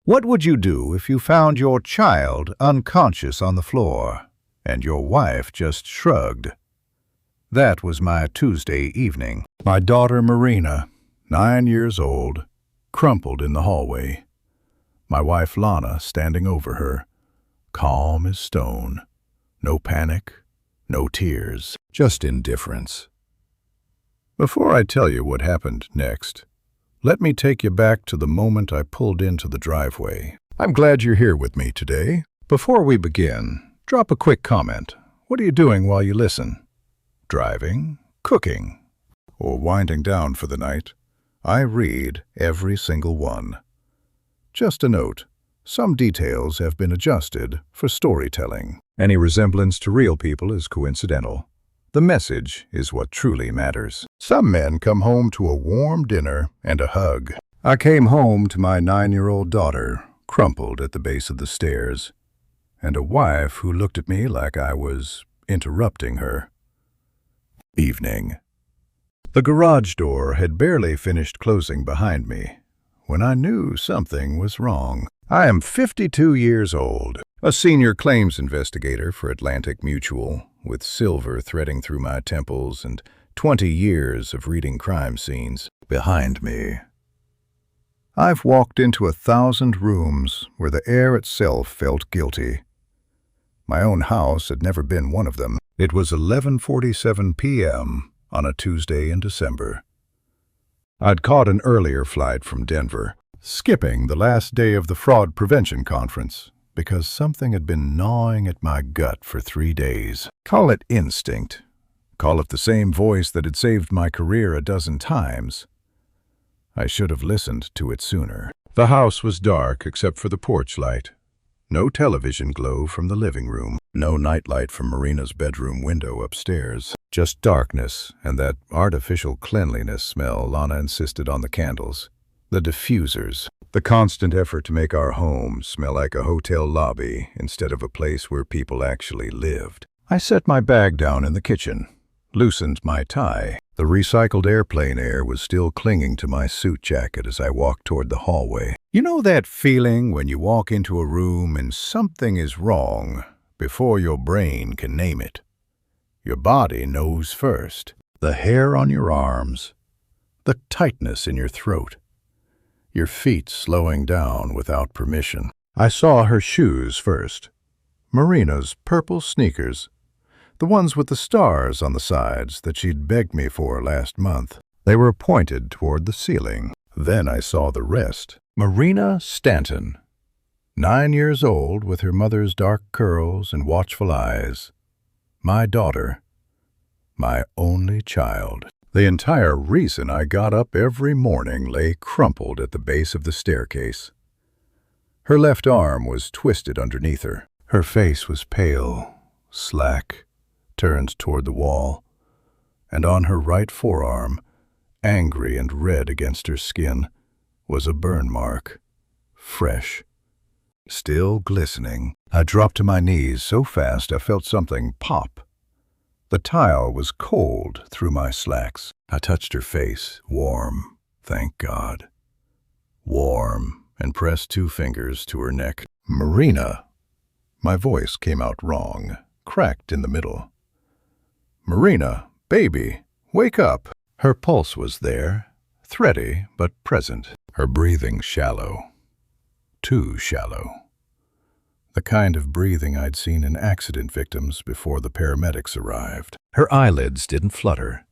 What would you do if you found your child unconscious on the floor and your wife just shrugged? That was my Tuesday evening. My daughter Marina, 9 years old, crumpled in the hallway. My wife Lana standing over her, calm as stone. No panic, no tears, just indifference. Before I tell you what happened next, let me take you back to the moment I pulled into the driveway. I'm glad you're here with me today. Before we begin, drop a quick comment. What are you doing while you listen? Driving, cooking, or winding down for the night? I read every single one. Just a note, some details have been adjusted for storytelling. Any resemblance to real people is coincidental. The message is what truly matters. Some men come home to a warm dinner and a hug. I came home to my 9-year-old daughter, crumpled at the base of the stairs, and a wife who looked at me like I was interrupting her. Evening. The garage door had barely finished closing behind me when I knew something was wrong. I am 52 years old, a senior claims investigator for Atlantic Mutual, with silver threading through my temples and 20 years of reading crime scenes behind me. I've walked into 1,000 rooms where the air itself felt guilty. My own house had never been one of them. It was 11:47 p.m. on a Tuesday in December. I'd caught an earlier flight from Denver, skipping the last day of the fraud prevention conference because something had been gnawing at my gut for 3 days. Call it instinct. Call it the same voice that had saved my career a dozen times. I should have listened to it sooner. The house was dark except for the porch light. No television glow from the living room. No nightlight from Marina's bedroom window upstairs. Just darkness and that artificial cleanliness smell Lana insisted on the candles. The diffusers. The constant effort to make our home smell like a hotel lobby instead of a place where people actually lived. I set my bag down in the kitchen, loosened my tie. The recycled airplane air was still clinging to my suit jacket as I walked toward the hallway. You know that feeling when you walk into a room and something is wrong before your brain can name it? Your body knows first. The hair on your arms, the tightness in your throat, your feet slowing down without permission. I saw her shoes first. Marina's purple sneakers, the ones with the stars on the sides that she'd begged me for last month. They were pointed toward the ceiling. Then I saw the rest. Marina Stanton, 9 years old with her mother's dark curls and watchful eyes. My daughter, my only child. The entire reason I got up every morning lay crumpled at the base of the staircase. Her left arm was twisted underneath her. Her face was pale, slack, turned toward the wall, and on her right forearm, angry and red against her skin, was a burn mark, fresh, still glistening. I dropped to my knees so fast I felt something pop. The tile was cold through my slacks. I touched her face, warm, thank God. Warm, and pressed 2 fingers to her neck. Marina. My voice came out wrong, cracked in the middle. Marina, baby, wake up. Her pulse was there, thready but present. Her breathing shallow. Too shallow. The kind of breathing I'd seen in accident victims before the paramedics arrived. Her eyelids didn't flutter.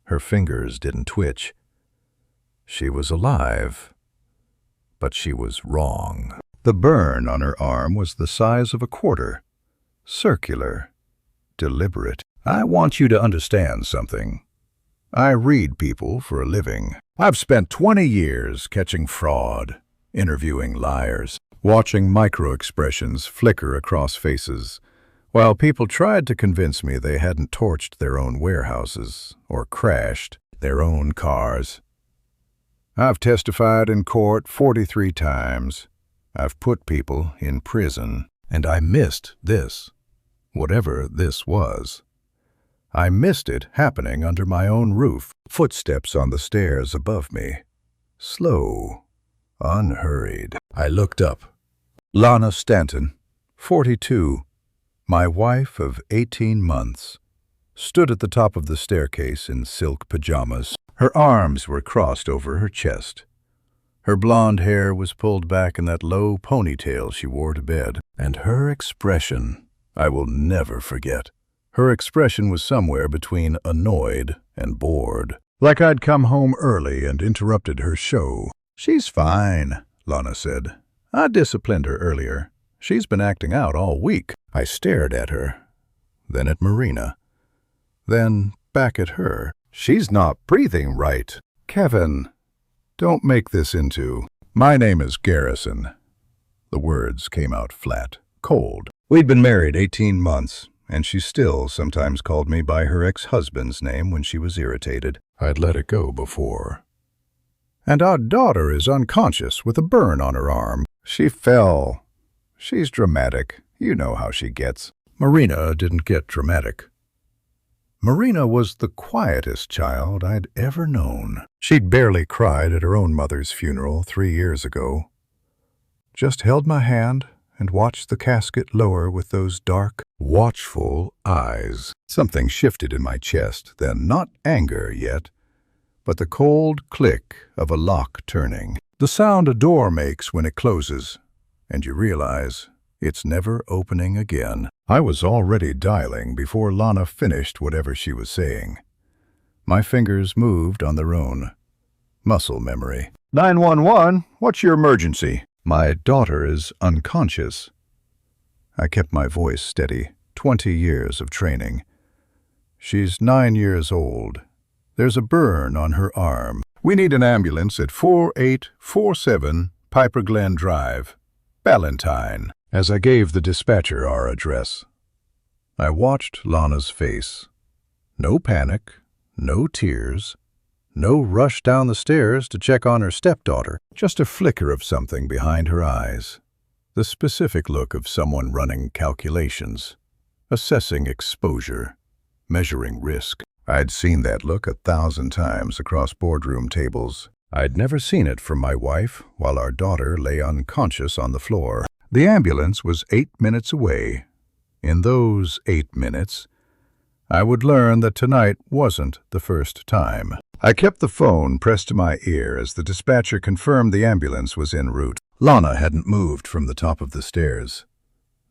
Her fingers didn't twitch. She was alive, but she was wrong. The burn on her arm was the size of a quarter, circular, deliberate. I want you to understand something. I read people for a living. I've spent 20 years catching fraud, interviewing liars, watching micro-expressions flicker across faces, while people tried to convince me they hadn't torched their own warehouses or crashed their own cars. I've testified in court 43 times. I've put people in prison, and I missed this, whatever this was. I missed it happening under my own roof. Footsteps on the stairs above me. Slow, unhurried. I looked up. Lana Stanton, 42, my wife of 18 months, stood at the top of the staircase in silk pajamas. Her arms were crossed over her chest. Her blonde hair was pulled back in that low ponytail she wore to bed. And her expression, I will never forget. Her expression was somewhere between annoyed and bored. Like I'd come home early and interrupted her show. "She's fine," Lana said. "I disciplined her earlier. She's been acting out all week." I stared at her, then at Marina, then back at her. "She's not breathing right." "Kevin, don't make this into..." "My name is Garrison." The words came out flat, cold. We'd been married 18 months, and she still sometimes called me by her ex-husband's name when she was irritated. I'd let it go before. "And our daughter is unconscious with a burn on her arm. She fell. She's dramatic. You know how she gets." Marina didn't get dramatic. Marina was the quietest child I'd ever known. She'd barely cried at her own mother's funeral 3 years ago. Just held my hand and watched the casket lower with those dark, watchful eyes. Something shifted in my chest, then not anger yet, but the cold click of a lock turning. The sound a door makes when it closes, and you realize it's never opening again. I was already dialing before Lana finished whatever she was saying. My fingers moved on their own. Muscle memory. 911, what's your emergency? My daughter is unconscious. I kept my voice steady. 20 years of training. She's 9 years old. There's a burn on her arm. We need an ambulance at 4847 Piper Glen Drive, Ballantyne. As I gave the dispatcher our address, I watched Lana's face. No panic, no tears, no rush down the stairs to check on her stepdaughter. Just a flicker of something behind her eyes. The specific look of someone running calculations, assessing exposure, measuring risk. I'd seen that look 1,000 times across boardroom tables. I'd never seen it from my wife while our daughter lay unconscious on the floor. The ambulance was 8 minutes away. In those 8 minutes, I would learn that tonight wasn't the first time. I kept the phone pressed to my ear as the dispatcher confirmed the ambulance was en route. Lana hadn't moved from the top of the stairs.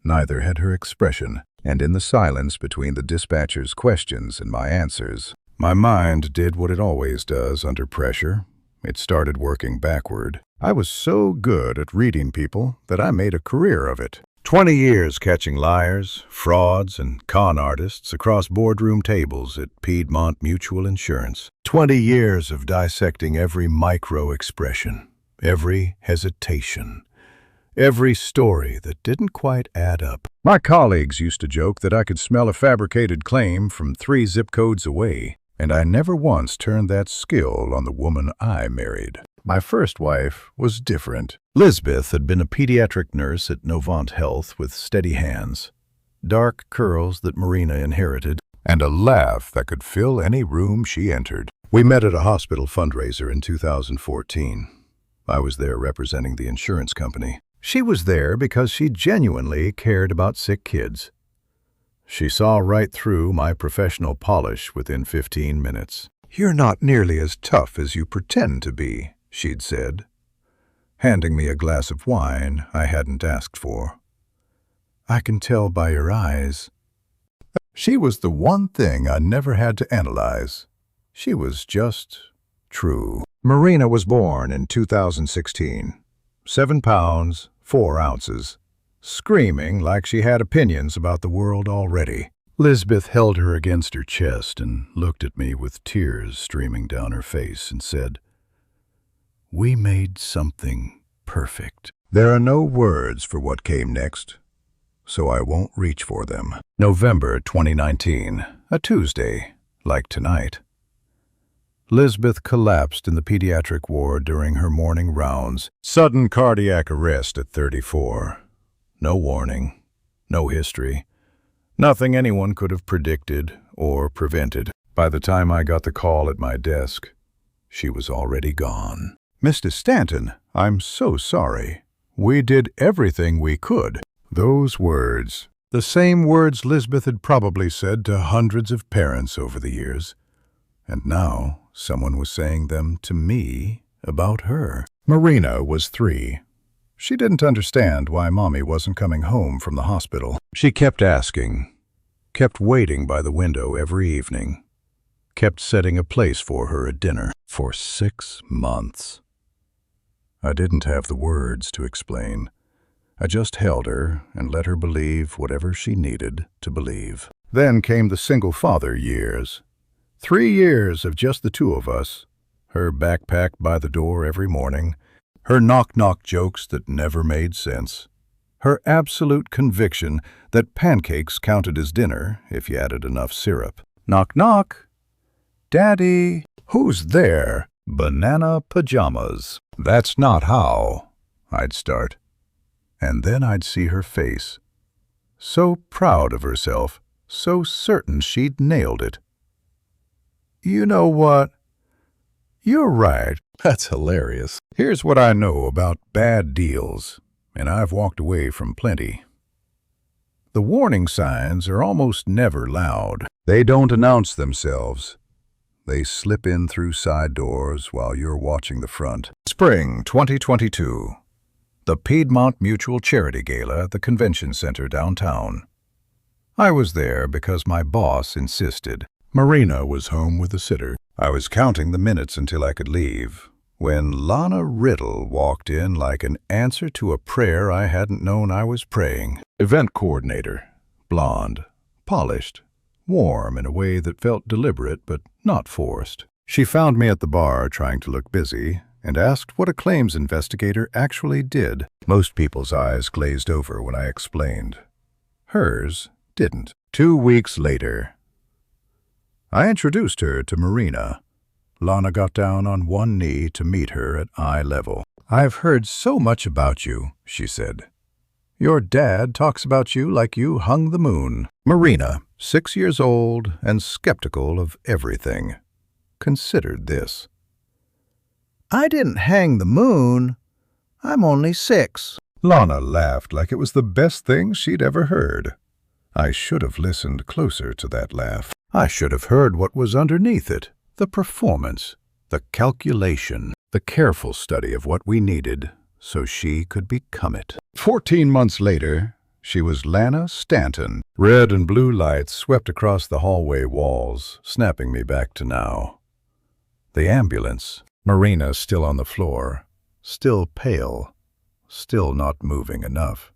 Neither had her expression, and in the silence between the dispatcher's questions and my answers, my mind did what it always does under pressure. It started working backward. I was so good at reading people that I made a career of it. 20 years catching liars, frauds, and con artists across boardroom tables at Piedmont Mutual Insurance. 20 years of dissecting every micro-expression, every hesitation, every story that didn't quite add up. My colleagues used to joke that I could smell a fabricated claim from 3 zip codes away, and I never once turned that skill on the woman I married. My first wife was different. Lisbeth had been a pediatric nurse at Novant Health with steady hands, dark curls that Marina inherited, and a laugh that could fill any room she entered. We met at a hospital fundraiser in 2014. I was there representing the insurance company. She was there because she genuinely cared about sick kids. She saw right through my professional polish within 15 minutes. "You're not nearly as tough as you pretend to be," she'd said, handing me a glass of wine I hadn't asked for. "I can tell by your eyes." She was the one thing I never had to analyze. She was just true. Marina was born in 2016, 7 pounds, 4 ounces, screaming like she had opinions about the world already. Lisbeth held her against her chest and looked at me with tears streaming down her face and said, "We made something perfect." There are no words for what came next, so I won't reach for them. November 2019, a Tuesday, like tonight. Lisbeth collapsed in the pediatric ward during her morning rounds. Sudden cardiac arrest at 34. No warning, no history, nothing anyone could have predicted or prevented. By the time I got the call at my desk, she was already gone. "Mr. Stanton, I'm so sorry. We did everything we could. Those words, the same words Lisbeth had probably said to hundreds of parents over the years. And now someone was saying them to me about her. Marina was 3. She didn't understand why Mommy wasn't coming home from the hospital. She kept asking, kept waiting by the window every evening, kept setting a place for her at dinner for 6 months. I didn't have the words to explain. I just held her and let her believe whatever she needed to believe. Then came the single father years. 3 years of just the 2 of us. Her backpack by the door every morning. Her knock-knock jokes that never made sense. Her absolute conviction that pancakes counted as dinner if you added enough syrup. Knock, knock. Daddy. Who's there? Banana pajamas. That's not how. I'd start. And then I'd see her face. So proud of herself, so certain she'd nailed it. You know what? You're right. That's hilarious. Here's what I know about bad deals, and I've walked away from plenty. The warning signs are almost never loud. They don't announce themselves. They slip in through side doors while you're watching the front. Spring 2022. The Piedmont Mutual Charity Gala at the Convention Center downtown. I was there because my boss insisted. Marina was home with a sitter. I was counting the minutes until I could leave, when Lana Riddle walked in like an answer to a prayer I hadn't known I was praying. Event coordinator, blonde, polished, warm in a way that felt deliberate but not forced. She found me at the bar trying to look busy and asked what a claims investigator actually did. Most people's eyes glazed over when I explained. Hers didn't. 2 weeks later, I introduced her to Marina. Lana got down on one knee to meet her at eye level. "I've heard so much about you," she said. "Your dad talks about you like you hung the moon." Marina, 6 years old and skeptical of everything, considered this. "I didn't hang the moon. I'm only 6. Lana laughed like it was the best thing she'd ever heard. I should have listened closer to that laugh. I should have heard what was underneath it, the performance, the calculation, the careful study of what we needed so she could become it. 14 months later, she was Lana Stanton. Red and blue lights swept across the hallway walls, snapping me back to now. The ambulance. Marina still on the floor, still pale, still not moving enough.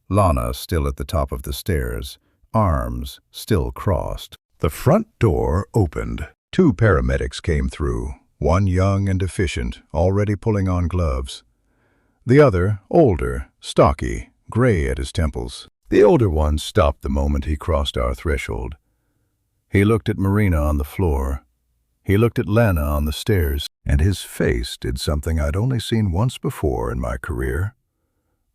Lana still at the top of the stairs, arms still crossed. The front door opened. 2 paramedics came through, one young and efficient, already pulling on gloves. The other, older, stocky, gray at his temples. The older one stopped the moment he crossed our threshold. He looked at Marina on the floor. He looked at Lana on the stairs, and his face did something I'd only seen once before in my career.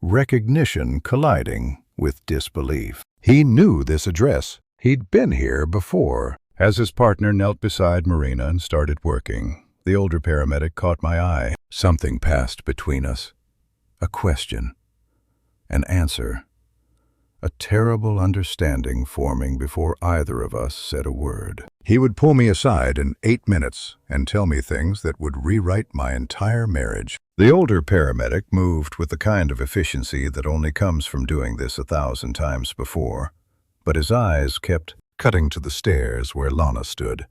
Recognition colliding with disbelief. He knew this address. He'd been here before. As his partner knelt beside Marina and started working, the older paramedic caught my eye. Something passed between us. A question. An answer. A terrible understanding forming before either of us said a word. He would pull me aside in 8 minutes and tell me things that would rewrite my entire marriage. The older paramedic moved with the kind of efficiency that only comes from doing this 1,000 times before, but his eyes kept cutting to the stairs where Lana stood.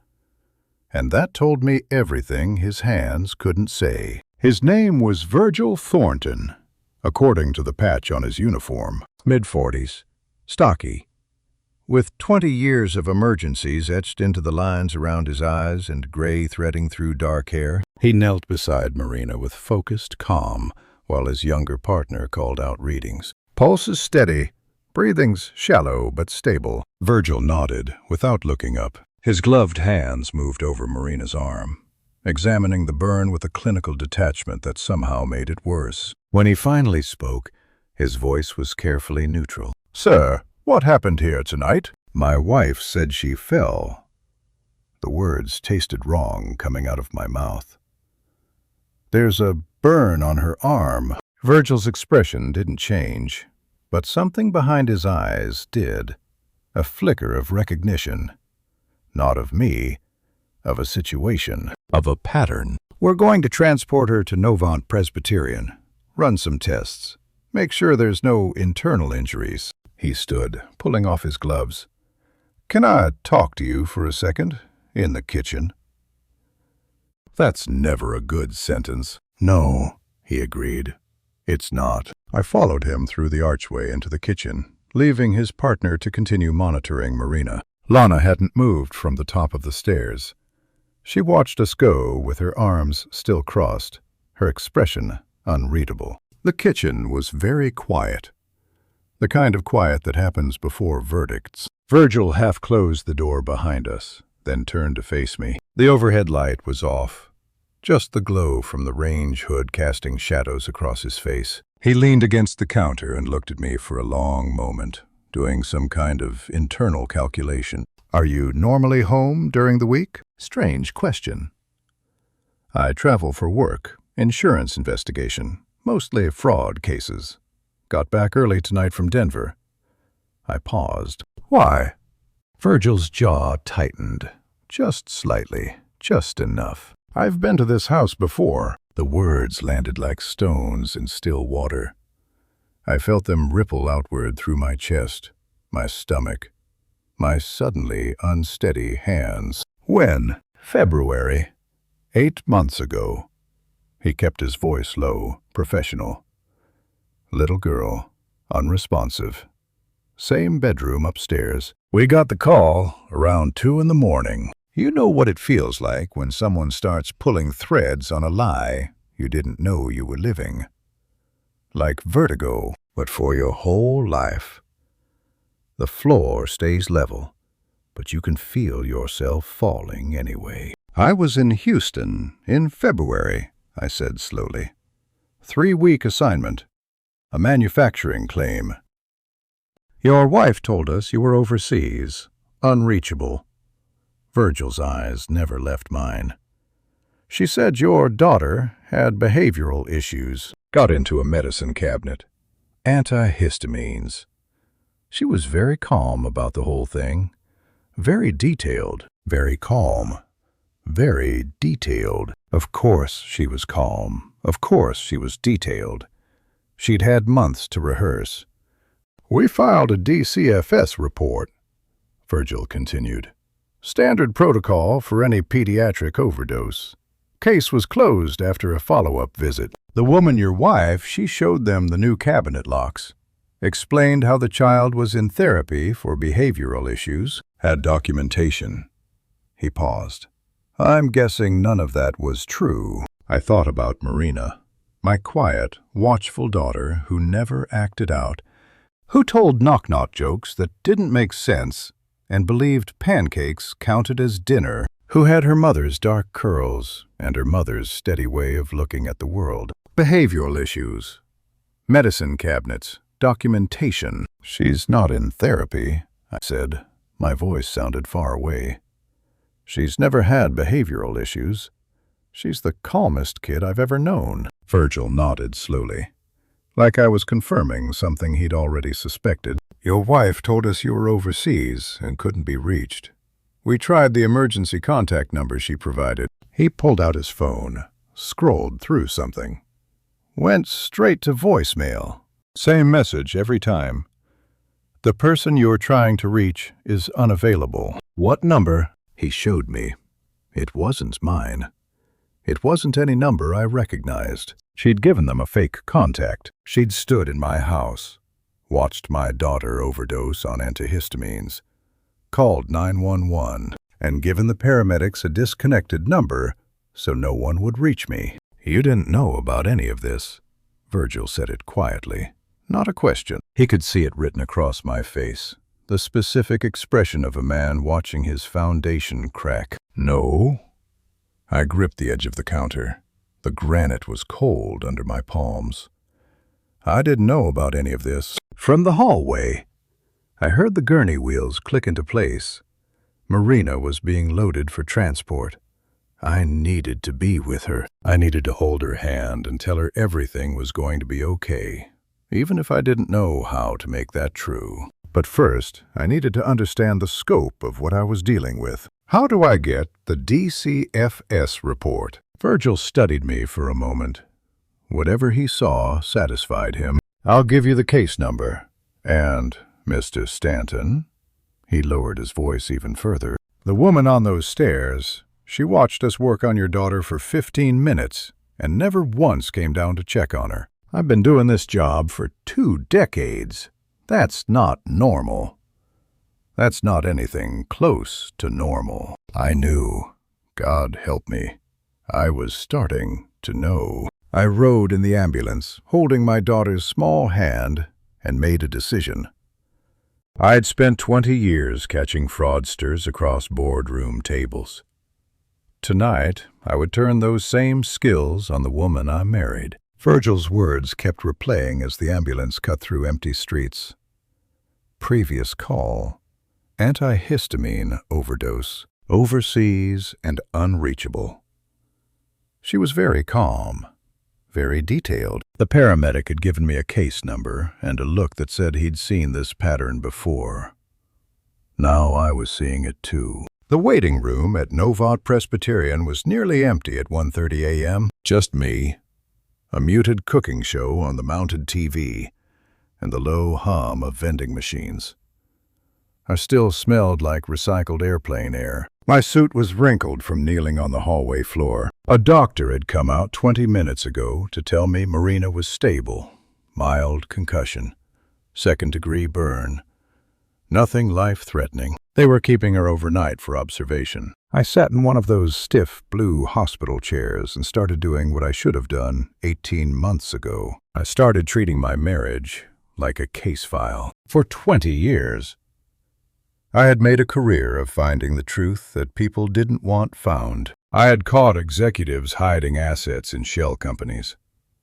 And that told me everything his hands couldn't say. His name was Virgil Thornton, according to the patch on his uniform. Mid-40s, stocky, with 20 years of emergencies etched into the lines around his eyes and gray threading through dark hair. He knelt beside Marina with focused calm while his younger partner called out readings. Pulse is steady, breathing's shallow but stable. Virgil nodded without looking up. His gloved hands moved over Marina's arm, examining the burn with a clinical detachment that somehow made it worse. When he finally spoke, his voice was carefully neutral. "Sir, what happened here tonight?" My wife said she fell. The words tasted wrong coming out of my mouth. "There's a burn on her arm." Virgil's expression didn't change, but something behind his eyes did. A flicker of recognition. Not of me, of a situation, of a pattern. We're going to transport her to Novant Presbyterian, run some tests, make sure there's no internal injuries. He stood, pulling off his gloves. Can I talk to you for a second? In the kitchen. That's never a good sentence. No, he agreed. It's not. I followed him through the archway into the kitchen, leaving his partner to continue monitoring Marina. Lana hadn't moved from the top of the stairs. She watched us go with her arms still crossed, her expression unreadable. The kitchen was very quiet. The kind of quiet that happens before verdicts. Virgil half closed the door behind us, then turned to face me. The overhead light was off, just the glow from the range hood casting shadows across his face. He leaned against the counter and looked at me for a long moment, doing some kind of internal calculation. Are you normally home during the week? Strange question. I travel for work, insurance investigation, mostly fraud cases. Got back early tonight from Denver. I paused. Why? Virgil's jaw tightened, just slightly, just enough. I've been to this house before. The words landed like stones in still water. I felt them ripple outward through my chest, my stomach, my suddenly unsteady hands. When? February. 8 months ago. He kept his voice low, professional. Little girl, unresponsive. Same bedroom upstairs. We got the call around 2 in the morning. You know what it feels like when someone starts pulling threads on a lie you didn't know you were living. Like vertigo, but for your whole life. The floor stays level, but you can feel yourself falling anyway. I was in Houston in February, I said slowly. 3-week assignment. A manufacturing claim. Your wife told us you were overseas, unreachable. Virgil's eyes never left mine. She said your daughter had behavioral issues. Got into a medicine cabinet. Antihistamines. She was very calm about the whole thing. Very detailed. Very calm. Very detailed. Of course she was calm. Of course she was detailed. She'd had months to rehearse. We filed a DCFS report, Virgil continued. Standard protocol for any pediatric overdose. Case was closed after a follow-up visit. The woman, your wife, she showed them the new cabinet locks. Explained how the child was in therapy for behavioral issues. Had documentation. He paused. I'm guessing none of that was true. I thought about Marina, my quiet, watchful daughter who never acted out, who told knock-knock jokes that didn't make sense and believed pancakes counted as dinner, who had her mother's dark curls and her mother's steady way of looking at the world. Behavioral issues, medicine cabinets, documentation. She's not in therapy, I said. My voice sounded far away. She's never had behavioral issues. She's the calmest kid I've ever known. Virgil nodded slowly, like I was confirming something he'd already suspected. Your wife told us you were overseas and couldn't be reached. We tried the emergency contact number she provided. He pulled out his phone, scrolled through something. Went straight to voicemail. Same message every time. The person you're trying to reach is unavailable. What number? He showed me. It wasn't mine. It wasn't any number I recognized. She'd given them a fake contact. She'd stood in my house, watched my daughter overdose on antihistamines, called 911, and given the paramedics a disconnected number so no one would reach me. You didn't know about any of this. Virgil said it quietly. Not a question. He could see it written across my face, the specific expression of a man watching his foundation crack. No. I gripped the edge of the counter. The granite was cold under my palms. I didn't know about any of this. From the hallway, I heard the gurney wheels click into place. Marina was being loaded for transport. I needed to be with her. I needed to hold her hand and tell her everything was going to be okay, even if I didn't know how to make that true. But first, I needed to understand the scope of what I was dealing with. How do I get the DCFS report? Virgil studied me for a moment. Whatever he saw satisfied him. I'll give you the case number. And, Mr. Stanton, he lowered his voice even further, the woman on those stairs, she watched us work on your daughter for 15 minutes and never once came down to check on her. I've been doing this job for 2 decades. That's not normal. That's not anything close to normal. I knew. God help me. I was starting to know. I rode in the ambulance, holding my daughter's small hand, and made a decision. I'd spent 20 years catching fraudsters across boardroom tables. Tonight, I would turn those same skills on the woman I married. Virgil's words kept replaying as the ambulance cut through empty streets. Previous call. Antihistamine overdose. Overseas and unreachable. She was very calm, very detailed. The paramedic had given me a case number and a look that said he'd seen this pattern before. Now I was seeing it too. The waiting room at Novot Presbyterian was nearly empty at 1:30 a.m. Just me, a muted cooking show on the mounted TV, and the low hum of vending machines. I still smelled like recycled airplane air. My suit was wrinkled from kneeling on the hallway floor. A doctor had come out 20 minutes ago to tell me Marina was stable, mild concussion, 2nd-degree burn. Nothing life-threatening. They were keeping her overnight for observation. I sat in one of those stiff blue hospital chairs and started doing what I should have done 18 months ago. I started treating my marriage like a case file. For 20 years, I had made a career of finding the truth that people didn't want found. I had caught executives hiding assets in shell companies,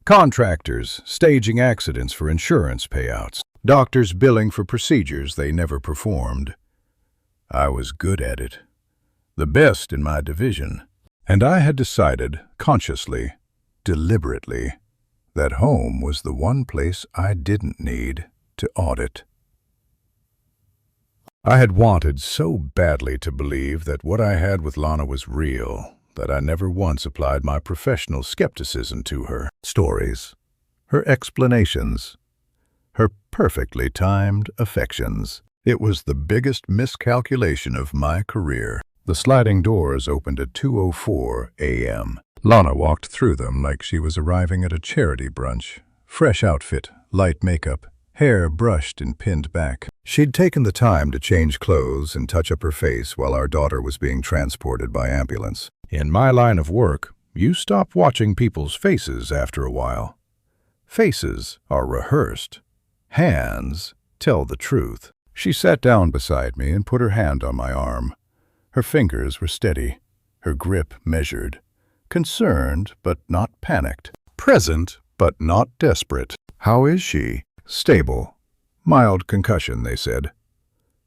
contractors staging accidents for insurance payouts, doctors billing for procedures they never performed. I was good at it, the best in my division, and I had decided, consciously, deliberately, that home was the one place I didn't need to audit. I had wanted so badly to believe that what I had with Lana was real that I never once applied my professional skepticism to her stories, her explanations, her perfectly timed affections. It was the biggest miscalculation of my career. The sliding doors opened at 2:04 a.m. Lana walked through them like she was arriving at a charity brunch. Fresh outfit, light makeup, hair brushed and pinned back. She'd taken the time to change clothes and touch up her face while our daughter was being transported by ambulance. In my line of work, you stop watching people's faces after a while. Faces are rehearsed. Hands tell the truth. She sat down beside me and put her hand on my arm. Her fingers were steady, her grip measured, concerned but not panicked, present but not desperate. How is she? Stable. Mild concussion, they said.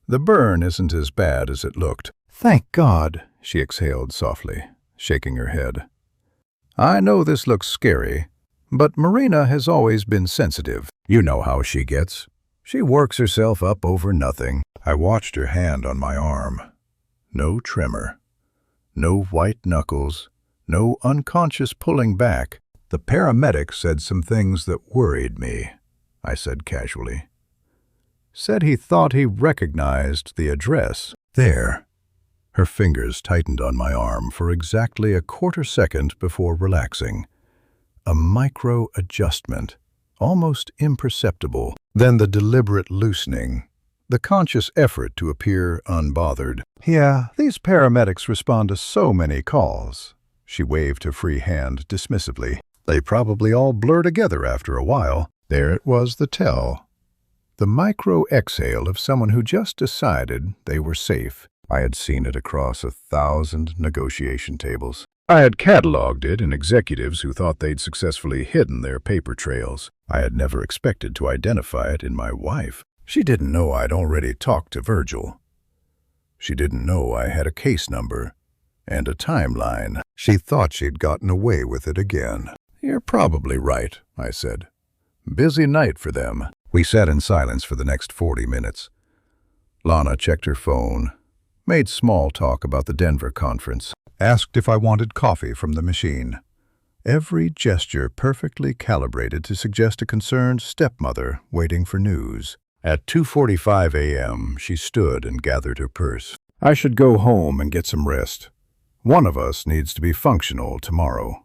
The burn isn't as bad as it looked. Thank God, she exhaled softly, shaking her head. I know this looks scary, but Marina has always been sensitive. You know how she gets. She works herself up over nothing. I watched her hand on my arm. No tremor. No white knuckles. No unconscious pulling back. The paramedic said some things that worried me, I said casually. Said he thought he recognized the address. There. Her fingers tightened on my arm for exactly a quarter second before relaxing. A micro-adjustment, almost imperceptible. Then the deliberate loosening, the conscious effort to appear unbothered. Yeah, these paramedics respond to so many calls. She waved her free hand dismissively. They probably all blur together after a while. There it was, the tell. The micro-exhale of someone who just decided they were safe. I had seen it across 1,000 negotiation tables. I had cataloged it in executives who thought they'd successfully hidden their paper trails. I had never expected to identify it in my wife. She didn't know I'd already talked to Virgil. She didn't know I had a case number. and a timeline. She thought she'd gotten away with it again. "You're probably right," I said. "Busy night for them." We sat in silence for the next 40 minutes. Lana checked her phone, made small talk about the Denver conference, asked if I wanted coffee from the machine. Every gesture perfectly calibrated to suggest a concerned stepmother waiting for news. At 2:45 a.m., she stood and gathered her purse. "I should go home and get some rest. One of us needs to be functional tomorrow."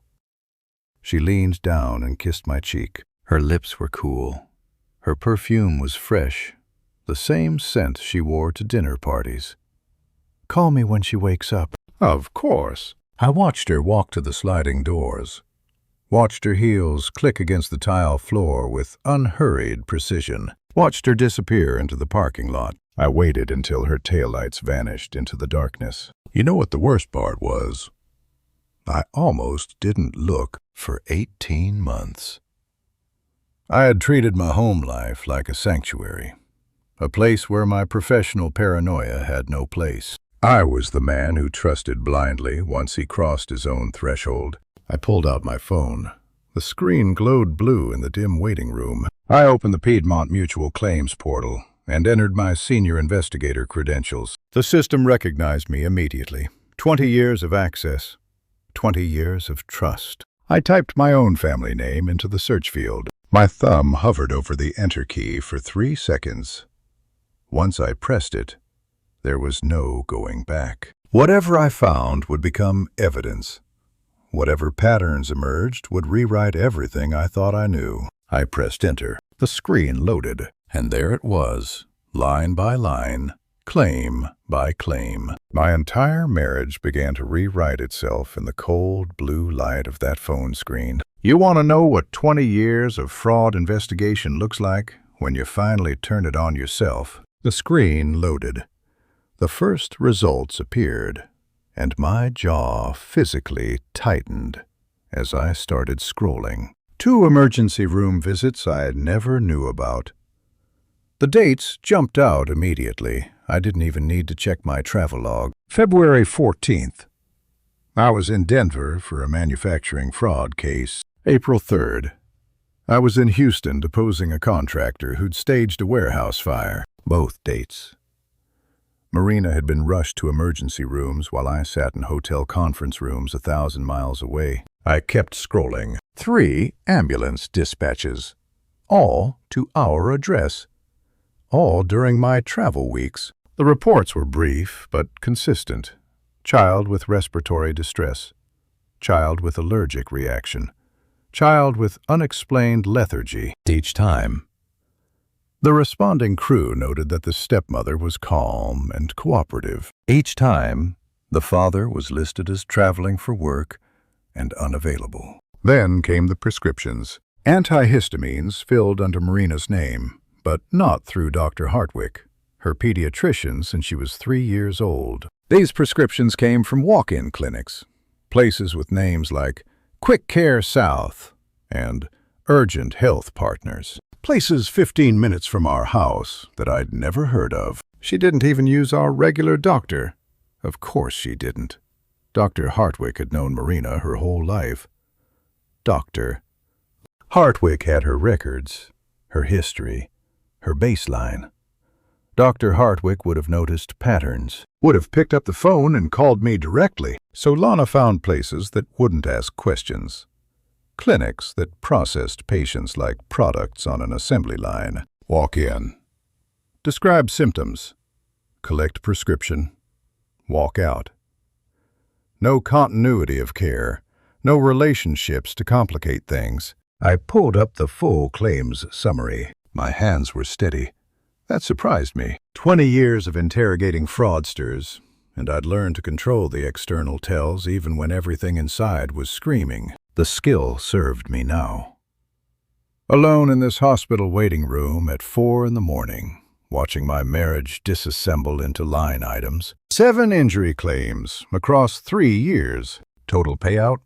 She leaned down and kissed my cheek. Her lips were cool. Her perfume was fresh, the same scent she wore to dinner parties. "Call me when she wakes up." "Of course." I watched her walk to the sliding doors, watched her heels click against the tile floor with unhurried precision, watched her disappear into the parking lot. I waited until her taillights vanished into the darkness. You know what the worst part was? I almost didn't look for 18 months. I had treated my home life like a sanctuary, a place where my professional paranoia had no place. I was the man who trusted blindly once he crossed his own threshold. I pulled out my phone. The screen glowed blue in the dim waiting room. I opened the Piedmont Mutual Claims portal and entered my senior investigator credentials. The system recognized me immediately. 20 years of access, 20 years of trust. I typed my own family name into the search field. My thumb hovered over the enter key for 3 seconds. Once I pressed it, there was no going back. Whatever I found would become evidence. Whatever patterns emerged would rewrite everything I thought I knew. I pressed enter. The screen loaded, and there it was, line by line, claim by claim. My entire marriage began to rewrite itself in the cold blue light of that phone screen. You want to know what 20 years of fraud investigation looks like when you finally turn it on yourself? The screen loaded. The first results appeared, and my jaw physically tightened as I started scrolling. 2 emergency room visits I never knew about. The dates jumped out immediately. I didn't even need to check my travelogue. February 14th. I was in Denver for a manufacturing fraud case. April 3rd. I was in Houston deposing a contractor who'd staged a warehouse fire. Both dates. Marina had been rushed to emergency rooms while I sat in hotel conference rooms 1,000 miles away. I kept scrolling. 3 ambulance dispatches, all to our address, all during my travel weeks. The reports were brief but consistent. Child with respiratory distress, child with allergic reaction, child with unexplained lethargy. Each time, the responding crew noted that the stepmother was calm and cooperative. Each time, the father was listed as traveling for work and unavailable. Then came the prescriptions. Antihistamines filled under Marina's name, but not through Dr. Hartwick, her pediatrician since she was 3 years old. These prescriptions came from walk-in clinics, places with names like Quick Care South and Urgent Health Partners. Places 15 minutes from our house that I'd never heard of. She didn't even use our regular doctor. Of course she didn't. Dr. Hartwick had known Marina her whole life. Dr. Hartwick had her records, her history, her baseline. Dr. Hartwick would have noticed patterns, would have picked up the phone and called me directly. So Lana found places that wouldn't ask questions. Clinics that processed patients like products on an assembly line. Walk in. Describe symptoms. Collect prescription. Walk out. No continuity of care. No relationships to complicate things. I pulled up the full claims summary. My hands were steady. That surprised me. 20 years of interrogating fraudsters, and I'd learned to control the external tells even when everything inside was screaming. The skill served me now. Alone in this hospital waiting room at 4 in the morning, watching my marriage disassemble into line items. 7 injury claims across 3 years. Total payout,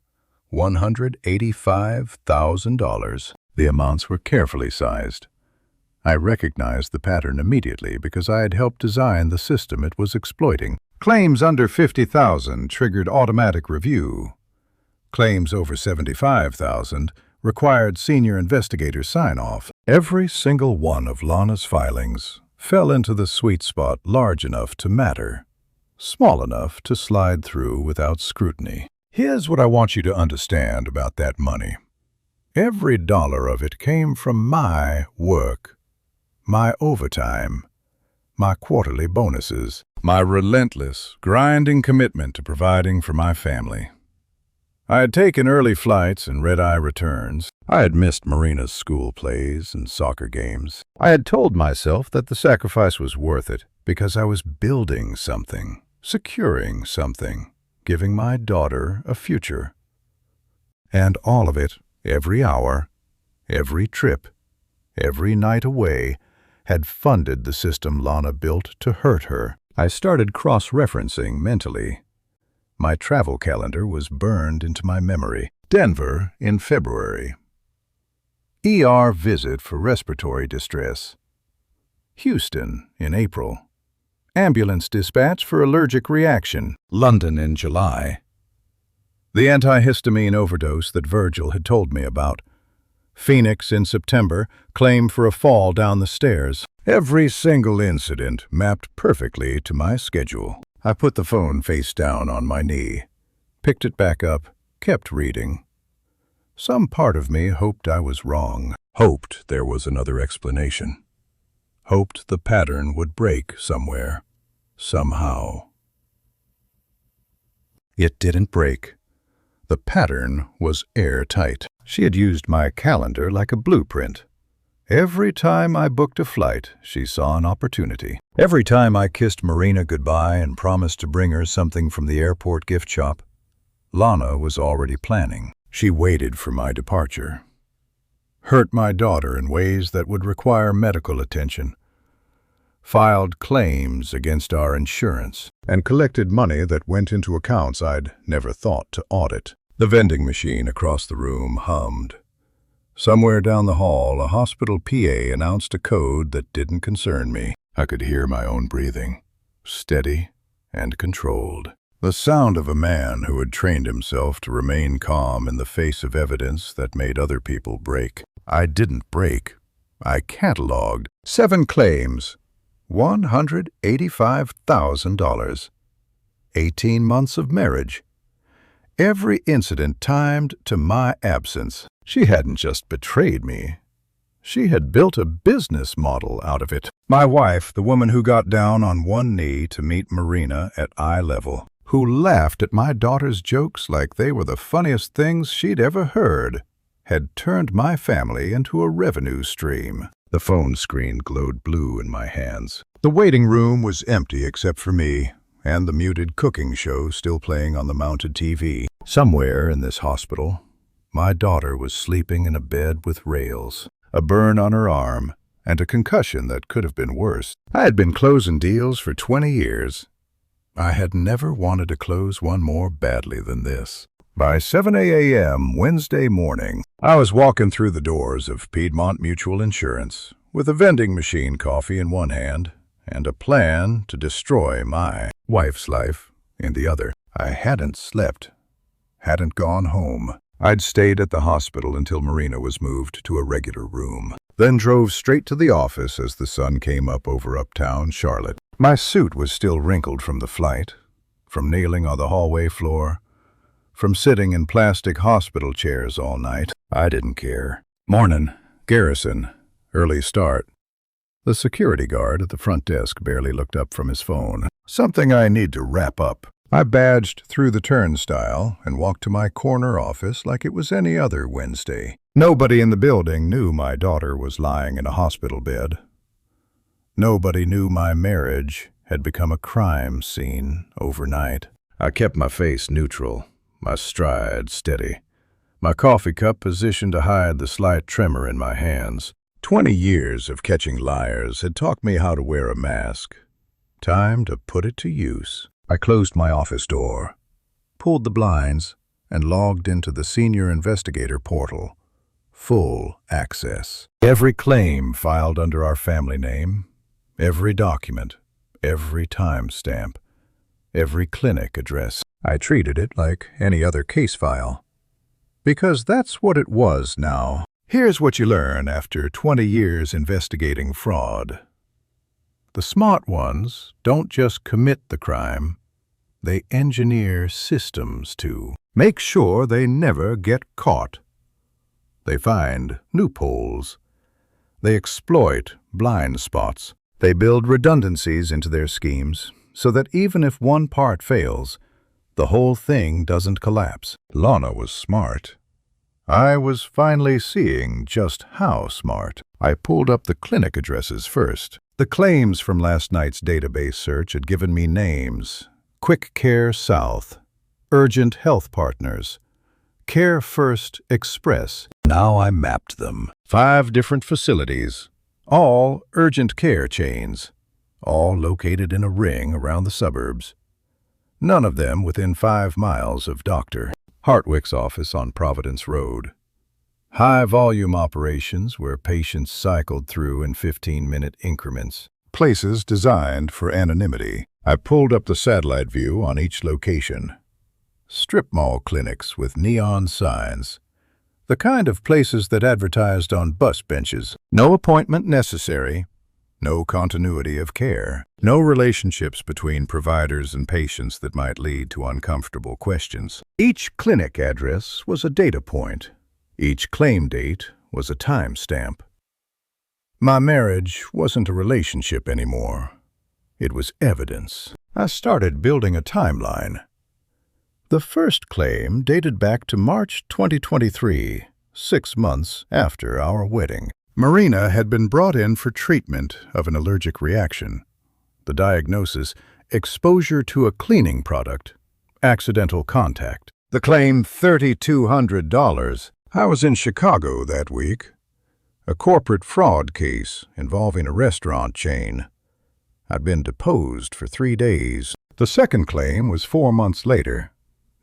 $185,000. The amounts were carefully sized. I recognized the pattern immediately because I had helped design the system it was exploiting. Claims under $50,000 triggered automatic review. Claims over $75,000 required senior investigator sign-off. Every single one of Lana's filings fell into the sweet spot large enough to matter, small enough to slide through without scrutiny. Here's what I want you to understand about that money. Every dollar of it came from my work, my overtime, my quarterly bonuses, my relentless, grinding commitment to providing for my family. I had taken early flights and red-eye returns. I had missed Marina's school plays and soccer games. I had told myself that the sacrifice was worth it because I was building something, securing something, giving my daughter a future. And all of it, every hour, every trip, every night away, had funded the system Lana built to hurt her. I started cross-referencing mentally. My travel calendar was burned into my memory. Denver in February. ER visit for respiratory distress. Houston in April. Ambulance dispatch for allergic reaction. London in July. The antihistamine overdose that Virgil had told me about. Phoenix in September, claim for a fall down the stairs. Every single incident mapped perfectly to my schedule. I put the phone face down on my knee, picked it back up, kept reading. Some part of me hoped I was wrong, hoped there was another explanation, hoped the pattern would break somewhere, somehow. It didn't break. The pattern was airtight. She had used my calendar like a blueprint. Every time I booked a flight, she saw an opportunity. Every time I kissed Marina goodbye and promised to bring her something from the airport gift shop, Lana was already planning. She waited for my departure. Hurt my daughter in ways that would require medical attention. Filed claims against our insurance, and collected money that went into accounts I'd never thought to audit. The vending machine across the room hummed. Somewhere down the hall, a hospital PA announced a code that didn't concern me. I could hear my own breathing, steady and controlled. The sound of a man who had trained himself to remain calm in the face of evidence that made other people break. I didn't break. I cataloged 7 claims, $185,000, 18 months of marriage. Every incident timed to my absence. She hadn't just betrayed me. She had built a business model out of it. My wife, the woman who got down on one knee to meet Marina at eye level, who laughed at my daughter's jokes like they were the funniest things she'd ever heard, had turned my family into a revenue stream. The phone screen glowed blue in my hands. The waiting room was empty except for me, and the muted cooking show still playing on the mounted TV. Somewhere in this hospital, my daughter was sleeping in a bed with rails, a burn on her arm, and a concussion that could have been worse. I had been closing deals for 20 years. I had never wanted to close one more badly than this. By 7 a.m. Wednesday morning, I was walking through the doors of Piedmont Mutual Insurance with a vending machine coffee in one hand and a plan to destroy my wife's life in the other. I hadn't slept, hadn't gone home. I'd stayed at the hospital until Marina was moved to a regular room, then drove straight to the office as the sun came up over uptown Charlotte. My suit was still wrinkled from the flight, from kneeling on the hallway floor, from sitting in plastic hospital chairs all night. I didn't care. Mornin', Garrison, early start. The security guard at the front desk barely looked up from his phone. Something I need to wrap up. I badged through the turnstile and walked to my corner office like it was any other Wednesday. Nobody in the building knew my daughter was lying in a hospital bed. Nobody knew my marriage had become a crime scene overnight. I kept my face neutral, my stride steady, my coffee cup positioned to hide the slight tremor in my hands. 20 years of catching liars had taught me how to wear a mask. Time to put it to use. I closed my office door, pulled the blinds, and logged into the senior investigator portal. Full access. Every claim filed under our family name, every document, every timestamp, every clinic address. I treated it like any other case file, because that's what it was now. Here's what you learn after 20 years investigating fraud. The smart ones don't just commit the crime, they engineer systems to make sure they never get caught. They find loopholes. They exploit blind spots. They build redundancies into their schemes so that even if one part fails, the whole thing doesn't collapse. Lana was smart. I was finally seeing just how smart. I pulled up the clinic addresses first. The claims from last night's database search had given me names: Quick Care South, Urgent Health Partners, Care First Express. Now I mapped them. 5 different facilities, all urgent care chains, all located in a ring around the suburbs. None of them within 5 miles of Dr. Hartwick's office on Providence Road. High-volume operations where patients cycled through in 15-minute increments. Places designed for anonymity. I pulled up the satellite view on each location. Strip mall clinics with neon signs. The kind of places that advertised on bus benches. No appointment necessary. No continuity of care. No relationships between providers and patients that might lead to uncomfortable questions. Each clinic address was a data point. Each claim date was a timestamp. My marriage wasn't a relationship anymore. It was evidence. I started building a timeline. The first claim dated back to March 2023, 6 months after our wedding. Marina had been brought in for treatment of an allergic reaction. The diagnosis: exposure to a cleaning product, accidental contact. The claim: $3,200. I was in Chicago that week. A corporate fraud case involving a restaurant chain. I'd been deposed for 3 days. The second claim was 4 months later.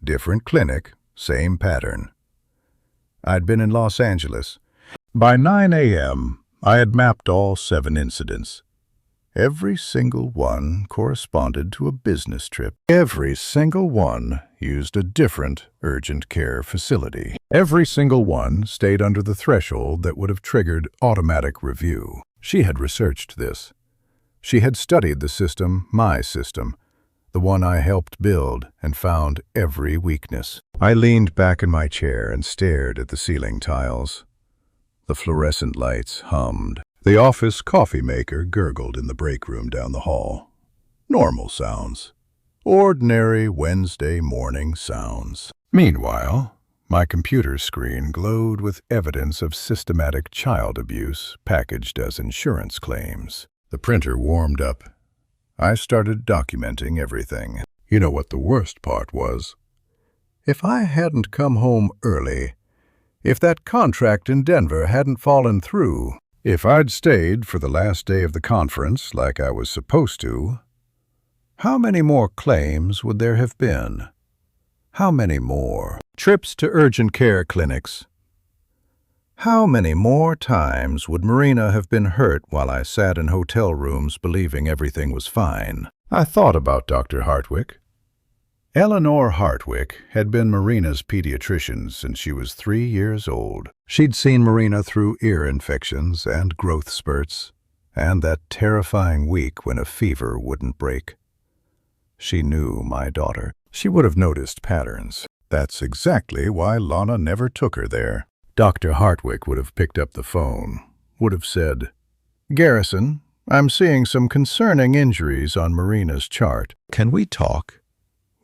Different clinic, same pattern. I'd been in Los Angeles. By 9 a.m., I had mapped all 7 incidents. Every single one corresponded to a business trip. Every single one used a different urgent care facility. Every single one stayed under the threshold that would have triggered automatic review. She had researched this. She had studied the system, my system, the one I helped build, and found every weakness. I leaned back in my chair and stared at the ceiling tiles. The fluorescent lights hummed. The office coffee maker gurgled in the break room down the hall. Normal sounds. Ordinary Wednesday morning sounds. Meanwhile, my computer screen glowed with evidence of systematic child abuse packaged as insurance claims. The printer warmed up. I started documenting everything. You know what the worst part was? If I hadn't come home early, if that contract in Denver hadn't fallen through, if I'd stayed for the last day of the conference like I was supposed to, how many more claims would there have been? How many more trips to urgent care clinics? How many more times would Marina have been hurt while I sat in hotel rooms believing everything was fine? I thought about Dr. Hartwick. Eleanor Hartwick had been Marina's pediatrician since she was 3 years old. She'd seen Marina through ear infections and growth spurts, and that terrifying week when a fever wouldn't break. She knew my daughter. She would have noticed patterns. That's exactly why Lana never took her there. Dr. Hartwick would have picked up the phone, would have said, "Garrison, I'm seeing some concerning injuries on Marina's chart. Can we talk?"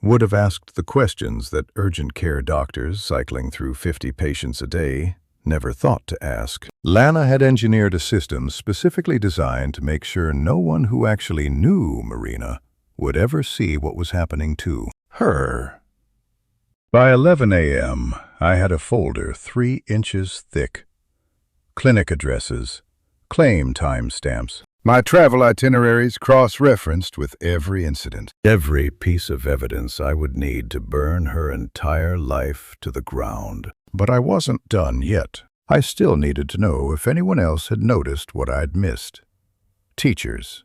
Would have asked the questions that urgent care doctors cycling through 50 patients a day never thought to ask. Lana had engineered a system specifically designed to make sure no one who actually knew Marina would ever see what was happening to her. By 11 a.m., I had a folder 3 inches thick. Clinic addresses, claim timestamps. My travel itineraries cross-referenced with every incident. Every piece of evidence I would need to burn her entire life to the ground. But I wasn't done yet. I still needed to know if anyone else had noticed what I'd missed. Teachers,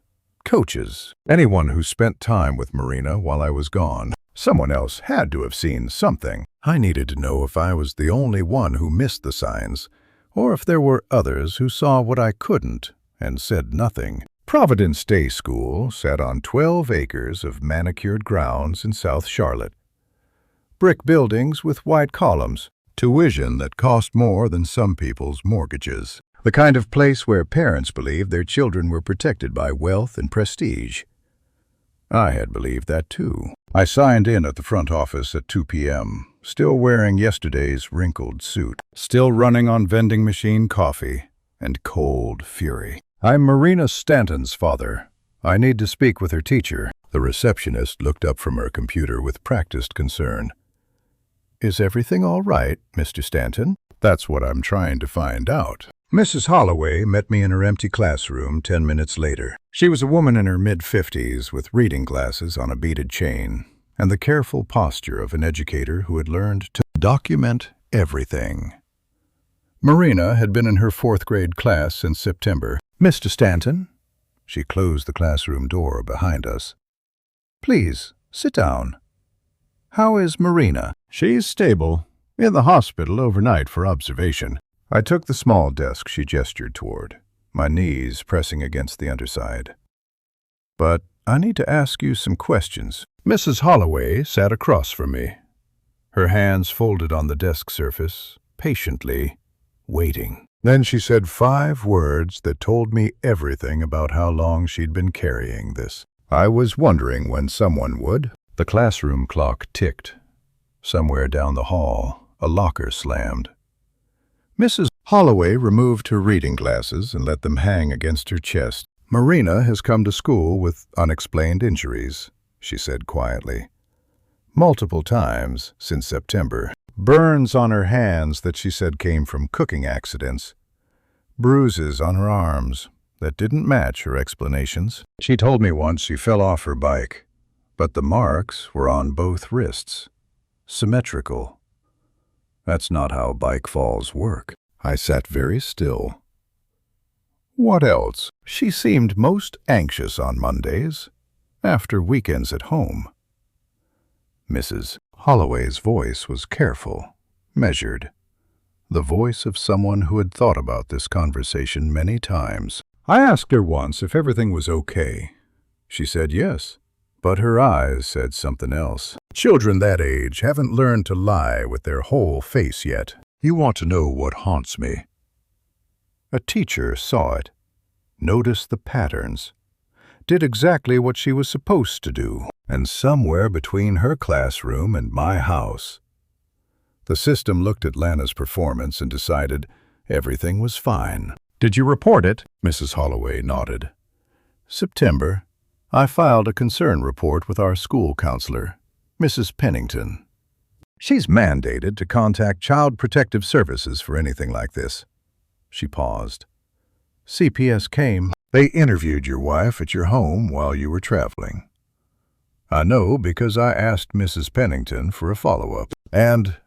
coaches, anyone who spent time with Marina while I was gone. Someone else had to have seen something. I needed to know if I was the only one who missed the signs, or if there were others who saw what I couldn't and said nothing. Providence Day School sat on 12 acres of manicured grounds in South Charlotte. Brick buildings with white columns, tuition that cost more than some people's mortgages. The kind of place where parents believed their children were protected by wealth and prestige. I had believed that too. I signed in at the front office at 2 p.m., still wearing yesterday's wrinkled suit, still running on vending machine coffee and cold fury. I'm Marina Stanton's father. I need to speak with her teacher. The receptionist looked up from her computer with practiced concern. Is everything all right, Mr. Stanton? That's what I'm trying to find out. Mrs. Holloway met me in her empty classroom 10 minutes later. She was a woman in her mid-50s with reading glasses on a beaded chain and the careful posture of an educator who had learned to document everything. Marina had been in her 4th grade class since September. Mr. Stanton, she closed the classroom door behind us. Please, sit down. How is Marina? She's stable. In the hospital overnight for observation. I took the small desk she gestured toward, my knees pressing against the underside. But I need to ask you some questions. Mrs. Holloway sat across from me, her hands folded on the desk surface, patiently waiting. Then she said 5 words that told me everything about how long she'd been carrying this. I was wondering when someone would. The classroom clock ticked. Somewhere down the hall, a locker slammed. Mrs. Holloway removed her reading glasses and let them hang against her chest. Marina has come to school with unexplained injuries, she said quietly. Multiple times since September. Burns on her hands that she said came from cooking accidents. Bruises on her arms that didn't match her explanations. She told me once she fell off her bike, but the marks were on both wrists. Symmetrical. That's not how bike falls work. I sat very still. What else? She seemed most anxious on Mondays, after weekends at home. Mrs. Holloway's voice was careful, measured, the voice of someone who had thought about this conversation many times. I asked her once if everything was okay. She said yes, but her eyes said something else. Children that age haven't learned to lie with their whole face yet. You want to know what haunts me? A teacher saw it, noticed the patterns, did exactly what she was supposed to do, and somewhere between her classroom and my house, the system looked at Lana's performance and decided everything was fine. Did you report it? Mrs. Holloway nodded. September, I filed a concern report with our school counselor, Mrs. Pennington. She's mandated to contact Child Protective Services for anything like this. She paused. CPS came. They interviewed your wife at your home while you were traveling. I know because I asked Mrs. Pennington for a follow-up. And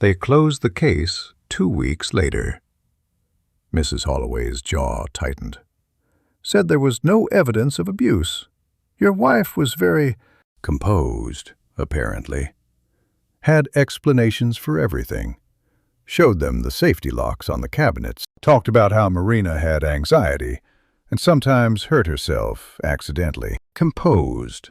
they closed the case 2 weeks later. Mrs. Holloway's jaw tightened. Said there was no evidence of abuse. Your wife was very composed, apparently. Had explanations for everything. Showed them the safety locks on the cabinets. Talked about how Marina had anxiety and sometimes hurt herself accidentally. Composed.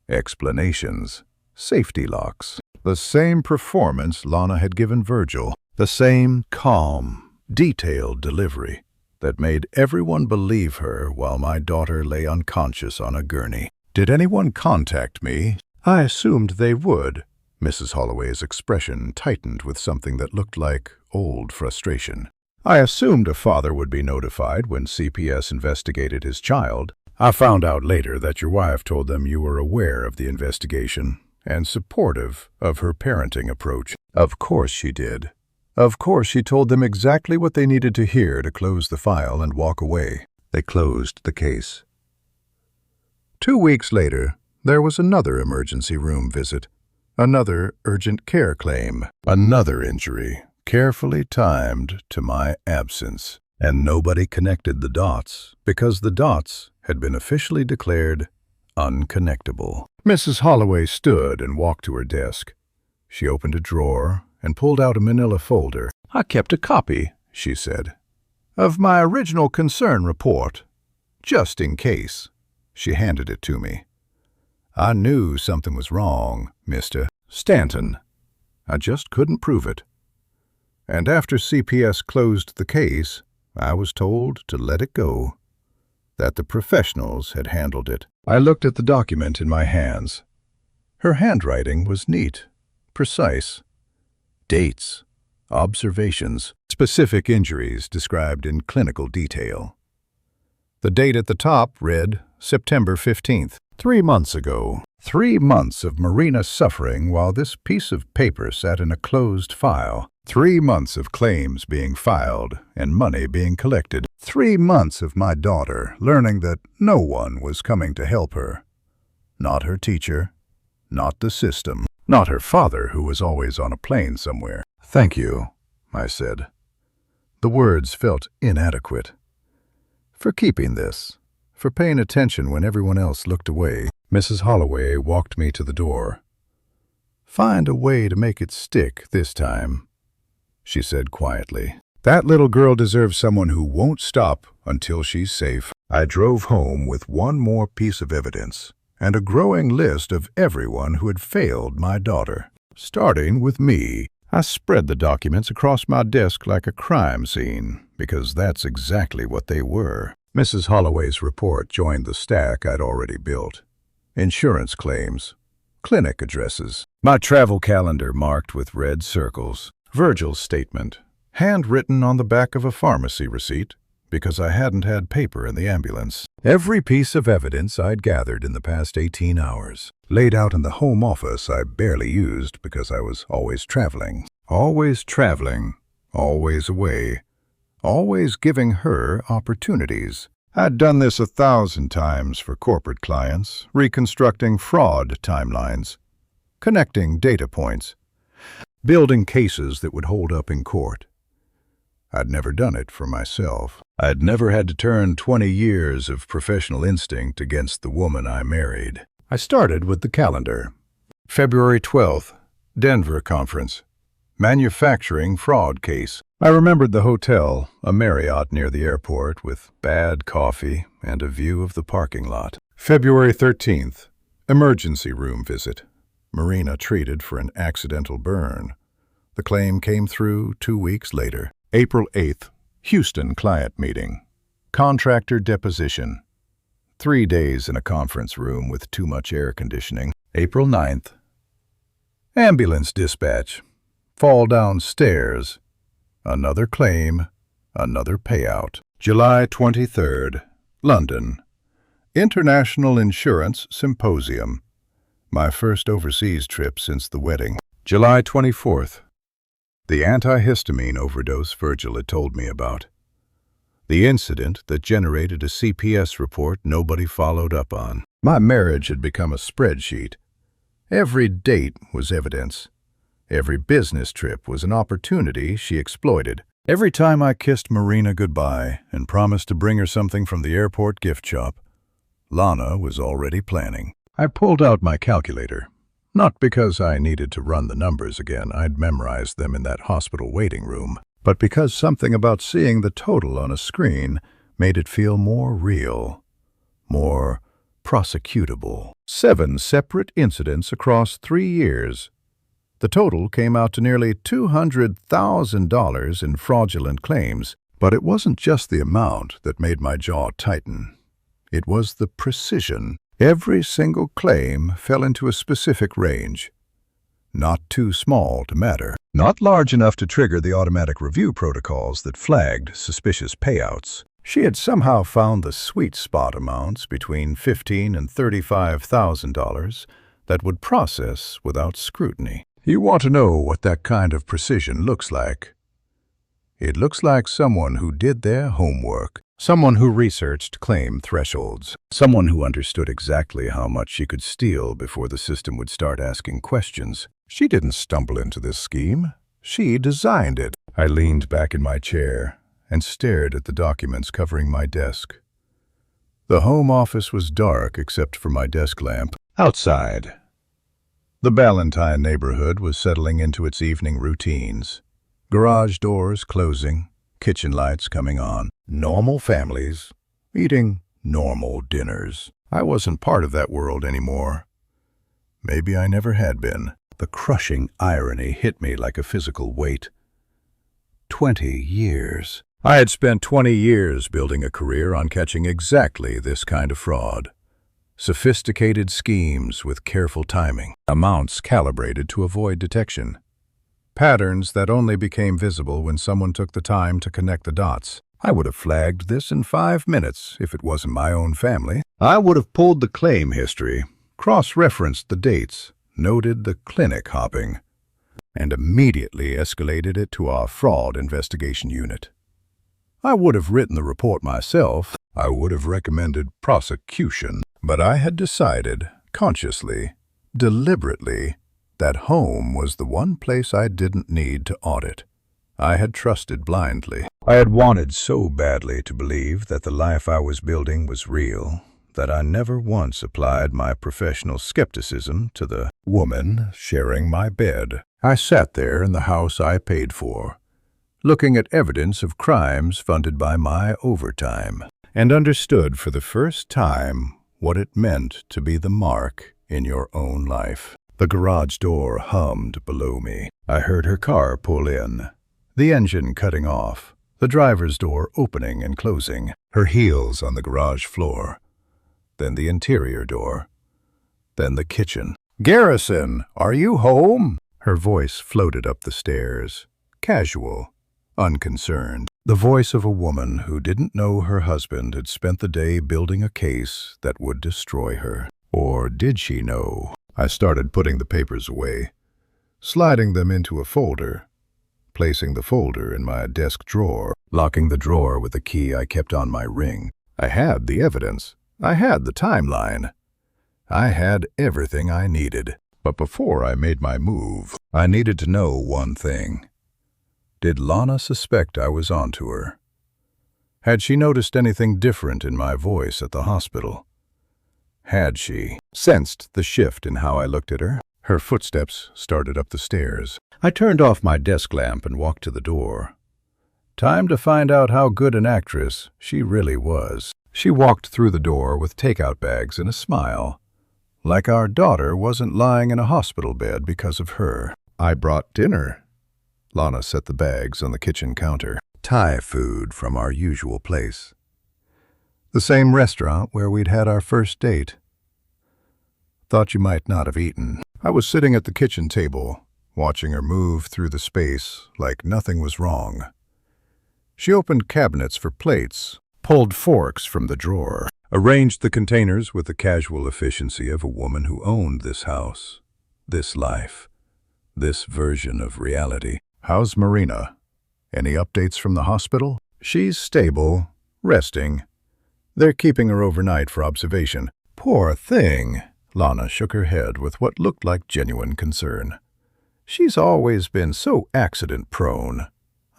Explanations. Safety locks. The same performance Lana had given Virgil. The same calm, detailed delivery that made everyone believe her while my daughter lay unconscious on a gurney. Did anyone contact me? I assumed they would. Mrs. Holloway's expression tightened with something that looked like old frustration. I assumed a father would be notified when CPS investigated his child. I found out later that your wife told them you were aware of the investigation and supportive of her parenting approach. Of course she did. Of course she told them exactly what they needed to hear to close the file and walk away. They closed the case. 2 weeks later, there was another emergency room visit. Another urgent care claim. Another injury, carefully timed to my absence. And nobody connected the dots because the dots had been officially declared unconnectable. Mrs. Holloway stood and walked to her desk. She opened a drawer and pulled out a manila folder. "I kept a copy," she said, "of my original concern report, just in case." She handed it to me. "I knew something was wrong, Mr. Stanton. I just couldn't prove it. And after CPS closed the case, I was told to let it go, that the professionals had handled it." I looked at the document in my hands. Her handwriting was neat, precise. Dates, observations, specific injuries described in clinical detail. The date at the top read September 15th. 3 months ago. 3 months of Marina suffering while this piece of paper sat in a closed file. 3 months of claims being filed and money being collected. 3 months of my daughter learning that no one was coming to help her. Not her teacher, not the system, not her father who was always on a plane somewhere. "Thank you," I said. The words felt inadequate. "For keeping this, for paying attention when everyone else looked away." Mrs. Holloway walked me to the door. "Find a way to make it stick this time," she said quietly. "That little girl deserves someone who won't stop until she's safe." I drove home with one more piece of evidence and a growing list of everyone who had failed my daughter. Starting with me, I spread the documents across my desk like a crime scene, because that's exactly what they were. Mrs. Holloway's report joined the stack I'd already built. Insurance claims, clinic addresses, my travel calendar marked with red circles, Virgil's statement, handwritten on the back of a pharmacy receipt because I hadn't had paper in the ambulance. Every piece of evidence I'd gathered in the past 18 hours, laid out in the home office I barely used because I was always traveling, always away, always giving her opportunities. I'd done this 1,000 times for corporate clients, reconstructing fraud timelines, connecting data points, building cases that would hold up in court. I'd never done it for myself. I'd never had to turn 20 years of professional instinct against the woman I married. I started with the calendar. February 12th, Denver conference. Manufacturing fraud case. I remembered the hotel, a Marriott near the airport with bad coffee and a view of the parking lot. February 13th, emergency room visit. Marina treated for an accidental burn. The claim came through 2 weeks later. April 8th, Houston client meeting. Contractor deposition. 3 days in a conference room with too much air conditioning. April 9th, ambulance dispatch. Fall downstairs. Another claim, another payout. July 23rd, London. International Insurance Symposium. My first overseas trip since the wedding. July 24th. The antihistamine overdose Virgil had told me about. The incident that generated a CPS report nobody followed up on. My marriage had become a spreadsheet. Every date was evidence. Every business trip was an opportunity she exploited. Every time I kissed Marina goodbye and promised to bring her something from the airport gift shop, Lana was already planning. I pulled out my calculator. Not because I needed to run the numbers again, I'd memorized them in that hospital waiting room, but because something about seeing the total on a screen made it feel more real, more prosecutable. 7 separate incidents across 3 years. The total came out to nearly $200,000 in fraudulent claims, but it wasn't just the amount that made my jaw tighten. It was the precision. Every single claim fell into a specific range. Not too small to matter. Not large enough to trigger the automatic review protocols that flagged suspicious payouts. She had somehow found the sweet spot amounts between $15,000 and $35,000 that would process without scrutiny. You want to know what that kind of precision looks like? It looks like someone who did their homework. Someone who researched claim thresholds. Someone who understood exactly how much she could steal before the system would start asking questions. She didn't stumble into this scheme. She designed it. I leaned back in my chair and stared at the documents covering my desk. The home office was dark except for my desk lamp. Outside, the Ballantine neighborhood was settling into its evening routines. Garage doors closing, kitchen lights coming on. Normal families eating normal dinners. I wasn't part of that world anymore. Maybe I never had been. The crushing irony hit me like a physical weight. 20 years. I had spent 20 years building a career on catching exactly this kind of fraud. Sophisticated schemes with careful timing, amounts calibrated to avoid detection. Patterns that only became visible when someone took the time to connect the dots. I would have flagged this in 5 minutes if it wasn't my own family. I would have pulled the claim history, cross-referenced the dates, noted the clinic hopping, and immediately escalated it to our fraud investigation unit. I would have written the report myself. I would have recommended prosecution. But I had decided, consciously, deliberately, that home was the one place I didn't need to audit. I had trusted blindly. I had wanted so badly to believe that the life I was building was real, that I never once applied my professional skepticism to the woman sharing my bed. I sat there in the house I paid for, looking at evidence of crimes funded by my overtime, and understood for the first time what it meant to be the mark in your own life. The garage door hummed below me. I heard her car pull in, the engine cutting off, the driver's door opening and closing, her heels on the garage floor, then the interior door, then the kitchen. "Garrison, are you home?" Her voice floated up the stairs, casual, unconcerned. The voice of a woman who didn't know her husband had spent the day building a case that would destroy her. Or did she know? I started putting the papers away, sliding them into a folder, placing the folder in my desk drawer, locking the drawer with the key I kept on my ring. I had the evidence. I had the timeline. I had everything I needed. But before I made my move, I needed to know one thing. Did Lana suspect I was onto her? Had she noticed anything different in my voice at the hospital? Had she sensed the shift in how I looked at her? Her footsteps started up the stairs. I turned off my desk lamp and walked to the door. Time to find out how good an actress she really was. She walked through the door with takeout bags and a smile, like our daughter wasn't lying in a hospital bed because of her. "I brought dinner." Lana set the bags on the kitchen counter. Thai food from our usual place. The same restaurant where we'd had our first date. Thought you might not have eaten. I was sitting at the kitchen table, watching her move through the space like nothing was wrong. She opened cabinets for plates, pulled forks from the drawer, arranged the containers with the casual efficiency of a woman who owned this house, this life, this version of reality. "How's Marina? Any updates from the hospital?" "She's stable, resting. They're keeping her overnight for observation." "Poor thing." Lana shook her head with what looked like genuine concern. "She's always been so accident-prone.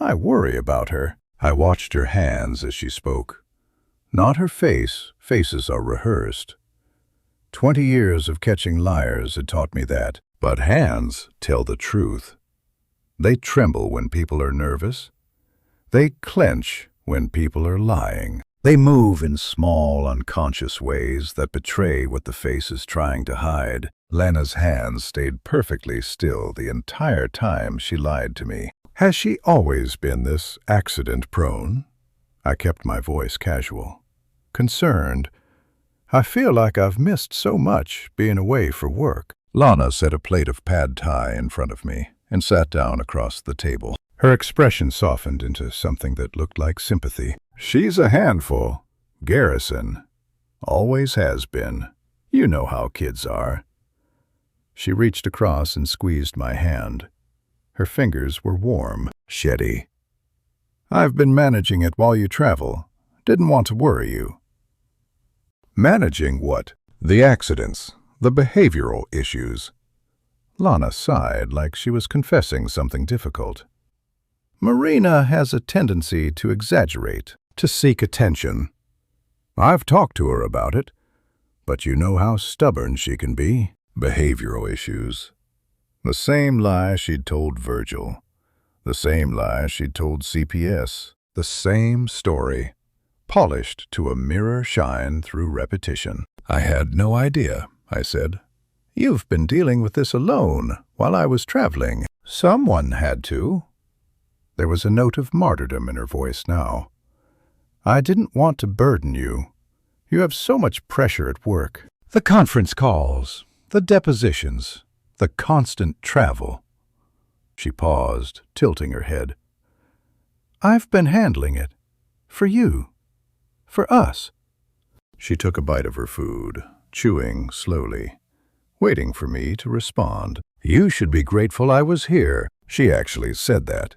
I worry about her." I watched her hands as she spoke. Not her face. Faces are rehearsed. 20 years of catching liars had taught me that. But hands tell the truth. They tremble when people are nervous. They clench when people are lying. They move in small, unconscious ways that betray what the face is trying to hide. Lana's hands stayed perfectly still the entire time she lied to me. Has she always been this accident-prone? I kept my voice casual. Concerned. I feel like I've missed so much being away for work. Lana set a plate of pad thai in front of me and sat down across the table. Her expression softened into something that looked like sympathy. "She's a handful. Garrison. Always has been. You know how kids are." She reached across and squeezed my hand. Her fingers were warm, sheddy. "I've been managing it while you travel. Didn't want to worry you." "Managing what?" "The accidents, the behavioral issues." Lana sighed like she was confessing something difficult. "Marina has a tendency to exaggerate, to seek attention. I've talked to her about it, but you know how stubborn she can be. Behavioral issues. The same lie she'd told Virgil. The same lie she'd told CPS. The same story, polished to a mirror shine through repetition. I had no idea, I said. You've been dealing with this alone while I was traveling. Someone had to. There was a note of martyrdom in her voice now. I didn't want to burden you. You have so much pressure at work. The conference calls, the depositions, the constant travel. She paused, tilting her head. I've been handling it. For you. For us. She took a bite of her food, chewing slowly, waiting for me to respond. You should be grateful I was here. She actually said that.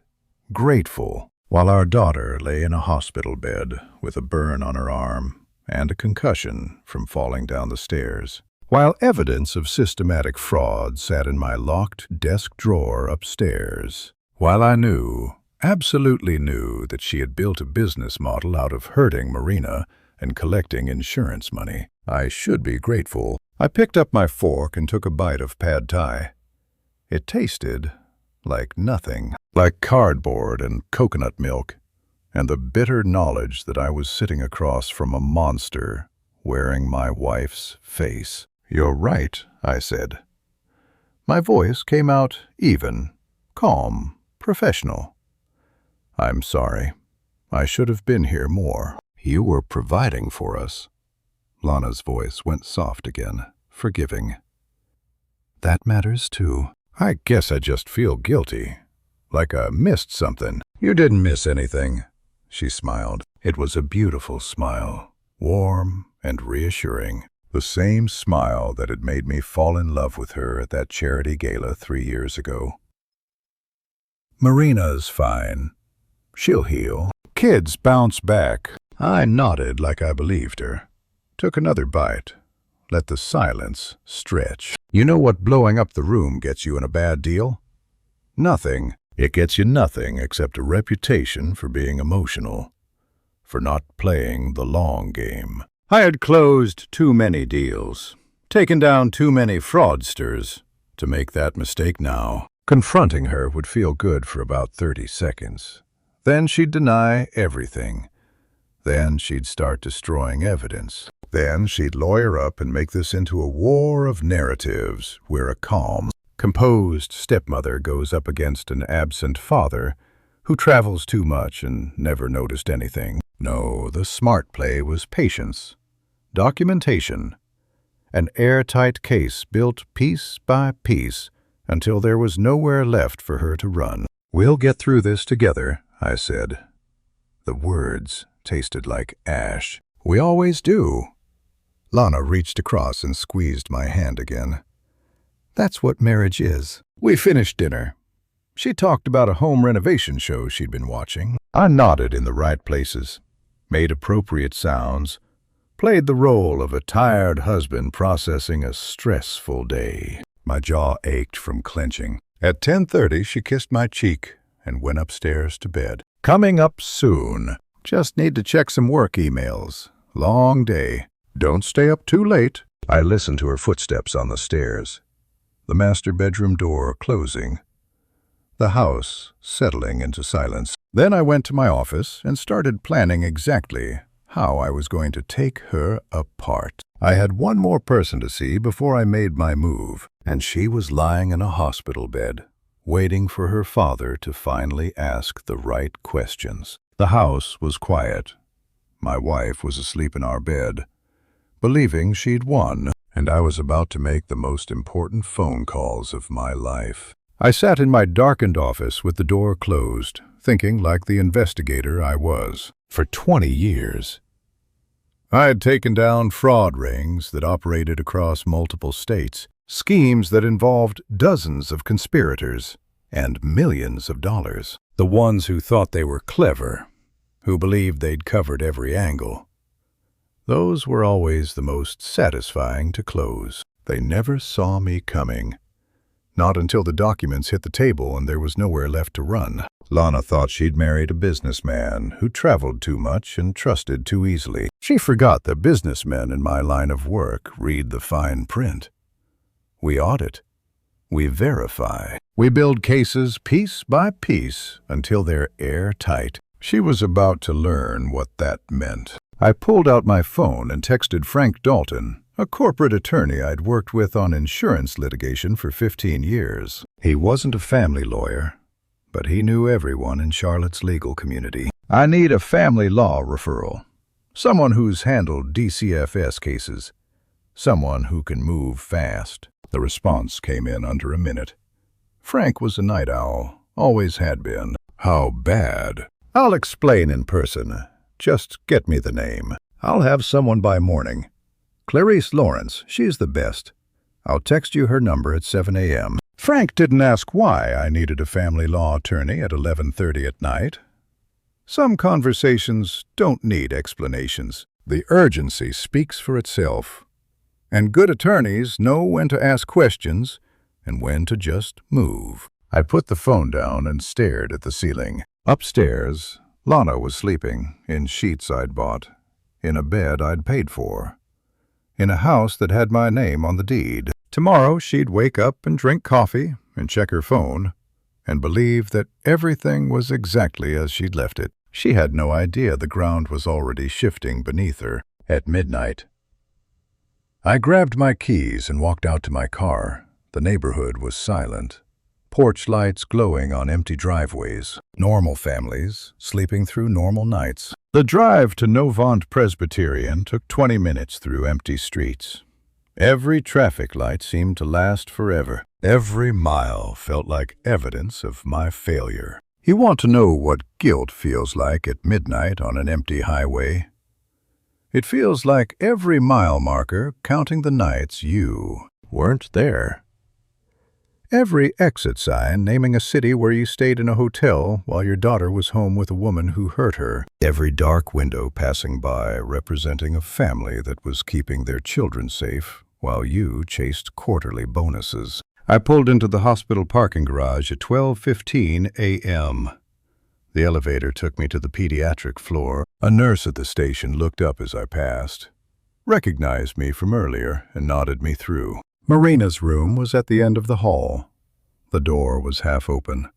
Grateful. While our daughter lay in a hospital bed with a burn on her arm and a concussion from falling down the stairs. While evidence of systematic fraud sat in my locked desk drawer upstairs. While I knew, absolutely knew, that she had built a business model out of hurting Marina and collecting insurance money. I should be grateful. I picked up my fork and took a bite of pad thai. It tasted like nothing, like cardboard and coconut milk, and the bitter knowledge that I was sitting across from a monster wearing my wife's face. You're right, I said. My voice came out even, calm, professional. I'm sorry. I should have been here more. You were providing for us. Lana's voice went soft again, forgiving. That matters too. I guess I just feel guilty, like I missed something. You didn't miss anything, she smiled. It was a beautiful smile, warm and reassuring. The same smile that had made me fall in love with her at that charity gala 3 years ago. Marina's fine. She'll heal. Kids bounce back. I nodded like I believed her. Took another bite. Let the silence stretch. You know what blowing up the room gets you in a bad deal? Nothing. It gets you nothing except a reputation for being emotional, for not playing the long game. I had closed too many deals, taken down too many fraudsters to make that mistake now. Confronting her would feel good for about 30 seconds. Then she'd deny everything. Then she'd start destroying evidence. Then she'd lawyer up and make this into a war of narratives where a calm, composed stepmother goes up against an absent father who travels too much and never noticed anything. No, the smart play was patience, documentation, an airtight case built piece by piece until there was nowhere left for her to run. We'll get through this together, I said. The words tasted like ash. We always do. Lana reached across and squeezed my hand again. That's what marriage is. We finished dinner. She talked about a home renovation show she'd been watching. I nodded in the right places, made appropriate sounds, played the role of a tired husband processing a stressful day. My jaw ached from clenching. At 10:30, she kissed my cheek and went upstairs to bed. Coming up soon. Just need to check some work emails. Long day. Don't stay up too late. I listened to her footsteps on the stairs. The master bedroom door closing. The house settling into silence. Then I went to my office and started planning exactly how I was going to take her apart. I had one more person to see before I made my move, and she was lying in a hospital bed, waiting for her father to finally ask the right questions. The house was quiet. My wife was asleep in our bed, believing she'd won, and I was about to make the most important phone calls of my life. I sat in my darkened office with the door closed, thinking like the investigator I was. For 20 years, I had taken down fraud rings that operated across multiple states, schemes that involved dozens of conspirators and millions of dollars. The ones who thought they were clever, who believed they'd covered every angle. Those were always the most satisfying to close. They never saw me coming. Not until the documents hit the table and there was nowhere left to run. Lana thought she'd married a businessman who traveled too much and trusted too easily. She forgot that businessmen in my line of work read the fine print. We audit. We verify. We build cases piece by piece until they're airtight. She was about to learn what that meant. I pulled out my phone and texted Frank Dalton, a corporate attorney I'd worked with on insurance litigation for 15 years. He wasn't a family lawyer, but he knew everyone in Charlotte's legal community. I need a family law referral. Someone who's handled DCFS cases. Someone who can move fast. The response came in under a minute. Frank was a night owl, always had been. How bad? I'll explain in person. Just get me the name. I'll have someone by morning. Clarice Lawrence, she's the best. I'll text you her number at 7 a.m. Frank didn't ask why I needed a family law attorney at 11:30 at night. Some conversations don't need explanations. The urgency speaks for itself. And good attorneys know when to ask questions and when to just move. I put the phone down and stared at the ceiling. Upstairs, Lana was sleeping in sheets I'd bought, in a bed I'd paid for, in a house that had my name on the deed. Tomorrow she'd wake up and drink coffee and check her phone and believe that everything was exactly as she'd left it. She had no idea the ground was already shifting beneath her. At midnight, I grabbed my keys and walked out to my car. The neighborhood was silent. Porch lights glowing on empty driveways. Normal families sleeping through normal nights. The drive to Novant Presbyterian took 20 minutes through empty streets. Every traffic light seemed to last forever. Every mile felt like evidence of my failure. You want to know what guilt feels like at midnight on an empty highway? It feels like every mile marker counting the nights you weren't there. Every exit sign naming a city where you stayed in a hotel while your daughter was home with a woman who hurt her. Every dark window passing by representing a family that was keeping their children safe while you chased quarterly bonuses. I pulled into the hospital parking garage at 12:15 a.m. The elevator took me to the pediatric floor. A nurse at the station looked up as I passed, recognized me from earlier, and nodded me through. Marina's room was at the end of the hall. The door was half open.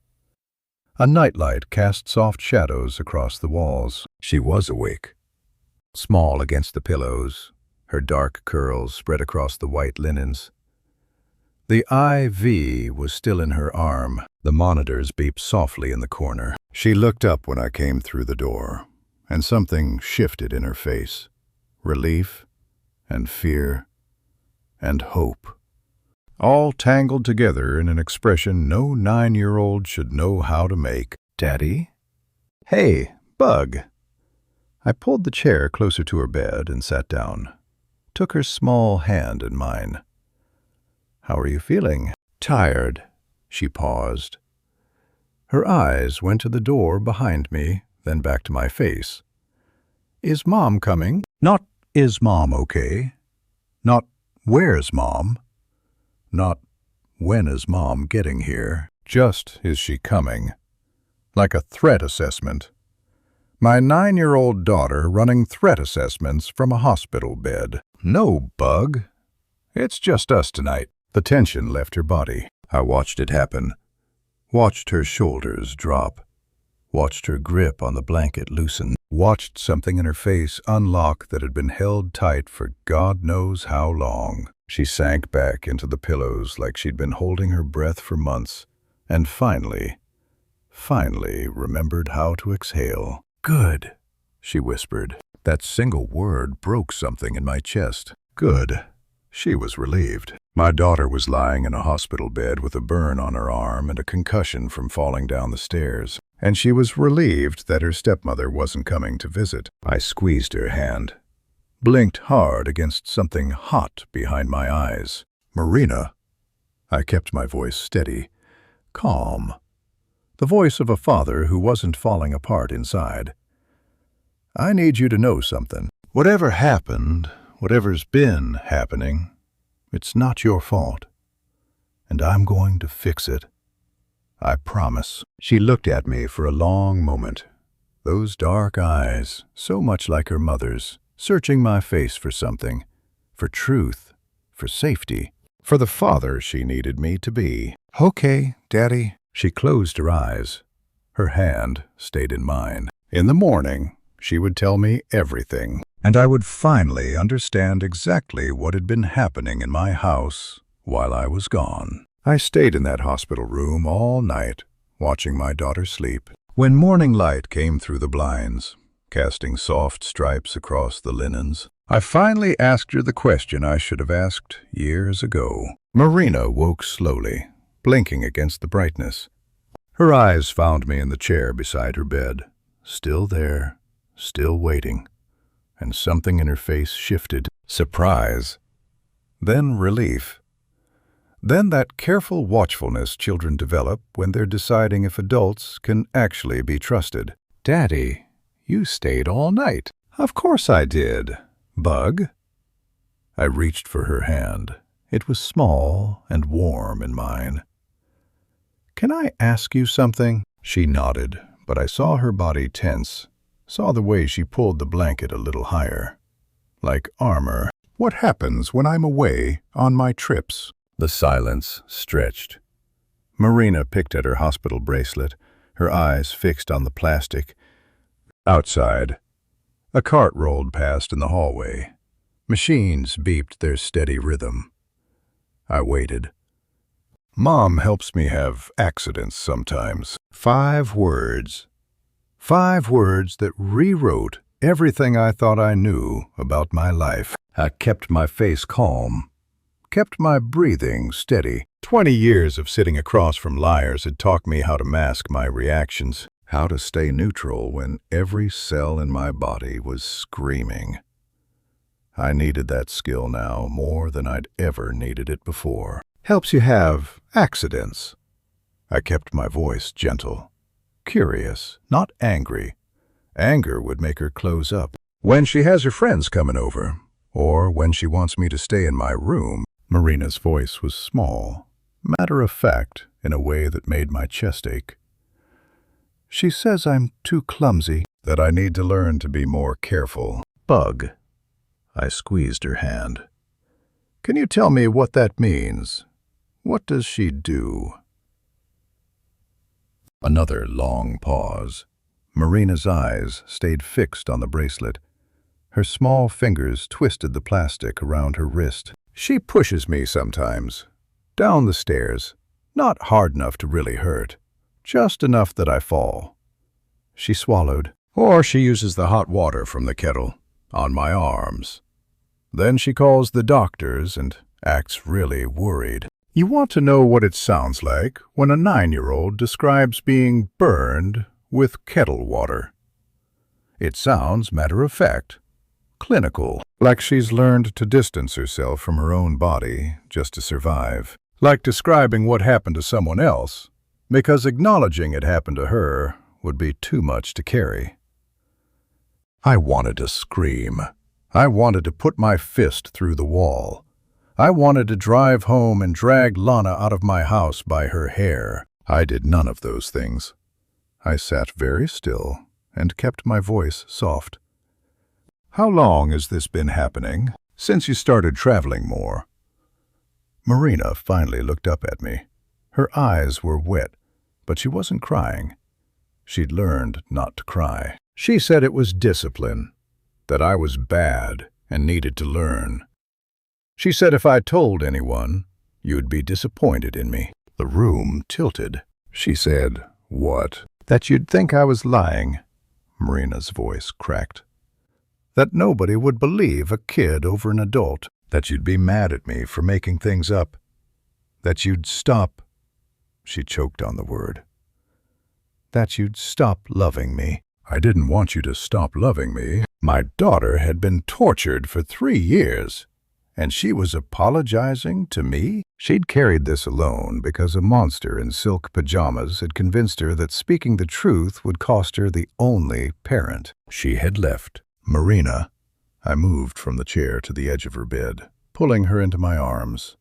A nightlight cast soft shadows across the walls. She was awake, small against the pillows, her dark curls spread across the white linens. The IV was still in her arm. The monitors beeped softly in the corner. She looked up when I came through the door, and something shifted in her face. Relief and fear and hope, all tangled together in an expression no 9-year-old should know how to make. Daddy? Hey, Bug. I pulled the chair closer to her bed and sat down, took her small hand in mine. How are you feeling? Tired. She paused. Her eyes went to the door behind me, then back to my face. Is Mom coming? Not, is Mom okay? Not, where's Mom? Not, when is Mom getting here? Just, is she coming? Like a threat assessment. My 9-year-old daughter running threat assessments from a hospital bed. No, Bug. It's just us tonight. The tension left her body. I watched it happen. Watched her shoulders drop. Watched her grip on the blanket loosen. Watched something in her face unlock that had been held tight for God knows how long. She sank back into the pillows like she'd been holding her breath for months, and finally remembered how to exhale. Good, she whispered. That single word broke something in my chest. Good. She was relieved. My daughter was lying in a hospital bed with a burn on her arm and a concussion from falling down the stairs, and she was relieved that her stepmother wasn't coming to visit. I squeezed her hand, blinked hard against something hot behind my eyes. Marina. I kept my voice steady, calm. The voice of a father who wasn't falling apart inside. I need you to know something. Whatever happened, whatever's been happening, it's not your fault. and I'm going to fix it. I promise." She looked at me for a long moment. Those dark eyes, so much like her mother's, searching my face for something, for truth, for safety, for the father she needed me to be. "Okay, Daddy." She closed her eyes. Her hand stayed in mine. In the morning, she would tell me everything, and I would finally understand exactly what had been happening in my house while I was gone. I stayed in that hospital room all night, watching my daughter sleep. When morning light came through the blinds, casting soft stripes across the linens, I finally asked her the question I should have asked years ago. Marina woke slowly, blinking against the brightness. Her eyes found me in the chair beside her bed, still there, still waiting, and something in her face shifted. Surprise, then relief. Then that careful watchfulness children develop when they're deciding if adults can actually be trusted. "Daddy, you stayed all night." "Of course I did. Bug?" I reached for her hand. It was small and warm in mine. "Can I ask you something?" She nodded, but I saw her body tense, saw the way she pulled the blanket a little higher. Like armor. "What happens when I'm away on my trips?" The silence stretched. Marina picked at her hospital bracelet, her eyes fixed on the plastic. Outside, a cart rolled past in the hallway. Machines beeped their steady rhythm. I waited. "Mom helps me have accidents sometimes." 5 words. 5 words that rewrote everything I thought I knew about my life. I kept my face calm, kept my breathing steady. 20 years of sitting across from liars had taught me how to mask my reactions, how to stay neutral when every cell in my body was screaming. I needed that skill now more than I'd ever needed it before. "Helps you have accidents." I kept my voice gentle, curious, not angry. Anger would make her close up. "When she has her friends coming over, or when she wants me to stay in my room." Marina's voice was small, matter-of-fact, in a way that made my chest ache. "She says I'm too clumsy, that I need to learn to be more careful." "Bug." I squeezed her hand. "Can you tell me what that means? What does she do?" Another long pause. Marina's eyes stayed fixed on the bracelet. Her small fingers twisted the plastic around her wrist. "She pushes me sometimes, down the stairs, not hard enough to really hurt, just enough that I fall." She swallowed. "Or she uses the hot water from the kettle on my arms. Then she calls the doctors and acts really worried." You want to know what it sounds like when a 9-year-old describes being burned with kettle water. It sounds matter-of-fact, clinical, like she's learned to distance herself from her own body just to survive, like describing what happened to someone else, because acknowledging it happened to her would be too much to carry. I wanted to scream. I wanted to put my fist through the wall. I wanted to drive home and drag Lana out of my house by her hair. I did none of those things. I sat very still and kept my voice soft. "How long has this been happening? Since you started traveling more?" Marina finally looked up at me. Her eyes were wet, but she wasn't crying. She'd learned not to cry. She said it was discipline, that I was bad and needed to learn. She said if I told anyone, you'd be disappointed in me. The room tilted. She said, "What?" "That you'd think I was lying." Marina's voice cracked. "That nobody would believe a kid over an adult. That you'd be mad at me for making things up. That you'd stop." She choked on the word. "That you'd stop loving me." I didn't want you to stop loving me. My daughter had been tortured for 3 years. And she was apologizing to me? She'd carried this alone because a monster in silk pajamas had convinced her that speaking the truth would cost her the only parent she had left. "Marina." I moved from the chair to the edge of her bed, pulling her into my arms.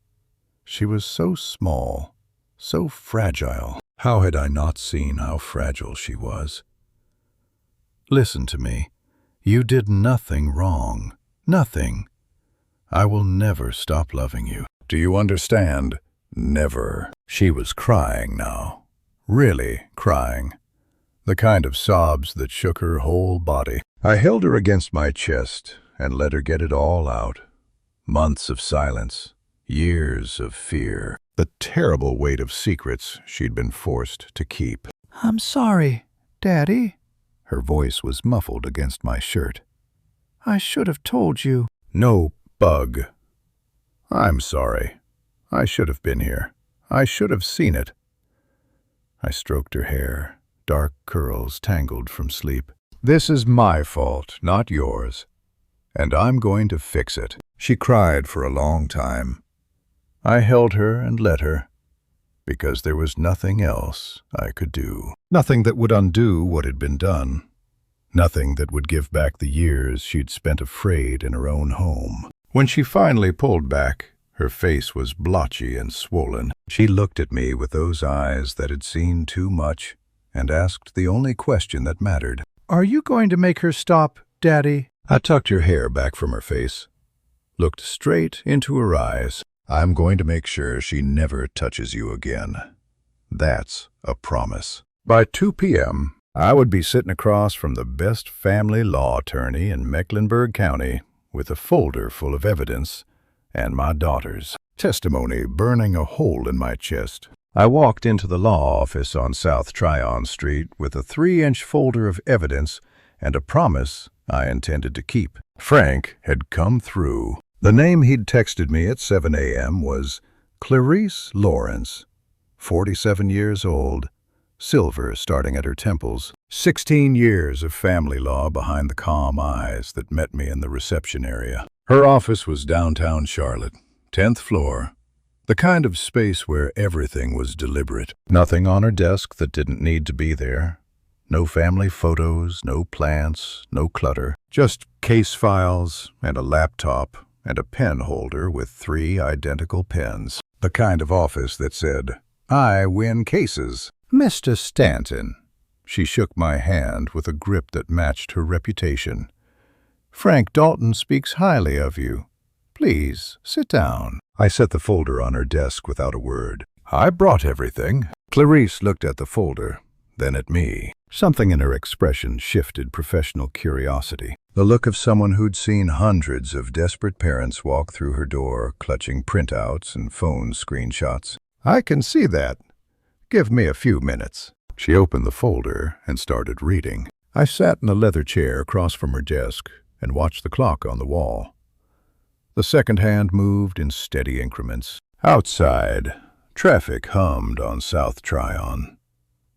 She was so small, so fragile. How had I not seen how fragile she was? Listen to me. You did nothing wrong. Nothing. I will never stop loving you. Do you understand? Never. She was crying now. Really crying. The kind of sobs that shook her whole body. I held her against my chest and let her get it all out. Months of silence. Years of fear. The terrible weight of secrets she'd been forced to keep. I'm sorry, Daddy. Her voice was muffled against my shirt. I should have told you. No, Bug. I'm sorry. I should have been here. I should have seen it. I stroked her hair, dark curls tangled from sleep. This is my fault, not yours. And I'm going to fix it. She cried for a long time. I held her and let her, because there was nothing else I could do. Nothing that would undo what had been done. Nothing that would give back the years she'd spent afraid in her own home. When she finally pulled back, her face was blotchy and swollen. She looked at me with those eyes that had seen too much and asked the only question that mattered. Are you going to make her stop, Daddy? I tucked her hair back from her face, looked straight into her eyes. I'm going to make sure she never touches you again. That's a promise. By 2 p.m., I would be sitting across from the best family law attorney in Mecklenburg County with a folder full of evidence and my daughter's testimony burning a hole in my chest. I walked into the law office on South Tryon Street with a 3-inch folder of evidence and a promise I intended to keep. Frank had come through. The name he'd texted me at 7 a.m. was Clarice Lawrence, 47 years old, silver starting at her temples. 16 years of family law behind the calm eyes that met me in the reception area. Her office was downtown Charlotte, 10th floor, the kind of space where everything was deliberate. Nothing on her desk that didn't need to be there. No family photos, no plants, no clutter. Just case files and a laptop and a pen holder with 3 identical pens. The kind of office that said, "I win cases." Mr. Stanton. She shook my hand with a grip that matched her reputation. Frank Dalton speaks highly of you. Please, sit down. I set the folder on her desk without a word. I brought everything. Clarice looked at the folder, then at me. Something in her expression shifted professional curiosity. The look of someone who'd seen hundreds of desperate parents walk through her door, clutching printouts and phone screenshots. I can see that. Give me a few minutes. She opened the folder and started reading. I sat in a leather chair across from her desk and watched the clock on the wall. The second hand moved in steady increments. Outside, traffic hummed on South Tryon.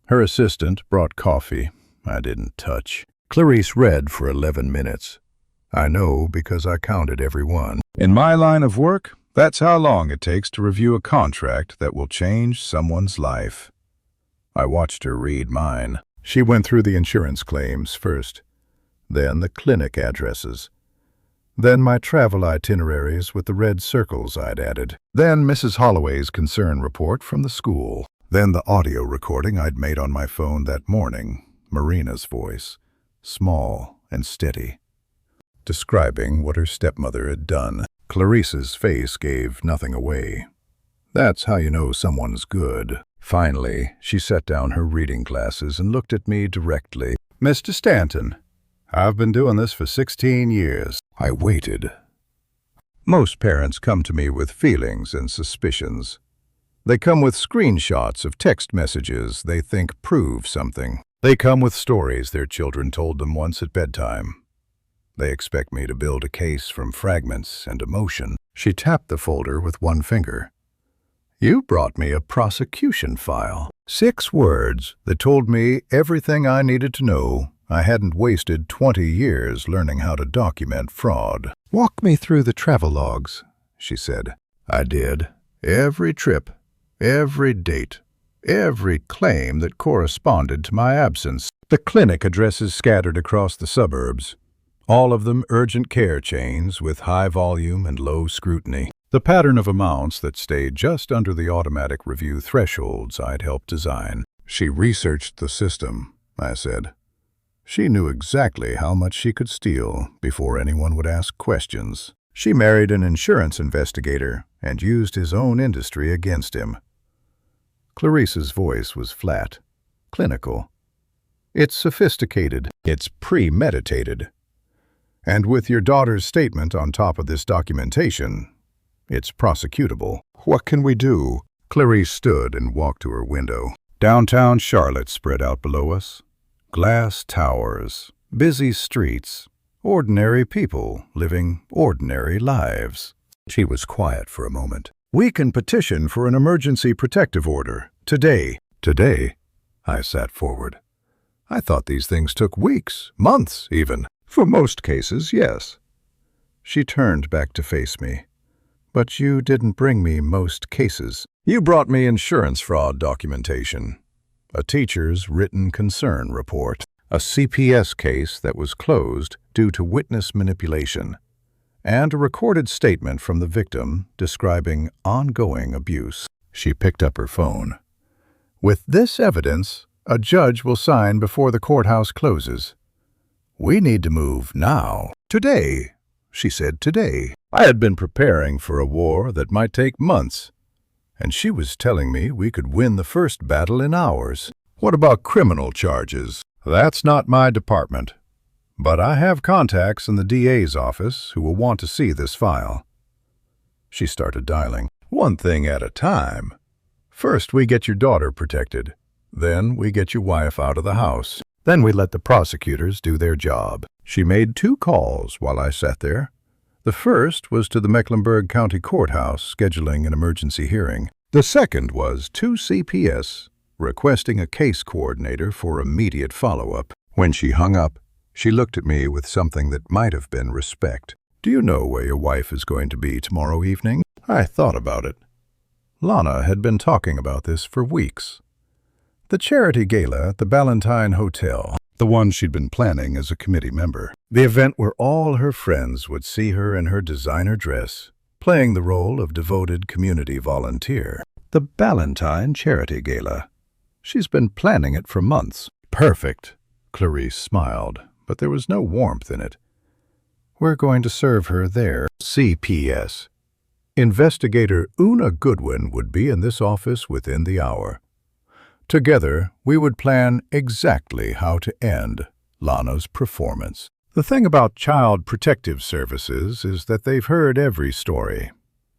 Her assistant brought coffee. I didn't touch. Clarice read for 11 minutes. I know because I counted every one. In my line of work, that's how long it takes to review a contract that will change someone's life. I watched her read mine. She went through the insurance claims first, then the clinic addresses, then my travel itineraries with the red circles I'd added, then Mrs. Holloway's concern report from the school, then the audio recording I'd made on my phone that morning, Marina's voice, small and steady, describing what her stepmother had done. Clarice's face gave nothing away. That's how you know someone's good. Finally, she set down her reading glasses and looked at me directly. Mr. Stanton, I've been doing this for 16 years. I waited. Most parents come to me with feelings and suspicions. They come with screenshots of text messages they think prove something. They come with stories their children told them once at bedtime. They expect me to build a case from fragments and emotion. She tapped the folder with one finger. You brought me a prosecution file. 6 words that told me everything I needed to know. I hadn't wasted 20 years learning how to document fraud. Walk me through the travel logs, she said. I did. Every trip, every date, every claim that corresponded to my absence. The clinic addresses scattered across the suburbs. All of them urgent care chains with high volume and low scrutiny. The pattern of amounts that stayed just under the automatic review thresholds I'd helped design. She researched the system, I said. She knew exactly how much she could steal before anyone would ask questions. She married an insurance investigator and used his own industry against him. Clarice's voice was flat, clinical. It's sophisticated. It's premeditated. And with your daughter's statement on top of this documentation, it's prosecutable. What can we do? Clarice stood and walked to her window. Downtown Charlotte spread out below us. Glass towers, busy streets, ordinary people living ordinary lives. She was quiet for a moment. We can petition for an emergency protective order. Today. Today? I sat forward. I thought these things took weeks, months even. For most cases, yes. She turned back to face me. But you didn't bring me most cases. You brought me insurance fraud documentation, a teacher's written concern report, a CPS case that was closed due to witness manipulation, and a recorded statement from the victim describing ongoing abuse. She picked up her phone. With this evidence, a judge will sign before the courthouse closes. We need to move now. Today, she said, today. I had been preparing for a war that might take months, and she was telling me we could win the first battle in hours. What about criminal charges? That's not my department, but I have contacts in the DA's office who will want to see this file. She started dialing. One thing at a time. First, we get your daughter protected. Then we get your wife out of the house. Then we let the prosecutors do their job. She made 2 calls while I sat there. The first was to the Mecklenburg County Courthouse scheduling an emergency hearing. The second was to CPS requesting a case coordinator for immediate follow-up. When she hung up, she looked at me with something that might have been respect. Do you know where your wife is going to be tomorrow evening? I thought about it. Lana had been talking about this for weeks. The charity gala at the Ballantine Hotel, the one she'd been planning as a committee member. The event where all her friends would see her in her designer dress, playing the role of devoted community volunteer. The Ballantine Charity Gala. She's been planning it for months. Perfect, Clarice smiled, but there was no warmth in it. We're going to serve her there. CPS. Investigator Una Goodwin would be in this office within the hour. Together, we would plan exactly how to end Lana's performance. The thing about Child Protective Services is that they've heard every story,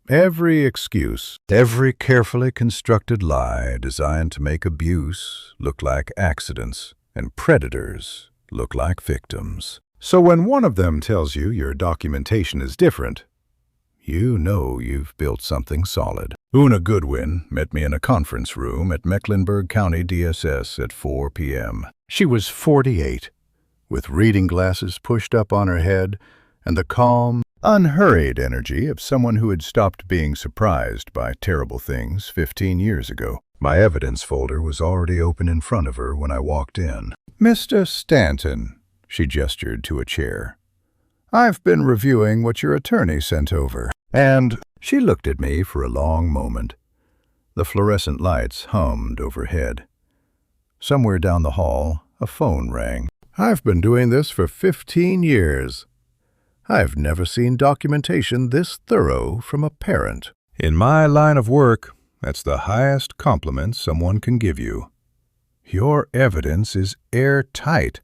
every excuse, every carefully constructed lie designed to make abuse look like accidents and predators look like victims. So when one of them tells you your documentation is different, you know you've built something solid. Una Goodwin met me in a conference room at Mecklenburg County DSS at 4 p.m. She was 48, with reading glasses pushed up on her head and the calm, unhurried energy of someone who had stopped being surprised by terrible things 15 years ago. My evidence folder was already open in front of her when I walked in. Mr. Stanton, she gestured to a chair. I've been reviewing what your attorney sent over. And she looked at me for a long moment. The fluorescent lights hummed overhead. Somewhere down the hall, a phone rang. I've been doing this for 15 years. I've never seen documentation this thorough from a parent. In my line of work, that's the highest compliment someone can give you. Your evidence is airtight.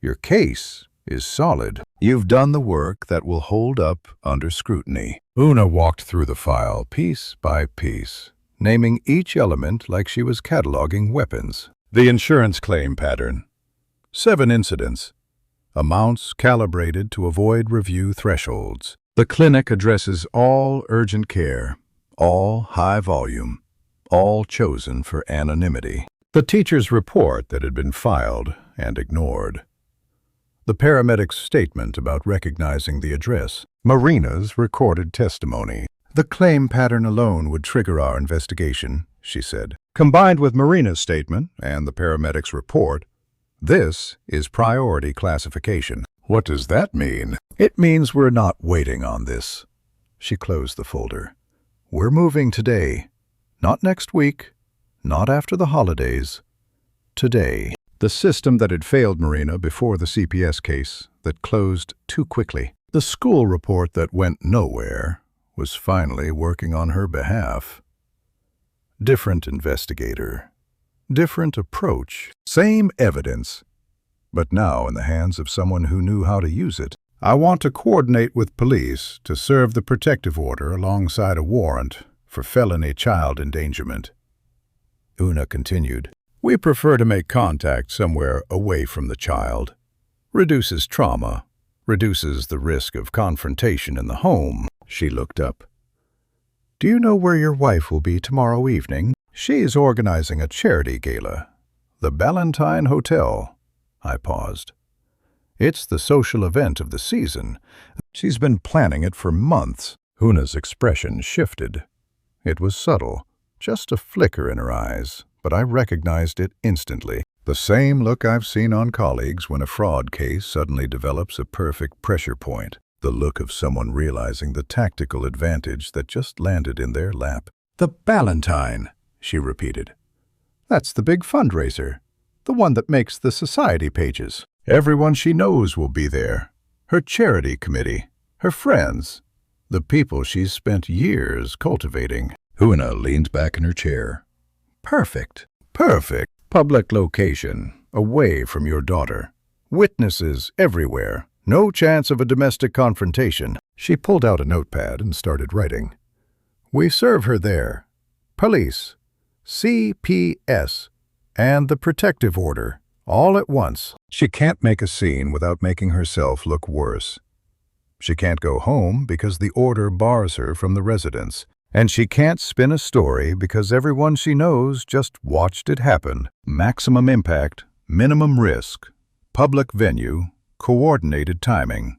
Your case is solid. You've done the work that will hold up under scrutiny. Una walked through the file piece by piece, naming each element like she was cataloging weapons. The insurance claim pattern. 7 incidents. Amounts calibrated to avoid review thresholds. The clinic addresses all urgent care, all high volume, all chosen for anonymity. The teacher's report that had been filed and ignored. The paramedic's statement about recognizing the address. Marina's recorded testimony. The claim pattern alone would trigger our investigation, she said. Combined with Marina's statement and the paramedic's report, this is priority classification. What does that mean? It means we're not waiting on this. She closed the folder. We're moving today. Not next week. Not after the holidays. Today. The system that had failed Marina before the CPS case that closed too quickly. The school report that went nowhere was finally working on her behalf. Different investigator. Different approach. Same evidence. But now in the hands of someone who knew how to use it. I want to coordinate with police to serve the protective order alongside a warrant for felony child endangerment. Una continued. We prefer to make contact somewhere away from the child. Reduces trauma. Reduces the risk of confrontation in the home. She looked up. Do you know where your wife will be tomorrow evening? She's organizing a charity gala. The Ballantine Hotel. I paused. It's the social event of the season. She's been planning it for months. Una's expression shifted. It was subtle, just a flicker in her eyes, but I recognized it instantly. The same look I've seen on colleagues when a fraud case suddenly develops a perfect pressure point. The look of someone realizing the tactical advantage that just landed in their lap. The Ballantine, she repeated. That's the big fundraiser. The one that makes the society pages. Everyone she knows will be there. Her charity committee, her friends, the people she's spent years cultivating. Una leaned back in her chair. Perfect. Perfect. Public location, away from your daughter. Witnesses everywhere. No chance of a domestic confrontation. She pulled out a notepad and started writing. We serve her there. Police, CPS, and the protective order. All at once. She can't make a scene without making herself look worse. She can't go home because the order bars her from the residence. And she can't spin a story because everyone she knows just watched it happen. Maximum impact, minimum risk, public venue, coordinated timing.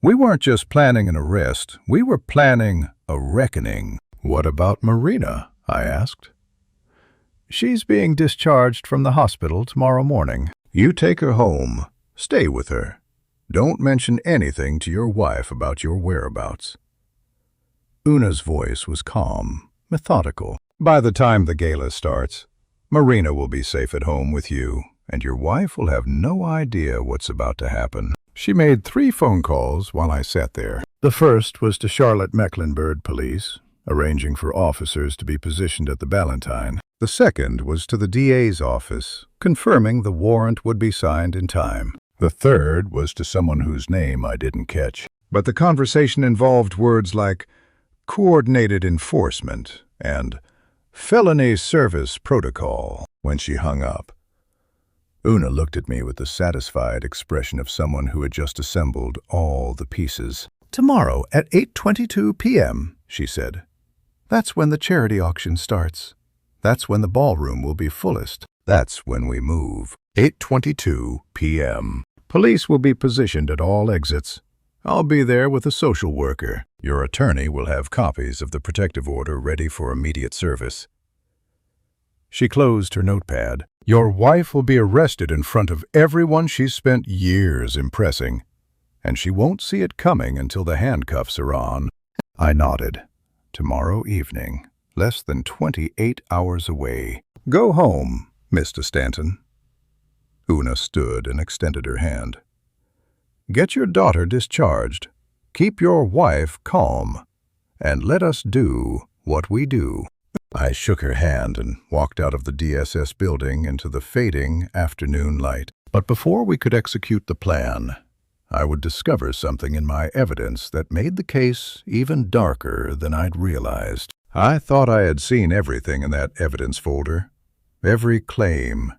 We weren't just planning an arrest, we were planning a reckoning. What about Marina? I asked. She's being discharged from the hospital tomorrow morning. You take her home. Stay with her. Don't mention anything to your wife about your whereabouts. Una's voice was calm, methodical. By the time the gala starts, Marina will be safe at home with you, and your wife will have no idea what's about to happen. She made 3 phone calls while I sat there. The first was to Charlotte Mecklenburg Police, arranging for officers to be positioned at the Ballantine. The second was to the DA's office, confirming the warrant would be signed in time. The third was to someone whose name I didn't catch. But the conversation involved words like coordinated enforcement and felony service protocol. When she hung up, Una looked at me with the satisfied expression of someone who had just assembled all the pieces. Tomorrow at 8:22 p.m., she said. That's when the charity auction starts. That's when the ballroom will be fullest. That's when we move. 8:22 p.m. Police will be positioned at all exits. I'll be there with a social worker. Your attorney will have copies of the protective order ready for immediate service. She closed her notepad. Your wife will be arrested in front of everyone she's spent years impressing, and she won't see it coming until the handcuffs are on. I nodded. Tomorrow evening, less than 28 hours away. Go home, Mr. Stanton. Una stood and extended her hand. Get your daughter discharged. Keep your wife calm. And let us do what we do. I shook her hand and walked out of the DSS building into the fading afternoon light. But before we could execute the plan, I would discover something in my evidence that made the case even darker than I'd realized. I thought I had seen everything in that evidence folder. Every claim,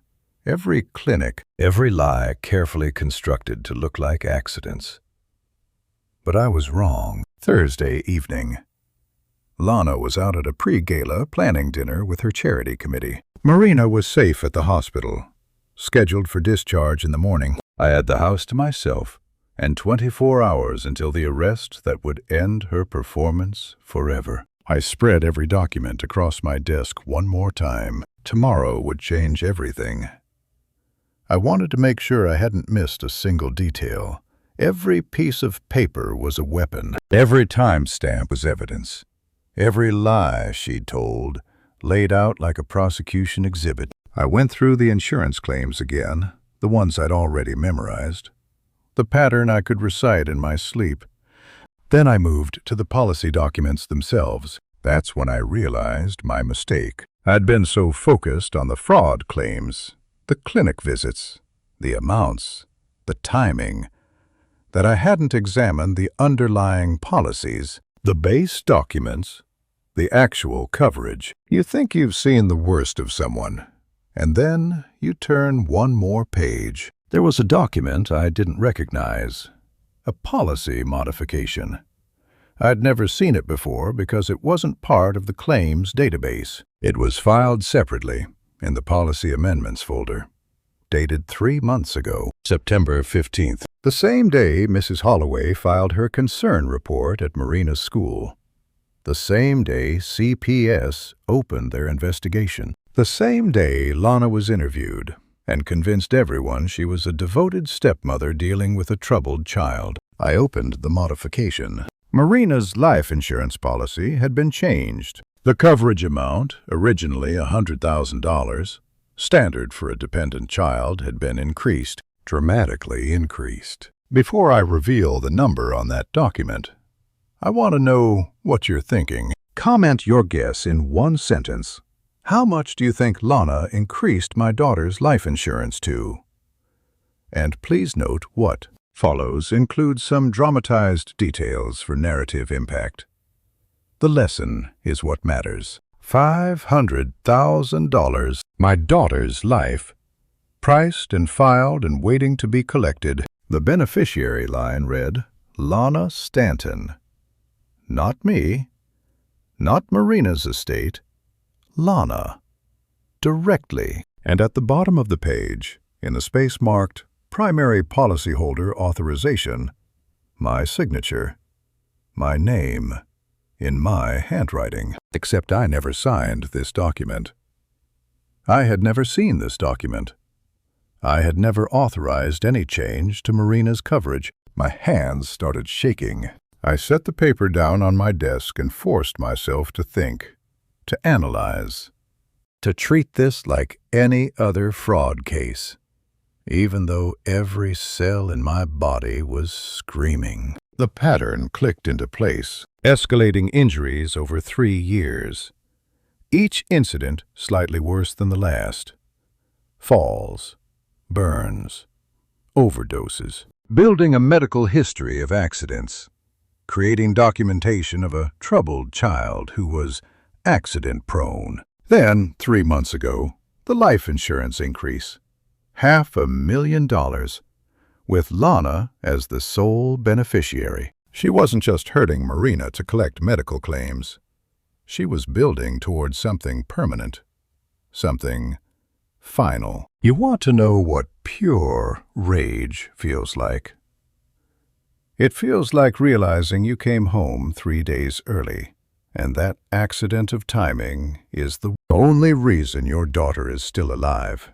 every clinic, every lie carefully constructed to look like accidents. But I was wrong. Thursday evening. Lana was out at a pre-gala planning dinner with her charity committee. Marina was safe at the hospital, scheduled for discharge in the morning. I had the house to myself, and 24 hours until the arrest that would end her performance forever. I spread every document across my desk one more time. Tomorrow would change everything. I wanted to make sure I hadn't missed a single detail, Every piece of paper was a weapon. Every timestamp was evidence. Every lie she'd told, laid out like a prosecution exhibit. I went through the insurance claims again, the ones I'd already memorized, the pattern I could recite in my sleep. Then I moved to the policy documents themselves. That's when I realized my mistake. I'd been so focused on the fraud claims, the clinic visits, the amounts, the timing, that I hadn't examined the underlying policies, the base documents, the actual coverage. You think you've seen the worst of someone, and then you turn one more page. There was a document I didn't recognize, a policy modification. I'd never seen it before because it wasn't part of the claims database. It was filed separately in the policy amendments folder, dated 3 months ago, September 15th. The same day Mrs. Holloway filed her concern report at Marina's school. The same day CPS opened their investigation. The same day Lana was interviewed and convinced everyone she was a devoted stepmother dealing with a troubled child. I opened the modification. Marina's life insurance policy had been changed. The coverage amount, originally $100,000, standard for a dependent child, had been increased, dramatically increased. Before I reveal the number on that document, I want to know what you're thinking. Comment your guess in one sentence. How much do you think Lana increased my daughter's life insurance to? And please note what follows includes some dramatized details for narrative impact. The lesson is what matters. $500,000. My daughter's life, priced and filed and waiting to be collected. The beneficiary line read, Lana Stanton. Not me, not Marina's estate, Lana, directly. And at the bottom of the page, in the space marked Primary Policyholder Authorization, my signature, my name, in my handwriting. Except I never signed this document. I had never seen this document. I had never authorized any change to Marina's coverage. My hands started shaking. I set the paper down on my desk and forced myself to think, to analyze, to treat this like any other fraud case, even though every cell in my body was screaming. The pattern clicked into place, escalating injuries over 3 years. Each incident slightly worse than the last. Falls, burns, overdoses. Building a medical history of accidents. Creating documentation of a troubled child who was accident-prone. Then, 3 months ago, the life insurance increase. $500,000, with Lana as the sole beneficiary. She wasn't just hurting Marina to collect medical claims. She was building towards something permanent, something final. You want to know what pure rage feels like? It feels like realizing you came home 3 days early, and that accident of timing is the only reason your daughter is still alive.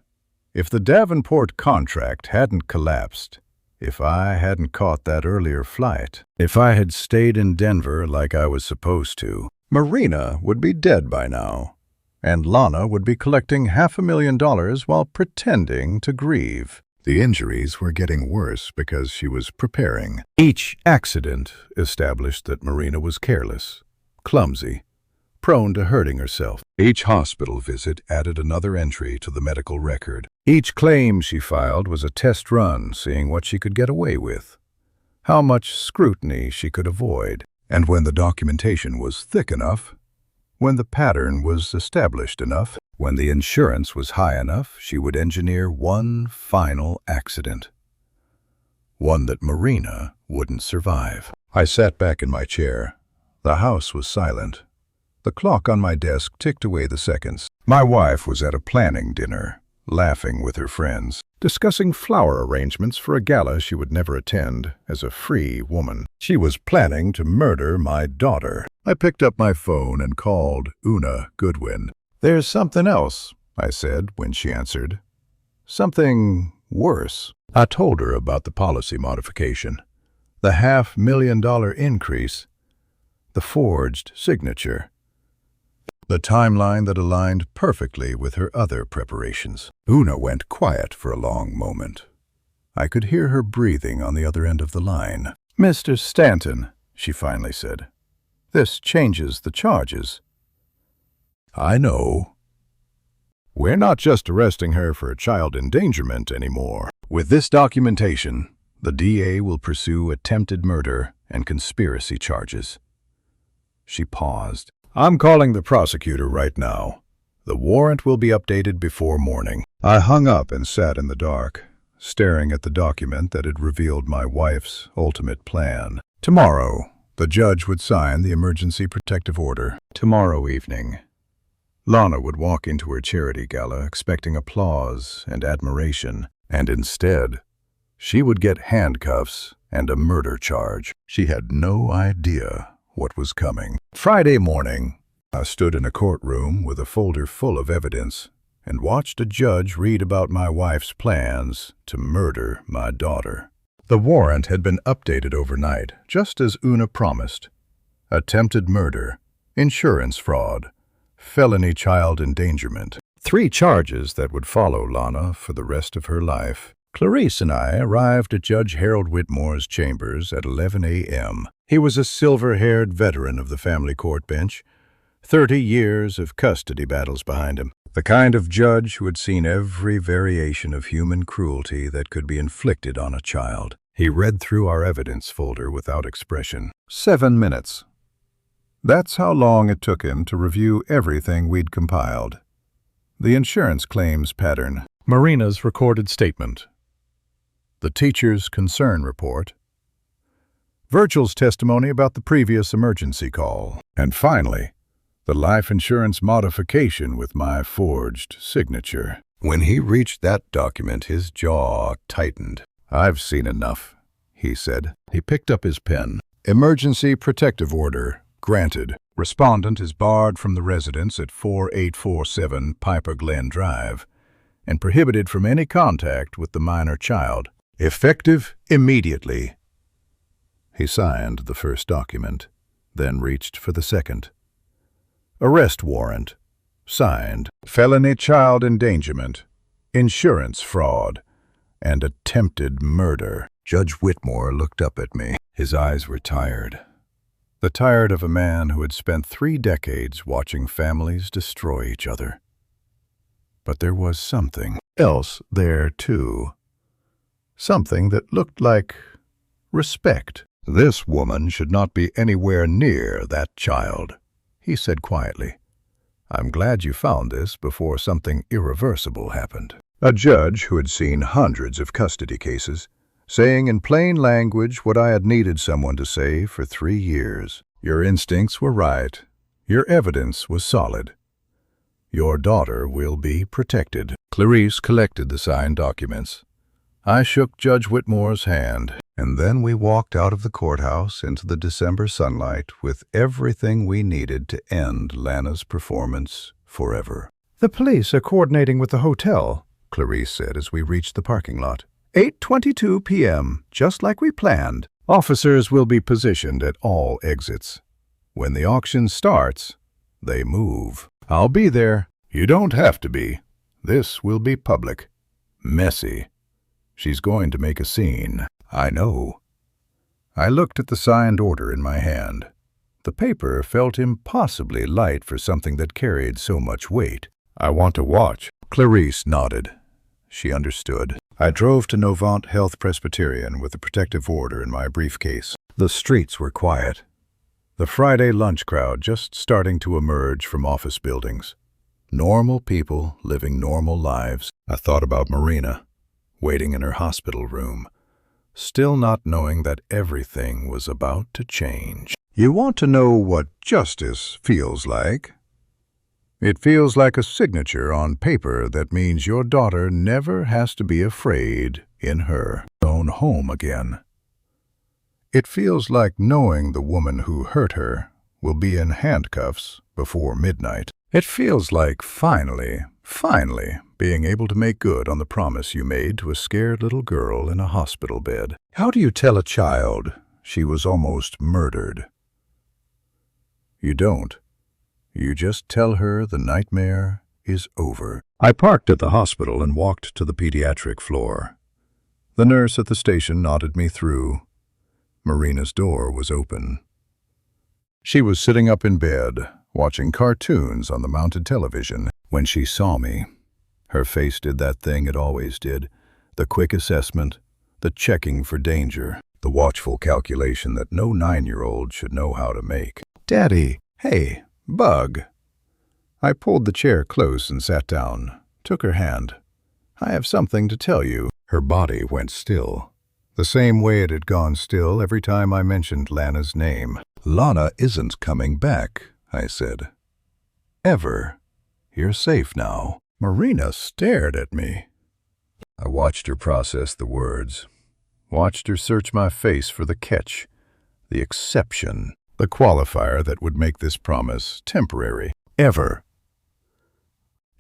If the Davenport contract hadn't collapsed, if I hadn't caught that earlier flight, if I had stayed in Denver like I was supposed to, Marina would be dead by now, and Lana would be collecting $500,000 while pretending to grieve. The injuries were getting worse because she was preparing. Each accident established that Marina was careless, clumsy, prone to hurting herself. Each hospital visit added another entry to the medical record. Each claim she filed was a test run, seeing what she could get away with, how much scrutiny she could avoid. And when the documentation was thick enough, when the pattern was established enough, when the insurance was high enough, she would engineer one final accident. One that Marina wouldn't survive. I sat back in my chair. The house was silent. The clock on my desk ticked away the seconds. My wife was at a planning dinner, laughing with her friends, discussing flower arrangements for a gala she would never attend as a free woman. She was planning to murder my daughter. I picked up my phone and called Una Goodwin. "There's something else," I said when she answered. "Something worse." I told her about the policy modification, the $500,000 increase, the forged signature, the timeline that aligned perfectly with her other preparations. Una went quiet for a long moment. I could hear her breathing on the other end of the line. "Mr. Stanton," she finally said, "this changes the charges." "I know. We're not just arresting her for child endangerment anymore. With this documentation, the DA will pursue attempted murder and conspiracy charges." She paused. "I'm calling the prosecutor right now. The warrant will be updated before morning." I hung up and sat in the dark, staring at the document that had revealed my wife's ultimate plan. Tomorrow, the judge would sign the emergency protective order. Tomorrow evening, Lana would walk into her charity gala expecting applause and admiration, and instead, she would get handcuffs and a murder charge. She had no idea what was coming. Friday morning, I stood in a courtroom with a folder full of evidence and watched a judge read about my wife's plans to murder my daughter. The warrant had been updated overnight, just as Una promised. Attempted murder, insurance fraud, felony child endangerment. 3 charges that would follow Lana for the rest of her life. Clarice and I arrived at Judge Harold Whitmore's chambers at 11 a.m. He was a silver-haired veteran of the family court bench, 30 years of custody battles behind him. The kind of judge who had seen every variation of human cruelty that could be inflicted on a child. He read through our evidence folder without expression. 7 minutes. That's how long it took him to review everything we'd compiled. The insurance claims pattern. Marina's recorded statement. The teacher's concern report. Virgil's testimony about the previous emergency call. And finally, the life insurance modification with my forged signature. When he reached that document, his jaw tightened. "I've seen enough," he said. He picked up his pen. "Emergency protective order granted. Respondent is barred from the residence at 4847 Piper Glen Drive and prohibited from any contact with the minor child. Effective immediately." He signed the first document, then reached for the second. Arrest warrant. Signed. Felony child endangerment, insurance fraud, and attempted murder. Judge Whitmore looked up at me. His eyes were tired. The tired of a man who had spent 3 decades watching families destroy each other. But there was something else there, too. Something that looked like respect. "This woman should not be anywhere near that child," he said quietly. "I'm glad you found this before something irreversible happened." A judge who had seen hundreds of custody cases, saying in plain language what I had needed someone to say for 3 years. "Your instincts were right. Your evidence was solid. Your daughter will be protected." Clarice collected the signed documents. I shook Judge Whitmore's hand, and then we walked out of the courthouse into the December sunlight with everything we needed to end Lana's performance forever. The police are coordinating with the hotel, Clarice said as we reached the parking lot. 8:22 p.m., just like we planned. Officers will be positioned at all exits. When the auction starts, they move. I'll be there. You don't have to be. This will be public. Messy. She's going to make a scene. I know. I looked at the signed order in my hand. The paper felt impossibly light for something that carried so much weight. "I want to watch." Clarice nodded. She understood. I drove to Novant Health Presbyterian with the protective order in my briefcase. The streets were quiet. The Friday lunch crowd just starting to emerge from office buildings. Normal people living normal lives. I thought about Marina, waiting in her hospital room, still not knowing that everything was about to change. You want to know what justice feels like? It feels like a signature on paper that means your daughter never has to be afraid in her own home again. It feels like knowing the woman who hurt her will be in handcuffs before midnight. It feels like finally being able to make good on the promise you made to a scared little girl in a hospital bed. How do you tell a child she was almost murdered. You don't. You just tell her the nightmare is over. I parked at the hospital and walked to the pediatric floor. The nurse at the station nodded me through. Marina's door was open. She was sitting up in bed, watching cartoons on the mounted television. When she saw me, her face did that thing it always did, the quick assessment, the checking for danger, the watchful calculation that no 9-year-old should know how to make. "Daddy, hey, Bug." I pulled the chair close and sat down, took her hand. "I have something to tell you." Her body went still, the same way it had gone still every time I mentioned Lana's name. "Lana isn't coming back," I said. "Ever. You're safe now." Marina stared at me. I watched her process the words, watched her search my face for the catch, the exception, the qualifier that would make this promise temporary. "Ever.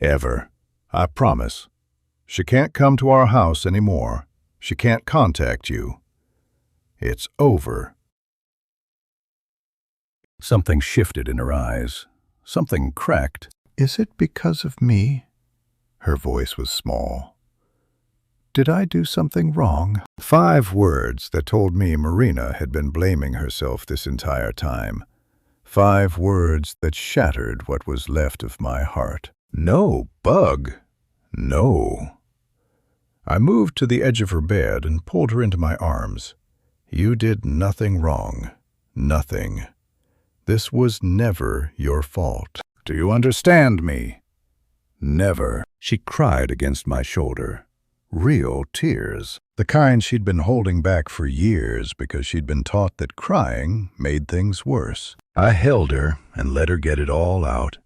Ever. I promise. She can't come to our house anymore. She can't contact you. It's over." Something shifted in her eyes. Something cracked. "Is it because of me?" Her voice was small. "Did I do something wrong?" 5 words that told me Marina had been blaming herself this entire time. 5 words that shattered what was left of my heart. "No, Bug. No." I moved to the edge of her bed and pulled her into my arms. "You did nothing wrong. Nothing. This was never your fault. Do you understand me? Never." She cried against my shoulder. Real tears. The kind she'd been holding back for years because she'd been taught that crying made things worse. I held her and let her get it all out.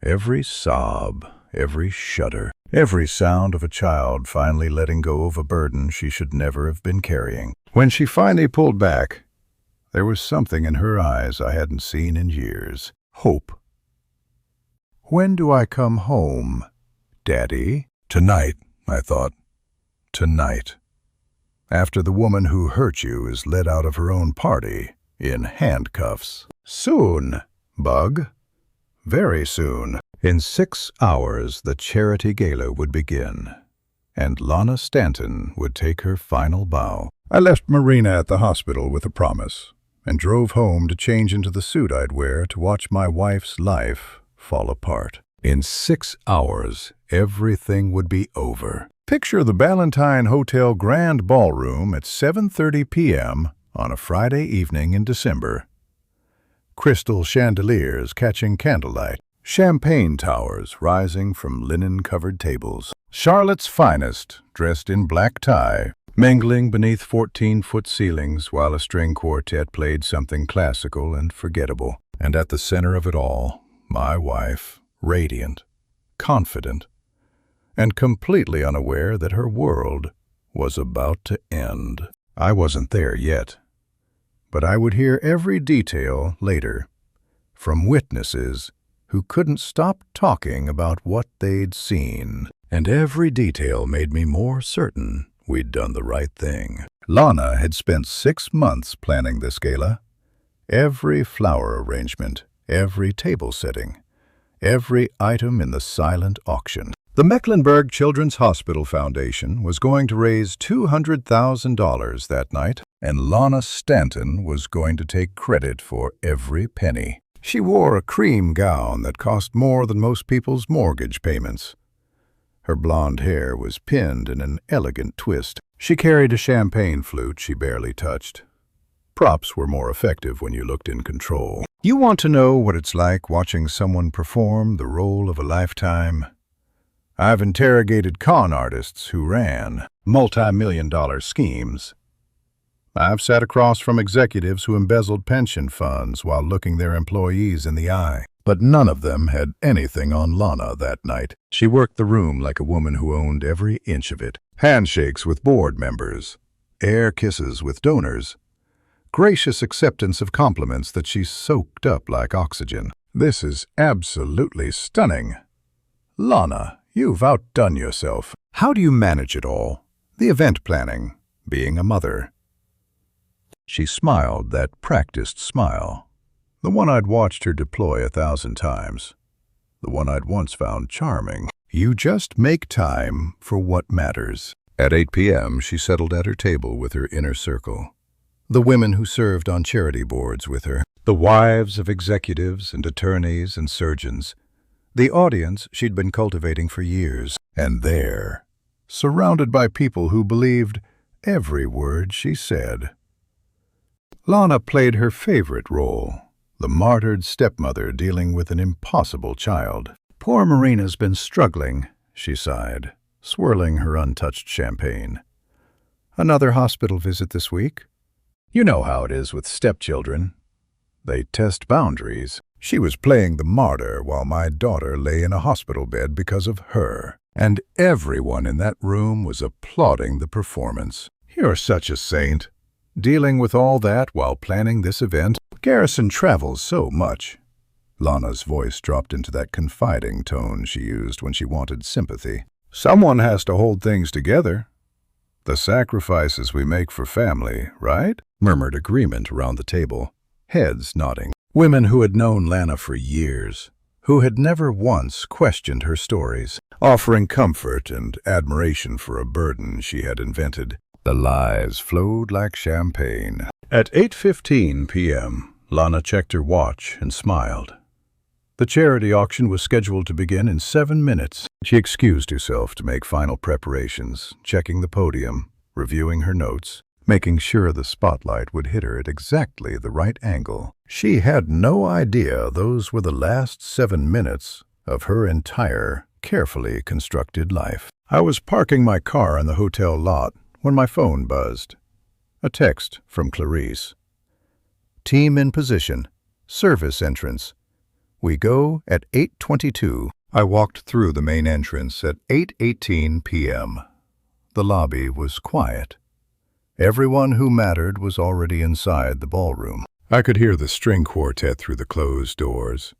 Every sob, every shudder, every sound of a child finally letting go of a burden she should never have been carrying. When she finally pulled back, there was something in her eyes I hadn't seen in years. Hope. "When do I come home, Daddy?" "Tonight," I thought. Tonight. After the woman who hurt you is let out of her own party in handcuffs. Soon, Bug. Very soon. In 6 hours, the charity gala would begin, and Lana Stanton would take her final bow. I left Marina at the hospital with a promise, and drove home to change into the suit I'd wear to watch my wife's life fall apart. In 6 hours, everything would be over. Picture the Ballantine Hotel Grand Ballroom at 7:30 p.m. on a Friday evening in December. Crystal chandeliers catching candlelight, champagne towers rising from linen-covered tables, Charlotte's finest dressed in black tie, mingling beneath 14-foot ceilings while a string quartet played something classical and forgettable. And at the center of it all, my wife, radiant, confident, and completely unaware that her world was about to end. I wasn't there yet, but I would hear every detail later from witnesses who couldn't stop talking about what they'd seen. And every detail made me more certain we'd done the right thing. Lana had spent 6 months planning this gala. Every flower arrangement, every table setting, every item in the silent auction. The Mecklenburg Children's Hospital Foundation was going to raise $200,000 that night, and Lana Stanton was going to take credit for every penny. She wore a cream gown that cost more than most people's mortgage payments. Her blonde hair was pinned in an elegant twist. She carried a champagne flute she barely touched. Props were more effective when you looked in control. You want to know what it's like watching someone perform the role of a lifetime? I've interrogated con artists who ran multi-million-dollar schemes. I've sat across from executives who embezzled pension funds while looking their employees in the eye. But none of them had anything on Lana that night. She worked the room like a woman who owned every inch of it. Handshakes with board members, air kisses with donors, gracious acceptance of compliments that she soaked up like oxygen. This is absolutely stunning. Lana, you've outdone yourself. How do you manage it all? The event planning, being a mother. She smiled that practiced smile, the one I'd watched her deploy 1,000 times, the one I'd once found charming. You just make time for what matters. At 8 p.m., she settled at her table with her inner circle. The women who served on charity boards with her, the wives of executives and attorneys and surgeons, the audience she'd been cultivating for years. And there, surrounded by people who believed every word she said, Lana played her favorite role, the martyred stepmother dealing with an impossible child. Poor Marina's been struggling, she sighed, swirling her untouched champagne. Another hospital visit this week? You know how it is with stepchildren. They test boundaries. She was playing the martyr while my daughter lay in a hospital bed because of her, and everyone in that room was applauding the performance. You're such a saint. Dealing with all that while planning this event. Garrison travels so much. Lana's voice dropped into that confiding tone she used when she wanted sympathy. Someone has to hold things together. The sacrifices we make for family, right? Murmured agreement around the table, heads nodding. Women who had known Lana for years, who had never once questioned her stories, offering comfort and admiration for a burden she had invented. The lies flowed like champagne. At 8:15 p.m., Lana checked her watch and smiled. The charity auction was scheduled to begin in 7 minutes. She excused herself to make final preparations, checking the podium, reviewing her notes, making sure the spotlight would hit her at exactly the right angle. She had no idea those were the last 7 minutes of her entire, carefully constructed life. I was parking my car in the hotel lot when my phone buzzed. A text from Clarice. Team in position. Service entrance. We go at 8:22. I walked through the main entrance at 8:18 p.m. The lobby was quiet. Everyone who mattered was already inside the ballroom. I could hear the string quartet through the closed doors,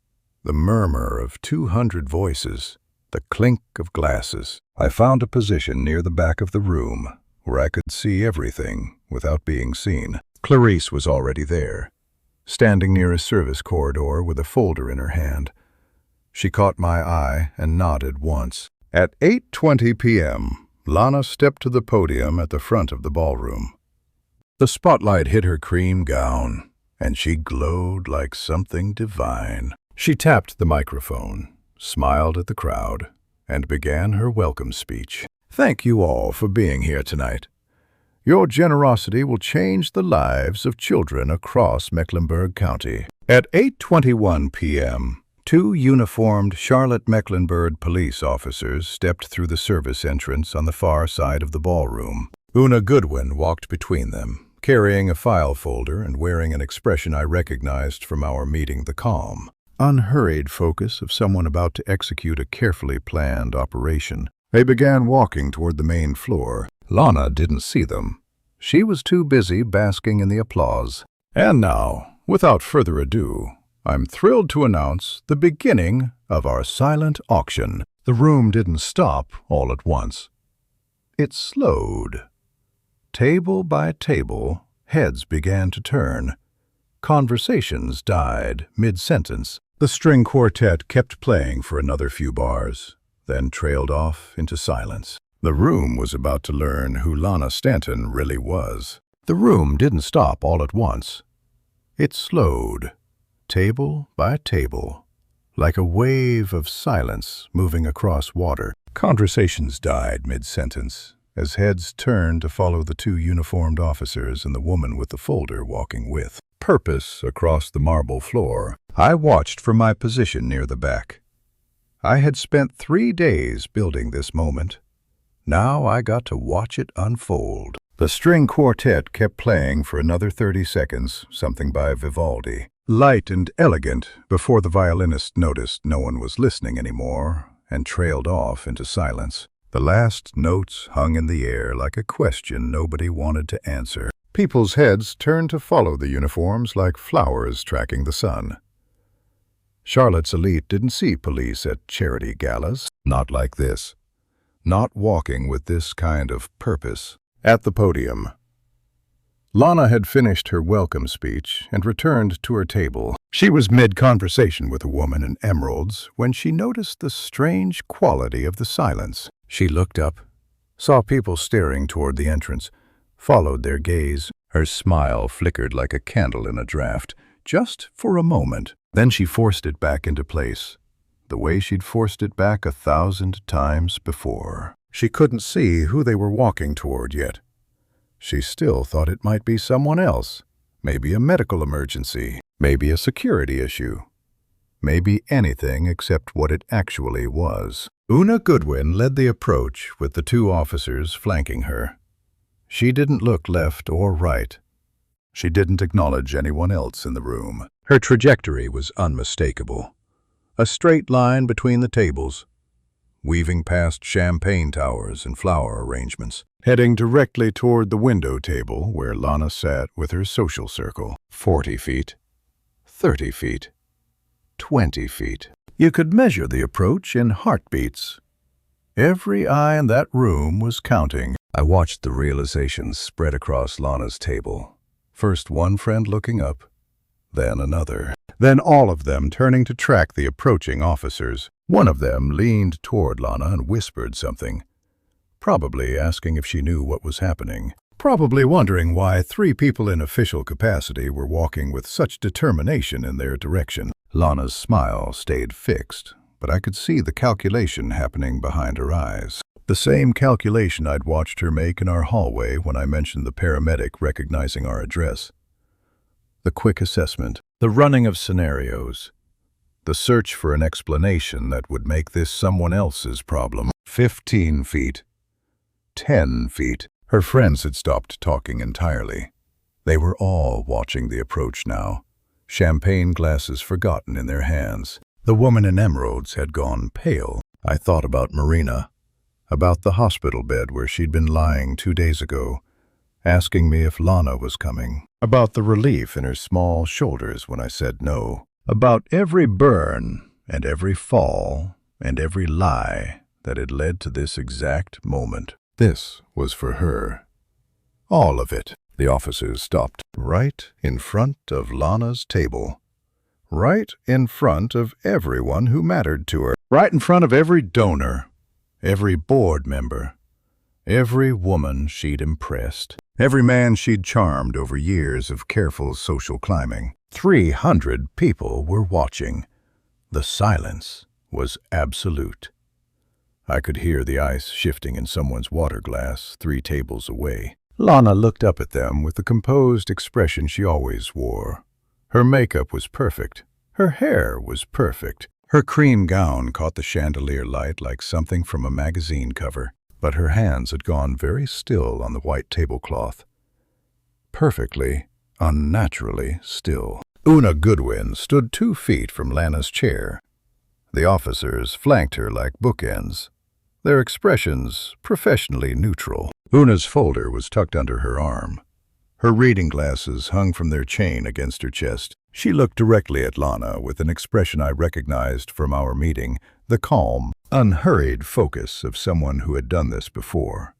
the murmur of 200 voices, the clink of glasses. I found a position near the back of the room where I could see everything without being seen. Clarice was already there, standing near a service corridor with a folder in her hand. She caught my eye and nodded once. At 8:20 p.m., Lana stepped to the podium at the front of the ballroom. The spotlight hit her cream gown, and she glowed like something divine. She tapped the microphone, smiled at the crowd, and began her welcome speech. Thank you all for being here tonight. Your generosity will change the lives of children across Mecklenburg County. At 8:21 p.m., 2 uniformed Charlotte-Mecklenburg police officers stepped through the service entrance on the far side of the ballroom. Una Goodwin walked between them, carrying a file folder and wearing an expression I recognized from our meeting, the calm, unhurried focus of someone about to execute a carefully planned operation. They began walking toward the main floor. Lana didn't see them. She was too busy basking in the applause. And now, without further ado, I'm thrilled to announce the beginning of our silent auction. The room didn't stop all at once. It slowed. Table by table, heads began to turn. Conversations died mid-sentence. The string quartet kept playing for another few bars, then trailed off into silence. The room was about to learn who Lana Stanton really was. The room didn't stop all at once. It slowed, table by table, like a wave of silence moving across water. Conversations died mid-sentence, as heads turned to follow the 2 uniformed officers and the woman with the folder walking with purpose across the marble floor. I watched from my position near the back. I had spent 3 days building this moment. Now I got to watch it unfold. The string quartet kept playing for another 30 seconds, something by Vivaldi. Light and elegant, before the violinist noticed no one was listening anymore and trailed off into silence. The last notes hung in the air like a question nobody wanted to answer. People's heads turned to follow the uniforms like flowers tracking the sun. Charlotte's elite didn't see police at charity galas. Not like this. Not walking with this kind of purpose. At the podium, Lana had finished her welcome speech and returned to her table. She was mid-conversation with a woman in emeralds when she noticed the strange quality of the silence. She looked up, saw people staring toward the entrance, followed their gaze. Her smile flickered like a candle in a draft, just for a moment. Then she forced it back into place, the way she'd forced it back 1,000 times before. She couldn't see who they were walking toward yet. She still thought it might be someone else, maybe a medical emergency, maybe a security issue, maybe anything except what it actually was. Una Goodwin led the approach with the 2 officers flanking her. She didn't look left or right. She didn't acknowledge anyone else in the room. Her trajectory was unmistakable. A straight line between the tables, weaving past champagne towers and flower arrangements, heading directly toward the window table where Lana sat with her social circle. 40 feet, 30 feet, 20 feet. You could measure the approach in heartbeats. Every eye in that room was counting. I watched the realizations spread across Lana's table. First one friend looking up, then another. Then all of them turning to track the approaching officers. One of them leaned toward Lana and whispered something, probably asking if she knew what was happening, probably wondering why 3 people in official capacity were walking with such determination in their direction. Lana's smile stayed fixed, but I could see the calculation happening behind her eyes. The same calculation I'd watched her make in our hallway when I mentioned the paramedic recognizing our address. The quick assessment, the running of scenarios, the search for an explanation that would make this someone else's problem. 15 feet. 10 feet. Her friends had stopped talking entirely. They were all watching the approach now, champagne glasses forgotten in their hands. The woman in emeralds had gone pale. I thought about Marina, about the hospital bed where she'd been lying 2 days ago, asking me if Lana was coming, about the relief in her small shoulders when I said no, about every burn and every fall and every lie that had led to this exact moment. This was for her. All of it. The officers stopped right in front of Lana's table, right in front of everyone who mattered to her, right in front of every donor, every board member, every woman she'd impressed, every man she'd charmed over years of careful social climbing. 300 people were watching. The silence was absolute. I could hear the ice shifting in someone's water glass 3 tables away. Lana looked up at them with the composed expression she always wore. Her makeup was perfect. Her hair was perfect. Her cream gown caught the chandelier light like something from a magazine cover, but her hands had gone very still on the white tablecloth. Perfectly, unnaturally still. Una Goodwin stood 2 feet from Lana's chair. The officers flanked her like bookends, their expressions professionally neutral. Una's folder was tucked under her arm. Her reading glasses hung from their chain against her chest. She looked directly at Lana with an expression I recognized from our meeting, the calm, unhurried focus of someone who had done this before.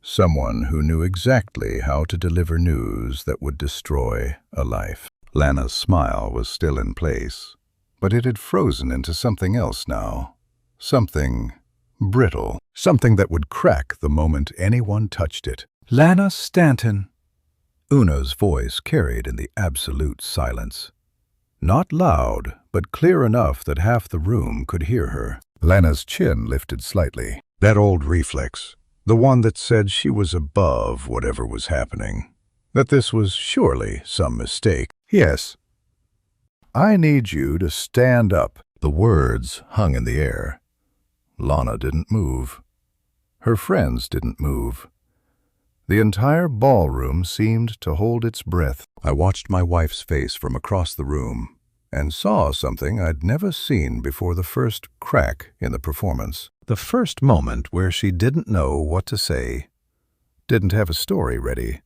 Someone who knew exactly how to deliver news that would destroy a life. Lana's smile was still in place, but it had frozen into something else now. Something brittle. Something that would crack the moment anyone touched it. "Lana Stanton." Una's voice carried in the absolute silence. Not loud, but clear enough that half the room could hear her. Lana's chin lifted slightly. That old reflex, the one that said she was above whatever was happening, that this was surely some mistake. "Yes. I need you to stand up." The words hung in the air. Lana didn't move. Her friends didn't move. The entire ballroom seemed to hold its breath. I watched my wife's face from across the room and saw something I'd never seen before the first crack in the performance. The first moment where she didn't know what to say, didn't have a story ready,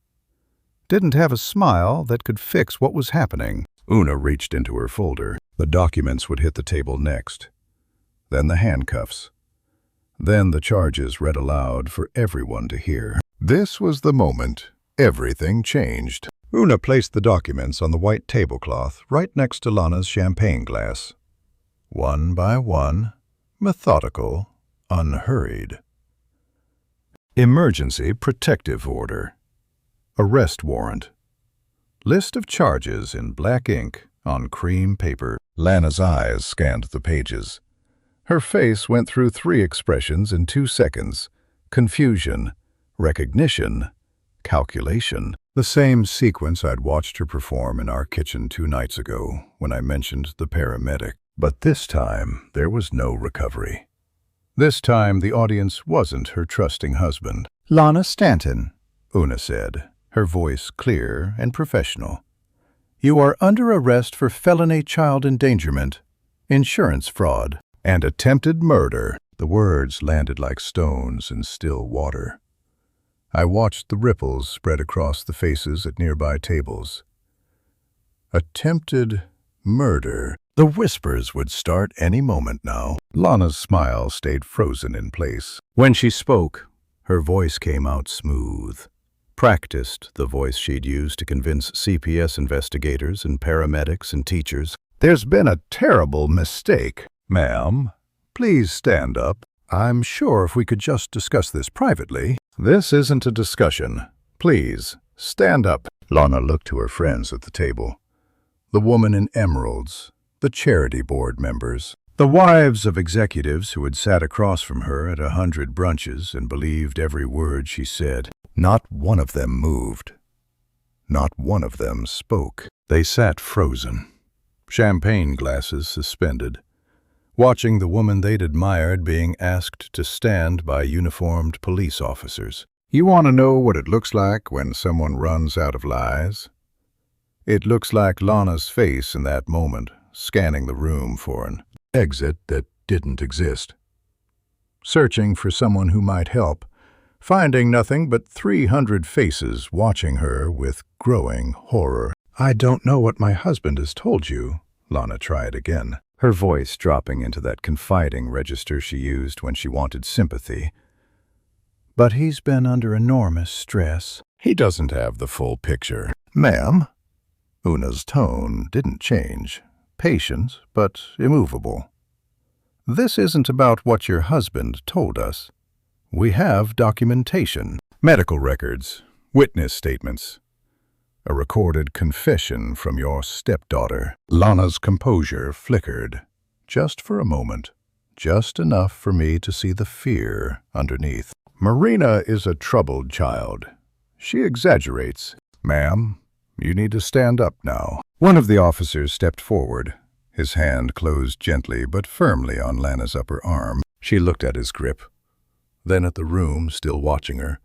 didn't have a smile that could fix what was happening. Una reached into her folder. The documents would hit the table next, then the handcuffs, then the charges read aloud for everyone to hear. This was the moment everything changed. Una placed the documents on the white tablecloth right next to Lana's champagne glass. One by one, methodical, unhurried. Emergency protective order. Arrest warrant. List of charges in black ink on cream paper. Lana's eyes scanned the pages. Her face went through 3 expressions in 2 seconds. Confusion, recognition, calculation. The same sequence I'd watched her perform in our kitchen 2 nights ago when I mentioned the paramedic. But this time, there was no recovery. This time, the audience wasn't her trusting husband. "Lana Stanton," Una said, her voice clear and professional. "You are under arrest for felony child endangerment, insurance fraud, and attempted murder." The words landed like stones in still water. I watched the ripples spread across the faces at nearby tables. Attempted murder. The whispers would start any moment now. Lana's smile stayed frozen in place. When she spoke, her voice came out smooth. Practiced, the voice she'd used to convince CPS investigators and paramedics and teachers. "There's been a terrible mistake. Ma'am, please stand up. I'm sure if we could just discuss this privately." "This isn't a discussion. Please, stand up." Lana looked to her friends at the table. The woman in emeralds, the charity board members, the wives of executives who had sat across from her at 100 brunches and believed every word she said. Not one of them moved. Not one of them spoke. They sat frozen, champagne glasses suspended, watching the woman they'd admired being asked to stand by uniformed police officers. You want to know what it looks like when someone runs out of lies? It looks like Lana's face in that moment, scanning the room for an exit that didn't exist. Searching for someone who might help, finding nothing but 300 faces watching her with growing horror. "I don't know what my husband has told you," Lana tried again, her voice dropping into that confiding register she used when she wanted sympathy. "But he's been under enormous stress. He doesn't have the full picture." "Ma'am?" Una's tone didn't change, patient but immovable. "This isn't about what your husband told us. We have documentation, medical records, witness statements, a recorded confession from your stepdaughter." Lana's composure flickered, just for a moment, just enough for me to see the fear underneath. "Marina is a troubled child. She exaggerates. Ma'am, you need to stand up now." One of the officers stepped forward. His hand closed gently but firmly on Lana's upper arm. She looked at his grip, then at the room still watching her,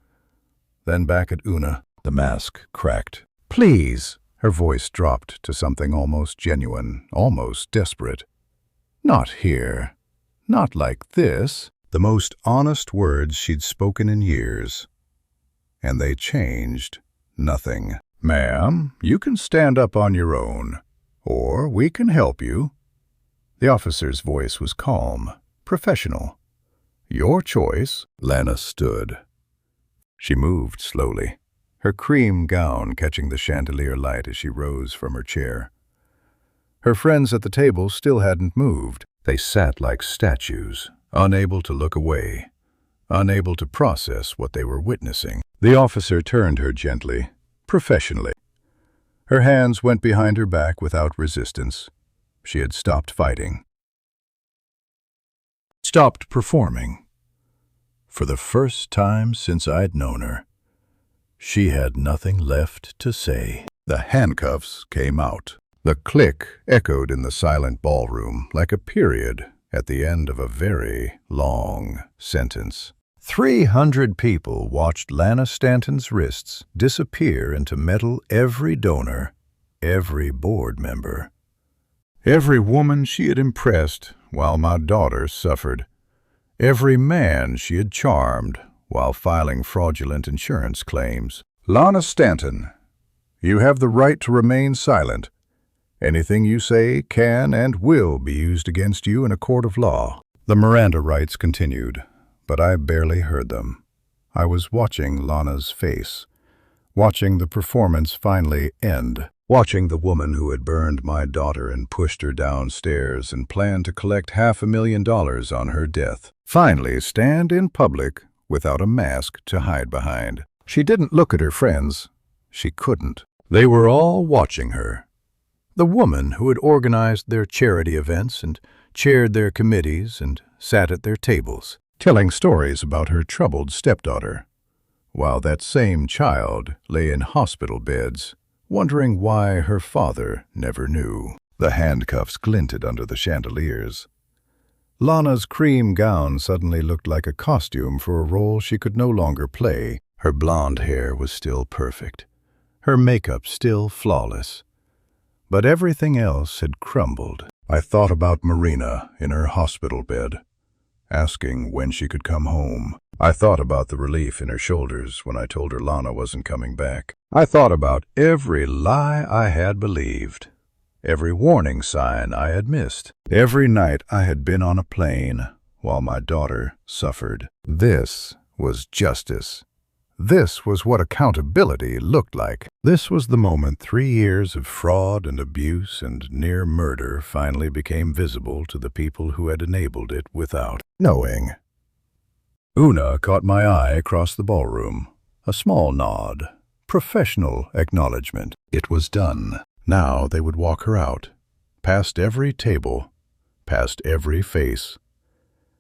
then back at Una. The mask cracked. "Please." Her voice dropped to something almost genuine, almost desperate. "Not here. Not like this." The most honest words she'd spoken in years. And they changed nothing. "Ma'am, you can stand up on your own, or we can help you." The officer's voice was calm, professional. "Your choice." Lana stood. She moved slowly, her cream gown catching the chandelier light as she rose from her chair. Her friends at the table still hadn't moved. They sat like statues, unable to look away, unable to process what they were witnessing. The officer turned her gently, professionally. Her hands went behind her back without resistance. She had stopped fighting. Stopped performing. For the first time since I'd known her, she had nothing left to say. The handcuffs came out. The click echoed in the silent ballroom like a period at the end of a very long sentence. 300 people watched Lana Stanton's wrists disappear into metal. Every donor, every board member, every woman she had impressed while my daughter suffered, every man she had charmed while filing fraudulent insurance claims. "Lana Stanton, you have the right to remain silent. Anything you say can and will be used against you in a court of law." The Miranda rights continued, but I barely heard them. I was watching Lana's face, watching the performance finally end. Watching the woman who had burned my daughter and pushed her downstairs and planned to collect $500,000 on her death finally stand in public without a mask to hide behind. She didn't look at her friends. She couldn't. They were all watching her. The woman who had organized their charity events and chaired their committees and sat at their tables, telling stories about her troubled stepdaughter, while that same child lay in hospital beds, wondering why her father never knew. The handcuffs glinted under the chandeliers. Lana's cream gown suddenly looked like a costume for a role she could no longer play. Her blonde hair was still perfect, her makeup still flawless, but everything else had crumbled. I thought about Marina in her hospital bed, asking when she could come home. I thought about the relief in her shoulders when I told her Lana wasn't coming back. I thought about every lie I had believed, every warning sign I had missed, every night I had been on a plane while my daughter suffered. This was justice. This was what accountability looked like. This was the moment 3 years of fraud and abuse and near murder finally became visible to the people who had enabled it without knowing. Una caught my eye across the ballroom. A small nod. Professional acknowledgement. It was done. Now they would walk her out. Past every table. Past every face.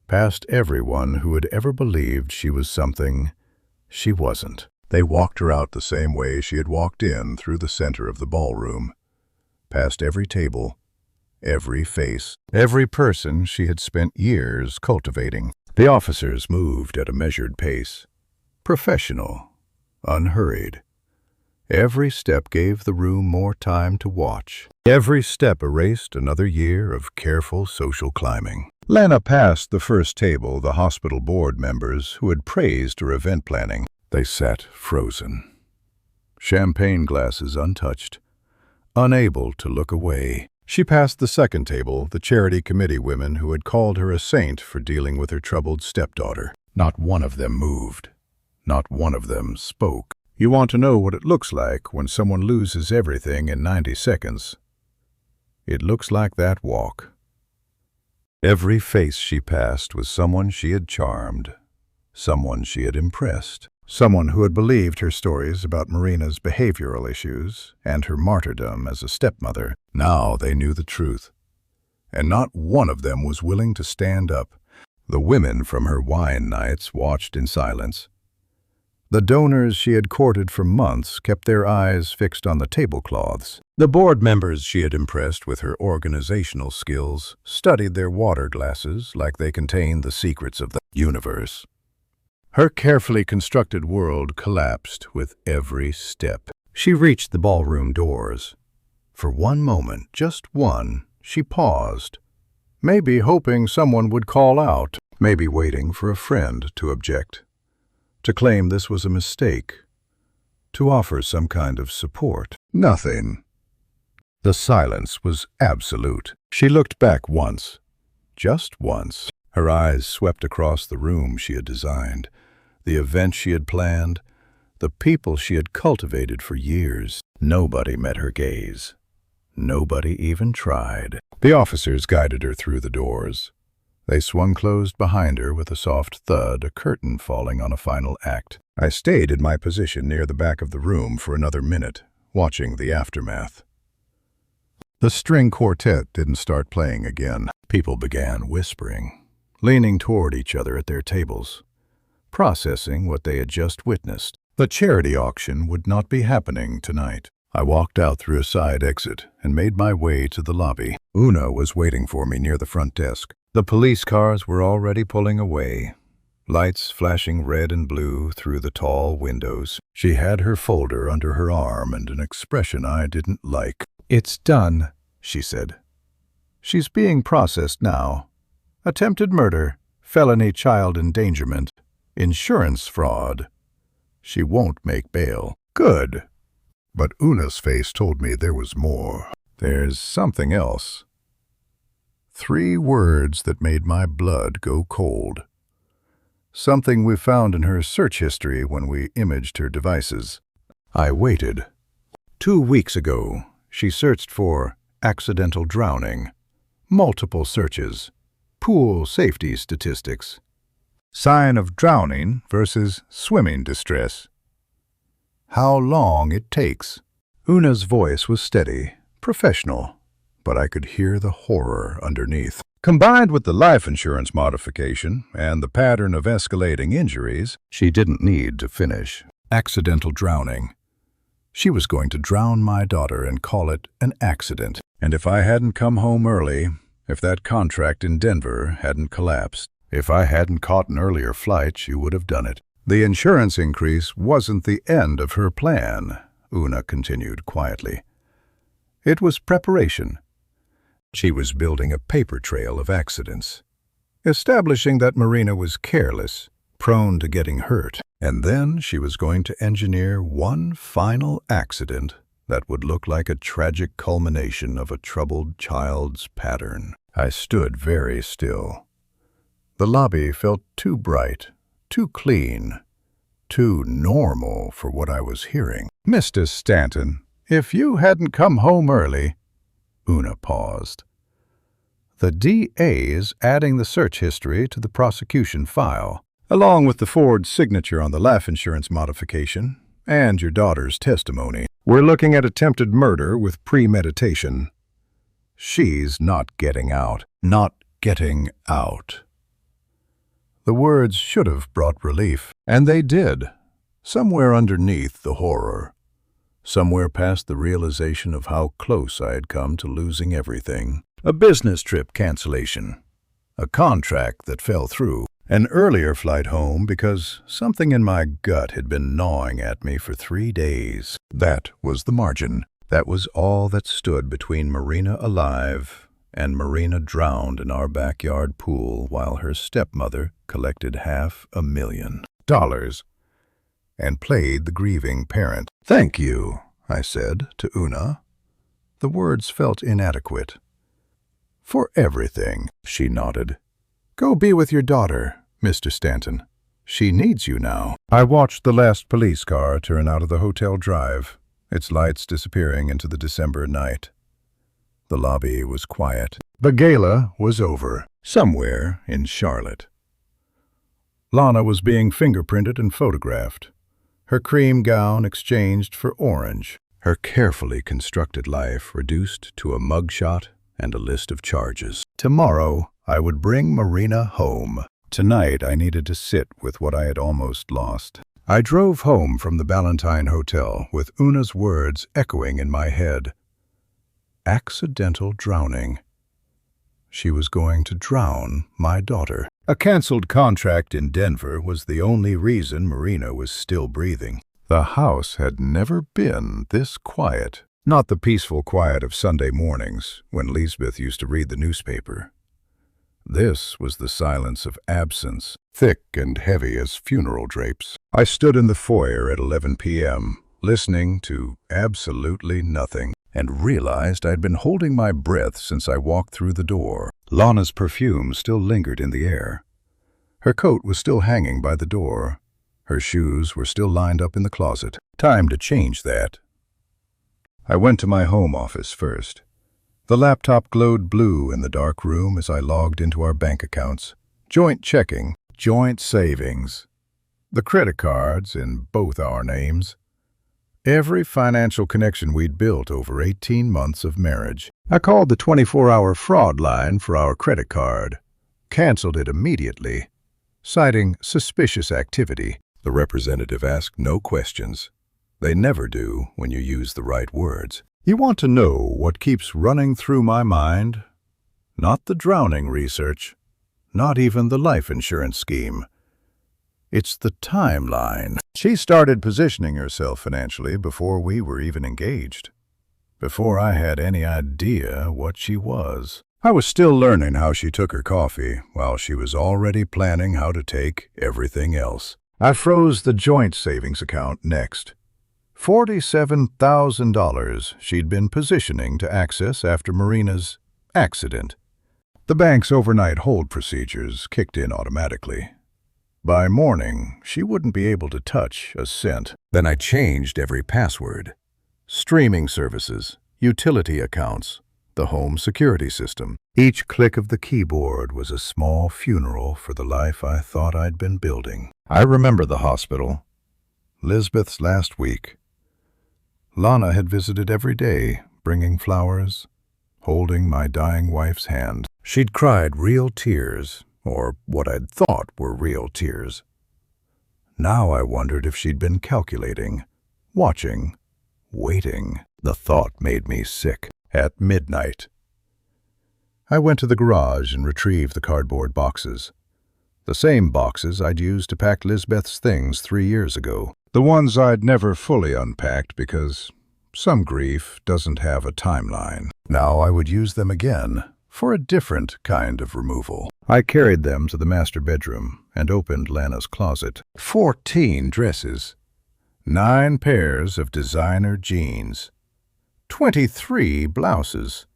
Past everyone who had ever believed she was something she wasn't. They walked her out the same way she had walked in through the center of the ballroom. Past every table. Every face. Every person she had spent years cultivating. The officers moved at a measured pace. Professional. Unhurried. Every step gave the room more time to watch. Every step erased another year of careful social climbing. Lana passed the first table the hospital board members who had praised her event planning. They sat frozen. Champagne glasses untouched, unable to look away. She passed the second table the charity committee women who had called her a saint for dealing with her troubled stepdaughter. Not one of them moved. Not one of them spoke. You want to know what it looks like when someone loses everything in 90 seconds. It looks like that walk. Every face she passed was someone she had charmed, someone she had impressed, someone who had believed her stories about Marina's behavioral issues and her martyrdom as a stepmother. Now they knew the truth, and not one of them was willing to stand up. The women from her wine nights watched in silence. The donors she had courted for months kept their eyes fixed on the tablecloths. The board members she had impressed with her organizational skills studied their water glasses like they contained the secrets of the universe. Her carefully constructed world collapsed with every step. She reached the ballroom doors. For one moment, just one, she paused, maybe hoping someone would call out, maybe waiting for a friend to object, to claim this was a mistake, to offer some kind of support. Nothing. The silence was absolute. She looked back once, just once. Her eyes swept across the room she had designed, the event she had planned, the people she had cultivated for years. Nobody met her gaze. Nobody even tried. The officers guided her through the doors. They swung closed behind her with a soft thud, a curtain falling on a final act. I stayed in my position near the back of the room for another minute, watching the aftermath. The string quartet didn't start playing again. People began whispering, leaning toward each other at their tables, processing what they had just witnessed. The charity auction would not be happening tonight. I walked out through a side exit and made my way to the lobby. Una was waiting for me near the front desk. The police cars were already pulling away, lights flashing red and blue through the tall windows. She had her folder under her arm and an expression I didn't like. "It's done," she said. "She's being processed now. Attempted murder, felony child endangerment, insurance fraud. She won't make bail." Good. But Una's face told me there was more. There's something else. 3 words that made my blood go cold. Something we found in her search history when we imaged her devices. I waited. 2 weeks ago, she searched for accidental drowning, multiple searches, pool safety statistics, sign of drowning versus swimming distress, how long it takes. Una's voice was steady, professional, but I could hear the horror underneath. Combined with the life insurance modification and the pattern of escalating injuries, she didn't need to finish. Accidental drowning. She was going to drown my daughter and call it an accident. And if I hadn't come home early, if that contract in Denver hadn't collapsed, if I hadn't caught an earlier flight, she would have done it. The insurance increase wasn't the end of her plan, Una continued quietly. It was preparation. She was building a paper trail of accidents, establishing that Marina was careless, prone to getting hurt, and then she was going to engineer one final accident that would look like a tragic culmination of a troubled child's pattern. I stood very still. The lobby felt too bright, too clean, too normal for what I was hearing. Mr. Stanton, if you hadn't come home early— Una paused. The DA is adding the search history to the prosecution file, along with the Ford's signature on the life insurance modification and your daughter's testimony. We're looking at attempted murder with premeditation. She's not getting out. Not getting out. The words should have brought relief, and they did. Somewhere underneath the horror, somewhere past the realization of how close I had come to losing everything. A business trip cancellation, a contract that fell through, an earlier flight home because something in my gut had been gnawing at me for 3 days. That was the margin. That was all that stood between Marina alive and Marina drowned in our backyard pool while her stepmother collected $500,000 and played the grieving parent. Thank you, I said to Una. The words felt inadequate. For everything, she nodded. Go be with your daughter, Mr. Stanton. She needs you now. I watched the last police car turn out of the hotel drive, its lights disappearing into the December night. The lobby was quiet. The gala was over, somewhere in Charlotte. Lana was being fingerprinted and photographed, her cream gown exchanged for orange, her carefully constructed life reduced to a mugshot and a list of charges. Tomorrow, I would bring Marina home. Tonight, I needed to sit with what I had almost lost. I drove home from the Ballantine Hotel with Una's words echoing in my head. Accidental drowning. She was going to drown my daughter. A canceled contract in Denver was the only reason Marina was still breathing. The house had never been this quiet. Not the peaceful quiet of Sunday mornings when Lisbeth used to read the newspaper. This was the silence of absence, thick and heavy as funeral drapes. I stood in the foyer at 11 p.m., listening to absolutely nothing, and realized I'd been holding my breath since I walked through the door. Lana's perfume still lingered in the air. Her coat was still hanging by the door. Her shoes were still lined up in the closet. Time to change that. I went to my home office first. The laptop glowed blue in the dark room as I logged into our bank accounts. Joint checking, joint savings. The credit cards in both our names. Every financial connection we'd built over 18 months of marriage. I called the 24-hour fraud line for our credit card, canceled it immediately, citing suspicious activity. The representative asked no questions. They never do when you use the right words. You want to know what keeps running through my mind? Not the drowning research, not even the life insurance scheme. It's the timeline. She started positioning herself financially before we were even engaged, before I had any idea what she was. I was still learning how she took her coffee while she was already planning how to take everything else. I froze the joint savings account next. $47,000 she'd been positioning to access after Marina's accident. The bank's overnight hold procedures kicked in automatically. By morning, she wouldn't be able to touch a cent. Then I changed every password. Streaming services, utility accounts, the home security system. Each click of the keyboard was a small funeral for the life I thought I'd been building. I remember the hospital. Lisbeth's last week. Lana had visited every day, bringing flowers, holding my dying wife's hand. She'd cried real tears, or what I'd thought were real tears. Now I wondered if she'd been calculating, watching, waiting. The thought made me sick. At midnight, I went to the garage and retrieved the cardboard boxes. The same boxes I'd used to pack Lisbeth's things 3 years ago. The ones I'd never fully unpacked because some grief doesn't have a timeline. Now I would use them again for a different kind of removal. I carried them to the master bedroom and opened Lana's closet. 14 dresses, 9 pairs of designer jeans, 23 blouses,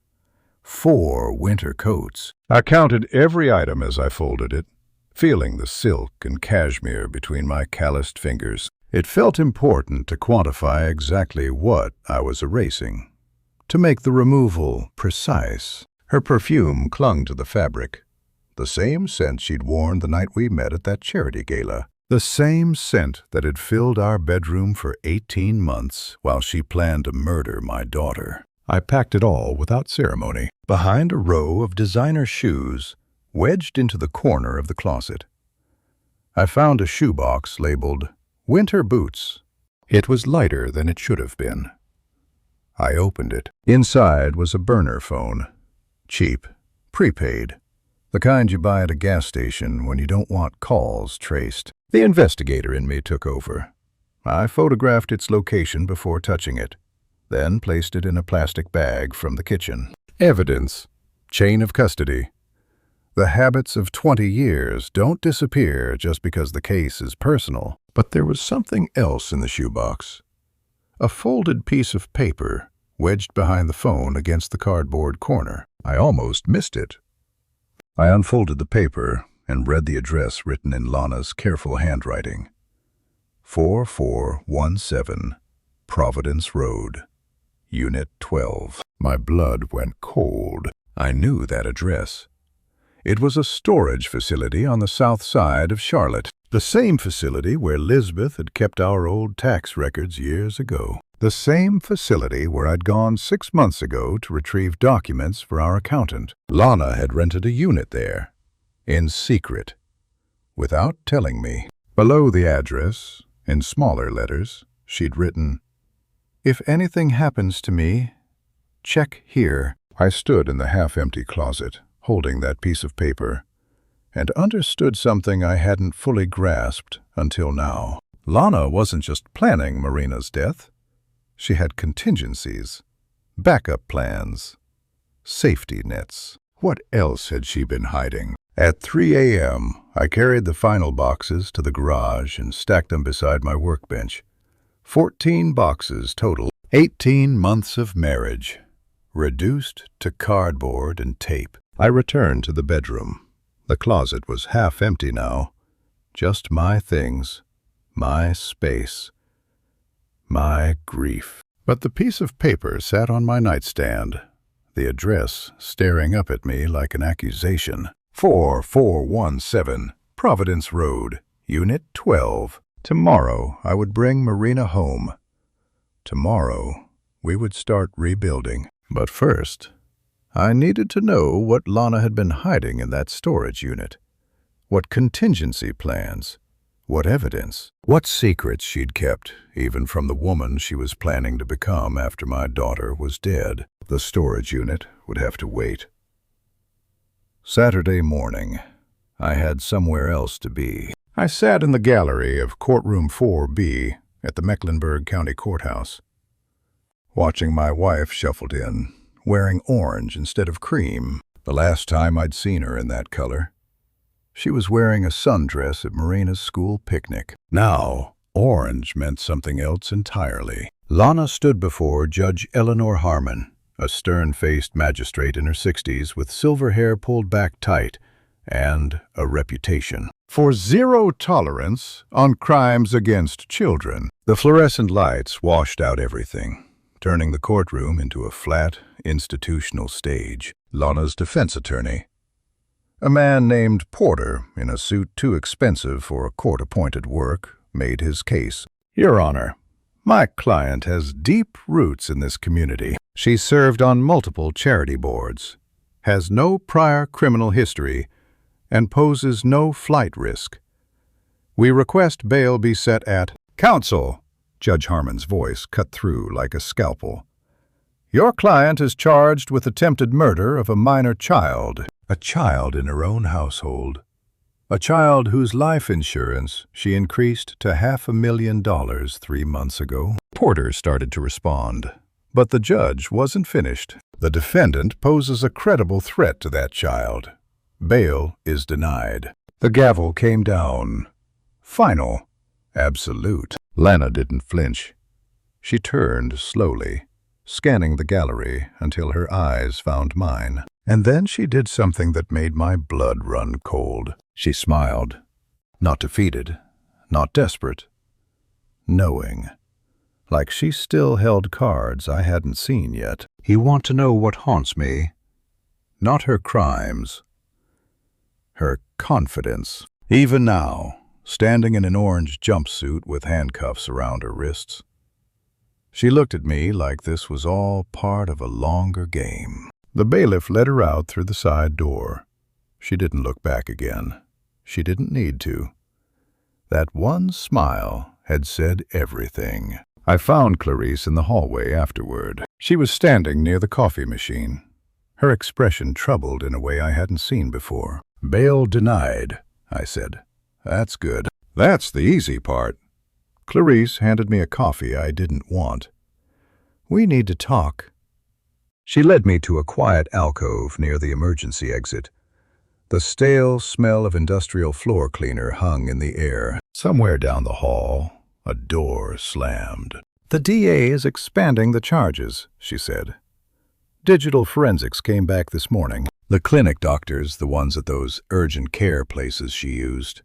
4 winter coats. I counted every item as I folded it, feeling the silk and cashmere between my calloused fingers. It felt important to quantify exactly what I was erasing, to make the removal precise. Her perfume clung to the fabric, the same scent she'd worn the night we met at that charity gala, the same scent that had filled our bedroom for 18 months while she planned to murder my daughter. I packed it all without ceremony, behind a row of designer shoes wedged into the corner of the closet. I found a shoebox labeled Winter Boots. It was lighter than it should have been. I opened it. Inside was a burner phone. Cheap, prepaid, the kind you buy at a gas station when you don't want calls traced. The investigator in me took over. I photographed its location before touching it, then placed it in a plastic bag from the kitchen. Evidence. Chain of custody. The habits of 20 years don't disappear just because the case is personal. But there was something else in the shoebox. A folded piece of paper wedged behind the phone against the cardboard corner. I almost missed it. I unfolded the paper and read the address written in Lana's careful handwriting. 4417 Providence Road, Unit 12. My blood went cold. I knew that address. It was a storage facility on the south side of Charlotte, the same facility where Lisbeth had kept our old tax records years ago. The same facility where I'd gone 6 months ago to retrieve documents for our accountant. Lana had rented a unit there, in secret, without telling me. Below the address, in smaller letters, she'd written, "If anything happens to me, check here." I stood in the half-empty closet, holding that piece of paper, and understood something I hadn't fully grasped until now. Lana wasn't just planning Marina's death. She had contingencies, backup plans, safety nets. What else had she been hiding? At 3 a.m., I carried the final boxes to the garage and stacked them beside my workbench. 14 boxes total. 18 months of marriage, reduced to cardboard and tape. I returned to the bedroom. The closet was half empty now. Just my things, my space, my grief. But the piece of paper sat on my nightstand, the address staring up at me like an accusation. 4417 Providence Road, Unit 12. Tomorrow I would bring Marina home. Tomorrow we would start rebuilding. But first, I needed to know what Lana had been hiding in that storage unit. What contingency plans, what evidence, what secrets she'd kept, even from the woman she was planning to become after my daughter was dead. The storage unit would have to wait. Saturday morning, I had somewhere else to be. I sat in the gallery of Courtroom 4B at the Mecklenburg County Courthouse, watching my wife shuffled in, wearing orange instead of cream, the last time I'd seen her in that color. She was wearing a sundress at Marina's school picnic. Now, orange meant something else entirely. Lana stood before Judge Eleanor Harmon, a stern-faced magistrate in her 60s with silver hair pulled back tight and a reputation. for zero tolerance on crimes against children. The fluorescent lights washed out everything, turning the courtroom into a flat, institutional stage. Lana's defense attorney, a man named Porter in a suit too expensive for court-appointed work, made his case. Your Honor, my client has deep roots in this community. She served on multiple charity boards, has no prior criminal history, and poses no flight risk. We request bail be set at counsel. Judge Harmon's voice cut through like a scalpel. Your client is charged with attempted murder of a minor child. A child in her own household. A child whose life insurance she increased to $500,000 3 months ago. Porter started to respond, but the judge wasn't finished. The defendant poses a credible threat to that child. Bail is denied. The gavel came down. Final. Absolute. Lana didn't flinch. She turned slowly, scanning the gallery until her eyes found mine. And then she did something that made my blood run cold. She smiled. Not defeated, not desperate. Knowing. Like she still held cards I hadn't seen yet. You want to know what haunts me? Not her crimes. Her confidence. Even now, standing in an orange jumpsuit with handcuffs around her wrists. She looked at me like this was all part of a longer game. The bailiff led her out through the side door. She didn't look back again. She didn't need to. That one smile had said everything. I found Clarice in the hallway afterward. She was standing near the coffee machine, her expression troubled in a way I hadn't seen before. Bail denied, I said. That's good. That's the easy part. Clarice handed me a coffee I didn't want. We need to talk. She led me to a quiet alcove near the emergency exit. The stale smell of industrial floor cleaner hung in the air. Somewhere down the hall, a door slammed. The DA is expanding the charges, she said. Digital forensics came back this morning. The clinic doctors, the ones at those urgent care places she used,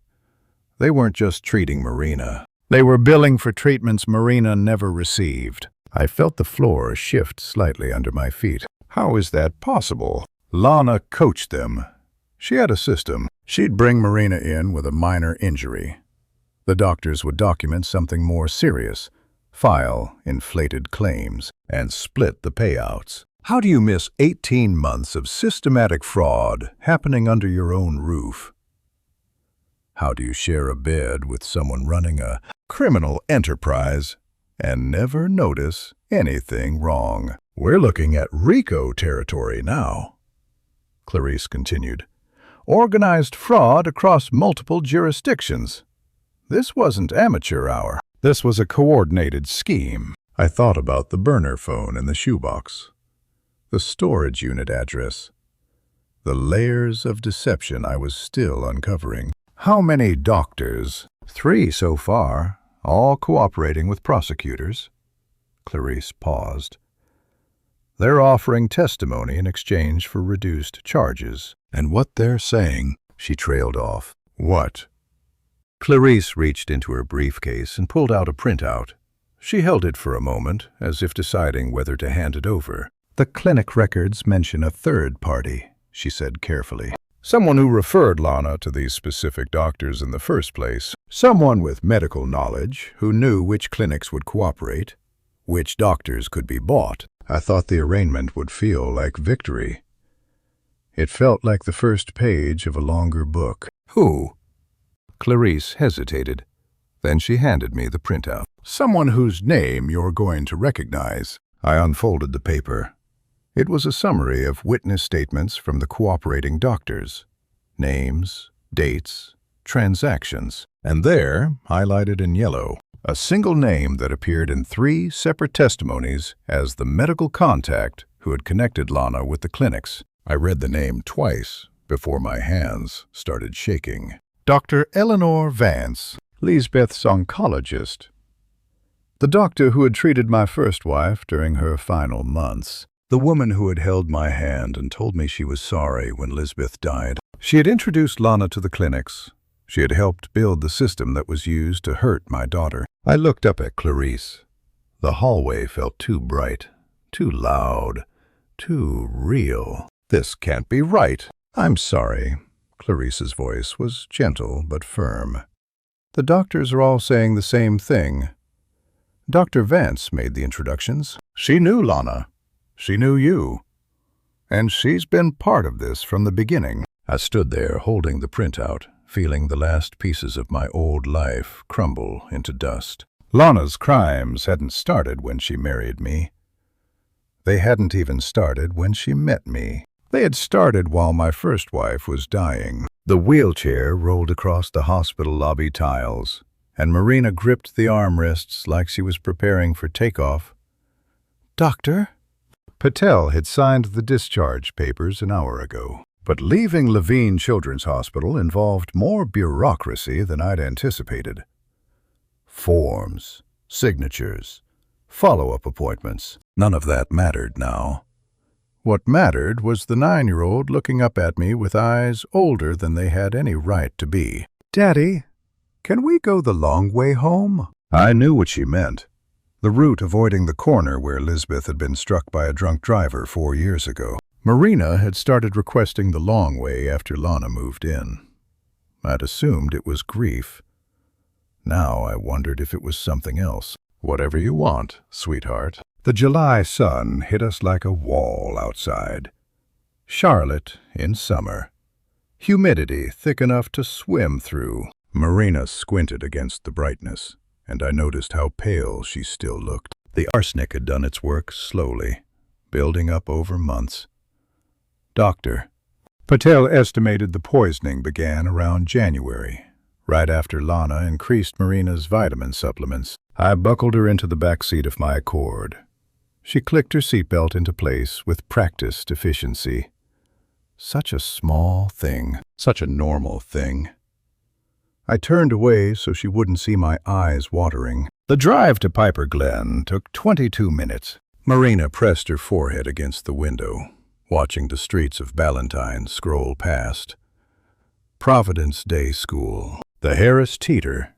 they weren't just treating Marina. They were billing for treatments Marina never received. I felt the floor shift slightly under my feet. How is that possible? Lana coached them. She had a system. She'd bring Marina in with a minor injury. The doctors would document something more serious, file inflated claims, and split the payouts. How do you miss 18 months of systematic fraud happening under your own roof? How do you share a bed with someone running a criminal enterprise and never notice anything wrong? We're looking at RICO territory now, Clarice continued. Organized fraud across multiple jurisdictions. This wasn't amateur hour. This was a coordinated scheme. I thought about the burner phone in the shoebox, the storage unit address, the layers of deception I was still uncovering. How many doctors? 3 so far, all cooperating with prosecutors. Clarice paused. They're offering testimony in exchange for reduced charges. And what they're saying, she trailed off. What? Clarice reached into her briefcase and pulled out a printout. She held it for a moment, as if deciding whether to hand it over. The clinic records mention a third party, she said carefully. Someone who referred Lana to these specific doctors in the first place. Someone with medical knowledge who knew which clinics would cooperate, which doctors could be bought. I thought the arraignment would feel like victory. It felt like the first page of a longer book. Who? Clarice hesitated. Then she handed me the printout. Someone whose name you're going to recognize. I unfolded the paper. It was a summary of witness statements from the cooperating doctors. Names, dates, transactions. And there, highlighted in yellow, a single name that appeared in 3 separate testimonies as the medical contact who had connected Lana with the clinics. I read the name twice before my hands started shaking. Dr. Eleanor Vance, Lisbeth's oncologist. The doctor who had treated my first wife during her final months. The woman who had held my hand and told me she was sorry when Lisbeth died. She had introduced Lana to the clinics, She had helped build the system that was used to hurt my daughter. I looked up at Clarice. The hallway felt too bright, too loud, too real. This can't be right. I'm sorry. Clarice's voice was gentle but firm. The doctors are all saying the same thing. Dr. Vance made the introductions. She knew Lana. She knew you. And she's been part of this from the beginning. I stood there holding the printout, feeling the last pieces of my old life crumble into dust. Lana's crimes hadn't started when she married me. They hadn't even started when she met me. They had started while my first wife was dying. The wheelchair rolled across the hospital lobby tiles, and Marina gripped the armrests like she was preparing for takeoff. "Doctor?" Patel had signed the discharge papers an hour ago. But leaving Levine Children's Hospital involved more bureaucracy than I'd anticipated. Forms, signatures, follow-up appointments. None of that mattered now. What mattered was the 9-year-old looking up at me with eyes older than they had any right to be. "Daddy, can we go the long way home?" I knew what she meant. The route avoiding the corner where Lisbeth had been struck by a drunk driver 4 years ago. Marina had started requesting the long way after Lana moved in. I'd assumed it was grief. Now I wondered if it was something else. "Whatever you want, sweetheart." The July sun hit us like a wall outside. Charlotte in summer. Humidity thick enough to swim through. Marina squinted against the brightness, and I noticed how pale she still looked. The arsenic had done its work slowly, building up over months. "Doctor." Patel estimated the poisoning began around January, right after Lana increased Marina's vitamin supplements. I buckled her into the back seat of my Accord. She clicked her seatbelt into place with practiced efficiency. Such a small thing, such a normal thing. I turned away so she wouldn't see my eyes watering. The drive to Piper Glen took 22 minutes. Marina pressed her forehead against the window, watching the streets of Ballantyne scroll past. Providence Day School, the Harris Teeter,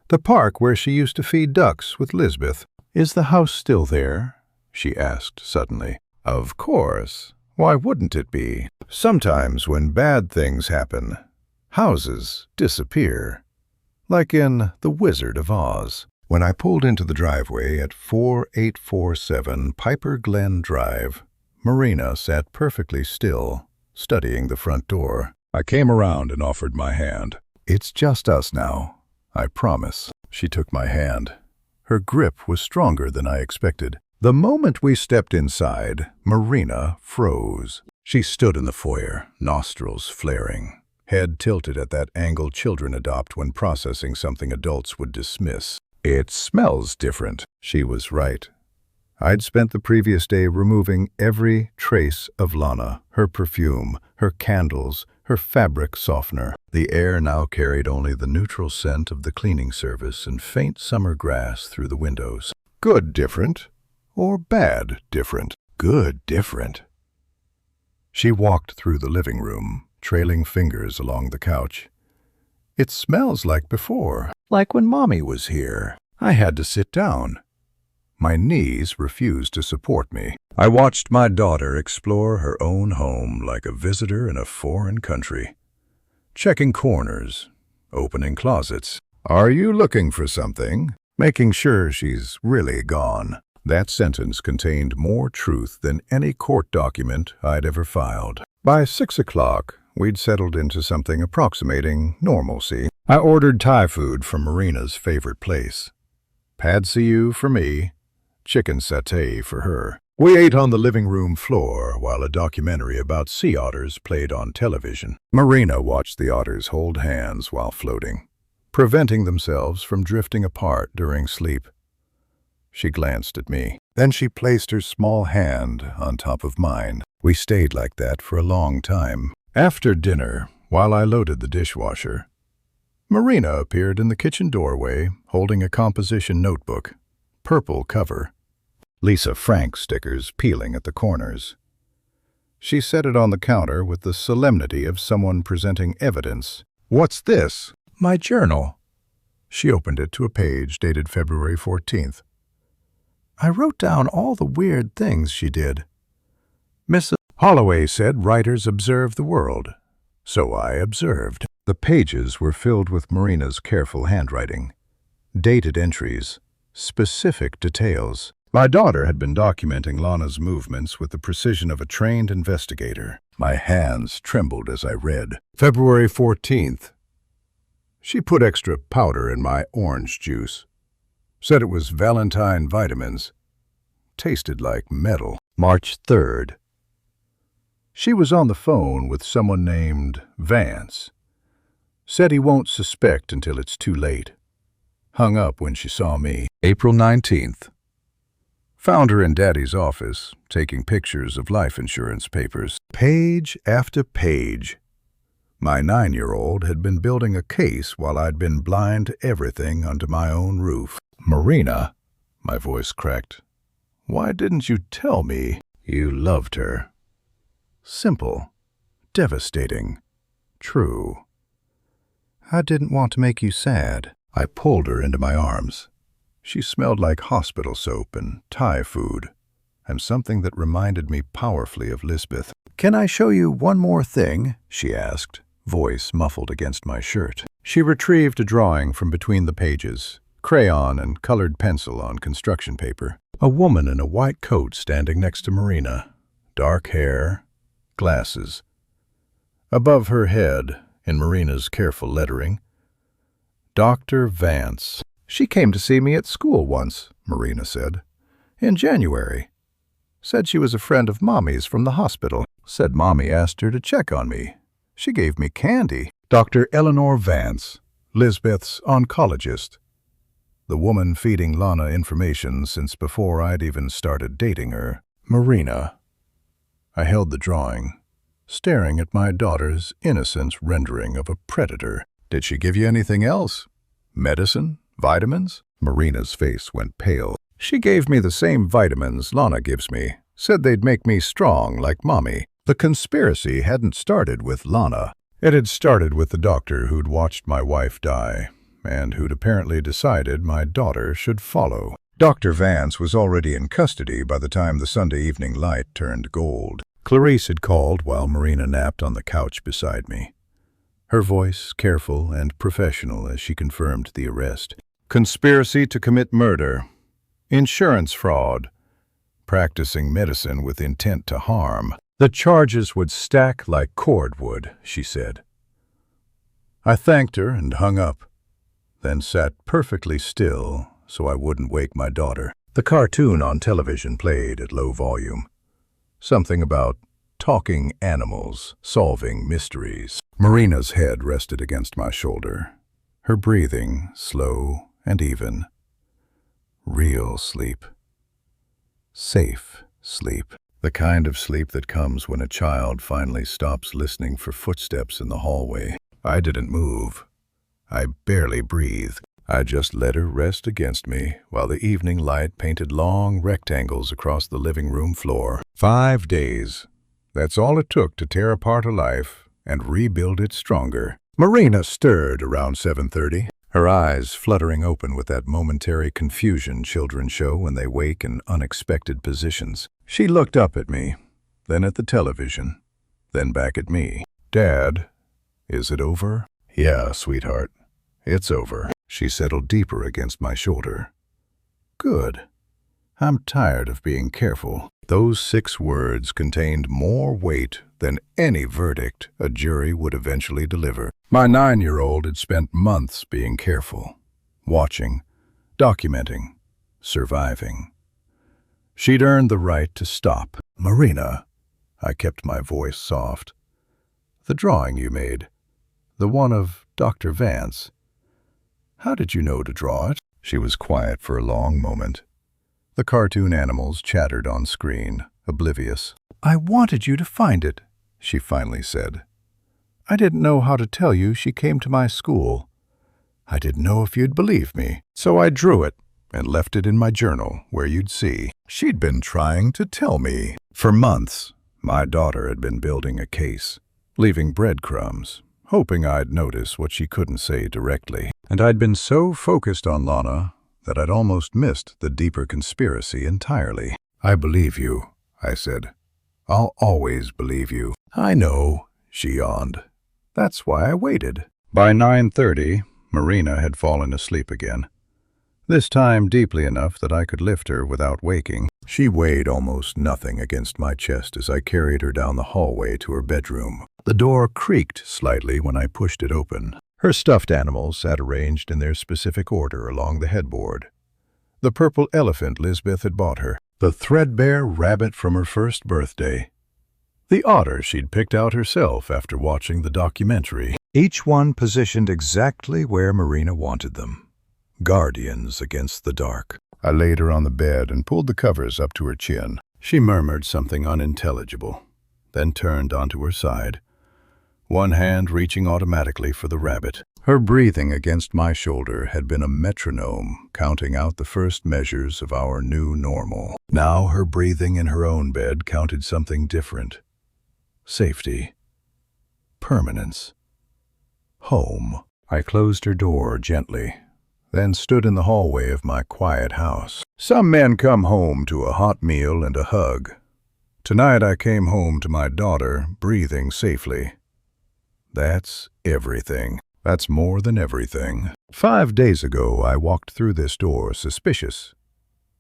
the park where she used to feed ducks with Lisbeth. "Is the house still there?" she asked suddenly. Of course. Why wouldn't it be? Sometimes when bad things happen, houses disappear. Like in The Wizard of Oz. When I pulled into the driveway at 4847 Piper Glen Drive, Marina sat perfectly still, studying the front door. I came around and offered my hand. "It's just us now, I promise." She took my hand. Her grip was stronger than I expected. The moment we stepped inside, Marina froze. She stood in the foyer, nostrils flaring, head tilted at that angle children adopt when processing something adults would dismiss. "It smells different." She was right. I'd spent the previous day removing every trace of Lana, her perfume, her candles, her fabric softener. The air now carried only the neutral scent of the cleaning service and faint summer grass through the windows. Good different, or bad different? Good different. She walked through the living room, trailing fingers along the couch. "It smells like before, like when Mommy was here." I had to sit down. My knees refused to support me. I watched my daughter explore her own home like a visitor in a foreign country. Checking corners, opening closets. "Are you looking for something?" Making sure she's really gone. That sentence contained more truth than any court document I'd ever filed. By 6 o'clock, we'd settled into something approximating normalcy. I ordered Thai food from Marina's favorite place. Pad see ew for me, chicken satay for her. We ate on the living room floor while a documentary about sea otters played on television. Marina watched the otters hold hands while floating, preventing themselves from drifting apart during sleep. She glanced at me. Then she placed her small hand on top of mine. We stayed like that for a long time. After dinner, while I loaded the dishwasher, Marina appeared in the kitchen doorway holding a composition notebook, purple cover. Lisa Frank stickers peeling at the corners. She set it on the counter with the solemnity of someone presenting evidence. "What's this?" "My journal." She opened it to a page dated February 14th. I wrote down all the weird things she did. Mrs. Holloway said writers observe the world. So I observed. The pages were filled with Marina's careful handwriting, dated entries, specific details. My daughter had been documenting Lana's movements with the precision of a trained investigator. My hands trembled as I read. February 14th. She put extra powder in my orange juice. Said it was Valentine vitamins. Tasted like metal. March 3rd. She was on the phone with someone named Vance. Said he won't suspect until it's too late. Hung up when she saw me. April 19th. Found her in Daddy's office, taking pictures of life insurance papers. Page after page. My 9-year-old had been building a case while I'd been blind to everything under my own roof. "Marina," my voice cracked. "Why didn't you tell me you loved her?" Simple, devastating, true. I didn't want to make you sad. I pulled her into my arms. She smelled like hospital soap and Thai food, and something that reminded me powerfully of Lisbeth. "Can I show you one more thing?" she asked, voice muffled against my shirt. She retrieved a drawing from between the pages, crayon and colored pencil on construction paper. A woman in a white coat standing next to Marina. Dark hair, glasses. Above her head, in Marina's careful lettering, Dr. Vance. "She came to see me at school once," Marina said. "In January. Said she was a friend of Mommy's from the hospital. Said Mommy asked her to check on me. She gave me candy." Dr. Eleanor Vance, Lisbeth's oncologist. The woman feeding Lana information since before I'd even started dating her. Marina. I held the drawing, staring at my daughter's innocent rendering of a predator. "Did she give you anything else? Medicine? Vitamins?" Marina's face went pale. "She gave me the same vitamins Lana gives me. Said they'd make me strong like Mommy." The conspiracy hadn't started with Lana. It had started with the doctor who'd watched my wife die, and who'd apparently decided my daughter should follow. Dr. Vance was already in custody by the time the Sunday evening light turned gold. Clarice had called while Marina napped on the couch beside me. Her voice careful and professional as she confirmed the arrest. Conspiracy to commit murder. Insurance fraud. Practicing medicine with intent to harm. The charges would stack like cordwood, she said. I thanked her and hung up, then sat perfectly still so I wouldn't wake my daughter. The cartoon on television played at low volume. Something about talking animals, solving mysteries. Marina's head rested against my shoulder, her breathing slow and even. Real sleep. Safe sleep. The kind of sleep that comes when a child finally stops listening for footsteps in the hallway. I didn't move. I barely breathed. I just let her rest against me while the evening light painted long rectangles across the living room floor. 5 days. That's all it took to tear apart a life and rebuild it stronger. Marina stirred around 7:30, her eyes fluttering open with that momentary confusion children show when they wake in unexpected positions. She looked up at me, then at the television, then back at me. "Dad, is it over?" "Yeah, sweetheart, it's over." She settled deeper against my shoulder. "Good. I'm tired of being careful." Those 6 words contained more weight than any verdict a jury would eventually deliver. My 9-year-old had spent months being careful, watching, documenting, surviving. She'd earned the right to stop. "Marina," I kept my voice soft. "The drawing you made, the one of Dr. Vance. How did you know to draw it?" She was quiet for a long moment. The cartoon animals chattered on screen, oblivious. "I wanted you to find it," she finally said. "I didn't know how to tell you she came to my school. I didn't know if you'd believe me, so I drew it and left it in my journal where you'd see." She'd been trying to tell me. For months, my daughter had been building a case, leaving breadcrumbs, hoping I'd notice what she couldn't say directly. And I'd been so focused on Lana that I'd almost missed the deeper conspiracy entirely. "I believe you," I said. "I'll always believe you." "I know," she yawned. "That's why I waited." By 9:30, Marina had fallen asleep again. This time deeply enough that I could lift her without waking. She weighed almost nothing against my chest as I carried her down the hallway to her bedroom. The door creaked slightly when I pushed it open. Her stuffed animals sat arranged in their specific order along the headboard. The purple elephant Lisbeth had bought her, the threadbare rabbit from her first birthday, the otter she'd picked out herself after watching the documentary, each one positioned exactly where Marina wanted them. Guardians against the dark. I laid her on the bed and pulled the covers up to her chin. She murmured something unintelligible, then turned onto her side, one hand reaching automatically for the rabbit. Her breathing against my shoulder had been a metronome counting out the first measures of our new normal. Now her breathing in her own bed counted something different. Safety. Permanence. Home. I closed her door gently, then stood in the hallway of my quiet house. Some men come home to a hot meal and a hug. Tonight I came home to my daughter breathing safely. That's everything. That's more than everything. 5 days ago I walked through this door suspicious.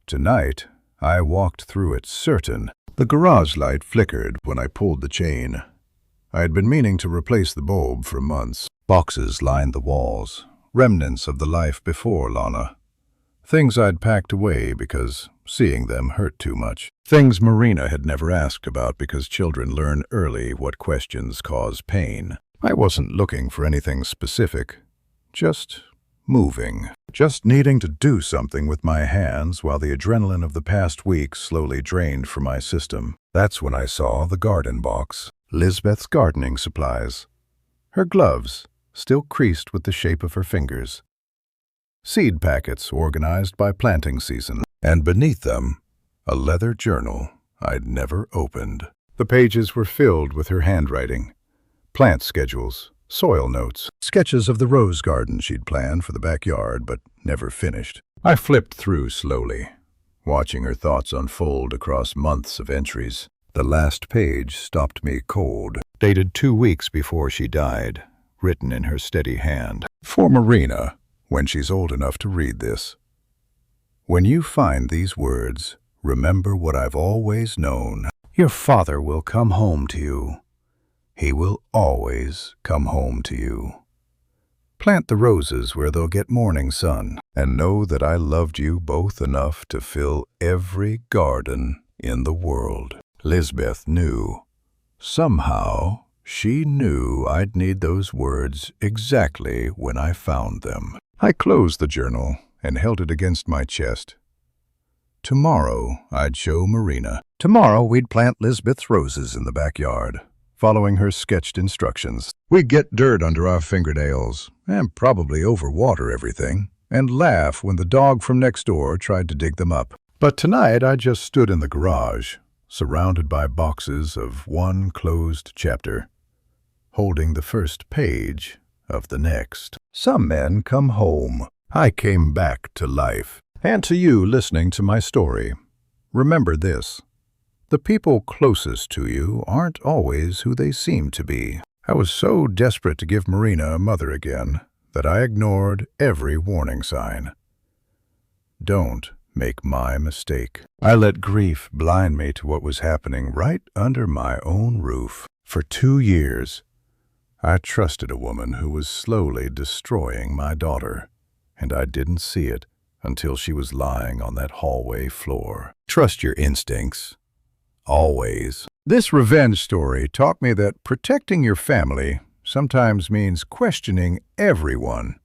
Tonight I walked through it certain. The garage light flickered when I pulled the chain. I had been meaning to replace the bulb for months. Boxes lined the walls, remnants of the life before Lana. Things I'd packed away because seeing them hurt too much. Things Marina had never asked about because children learn early what questions cause pain. I wasn't looking for anything specific, just moving, just needing to do something with my hands while the adrenaline of the past week slowly drained from my system. That's when I saw the garden box, Lisbeth's gardening supplies, her gloves still creased with the shape of her fingers, seed packets organized by planting season, and beneath them, a leather journal I'd never opened. The pages were filled with her handwriting. Plant schedules, soil notes, sketches of the rose garden she'd planned for the backyard but never finished. I flipped through slowly, watching her thoughts unfold across months of entries. The last page stopped me cold, dated 2 weeks before she died, written in her steady hand. For Marina, when she's old enough to read this. When you find these words, remember what I've always known. Your father will come home to you. He will always come home to you. Plant the roses where they'll get morning sun, and know that I loved you both enough to fill every garden in the world. Lisbeth knew. Somehow, she knew I'd need those words exactly when I found them. I closed the journal and held it against my chest. Tomorrow, I'd show Marina. Tomorrow, we'd plant Lisbeth's roses in the backyard, following her sketched instructions. We'd get dirt under our fingernails, and probably overwater everything, and laugh when the dog from next door tried to dig them up. But tonight I just stood in the garage, surrounded by boxes of one closed chapter, holding the first page of the next. Some men come home. I came back to life. And to you listening to my story, remember this. The people closest to you aren't always who they seem to be. I was so desperate to give Marina a mother again that I ignored every warning sign. Don't make my mistake. I let grief blind me to what was happening right under my own roof. For 2 years, I trusted a woman who was slowly destroying my daughter, and I didn't see it until she was lying on that hallway floor. Trust your instincts. Always. This revenge story taught me that protecting your family sometimes means questioning everyone,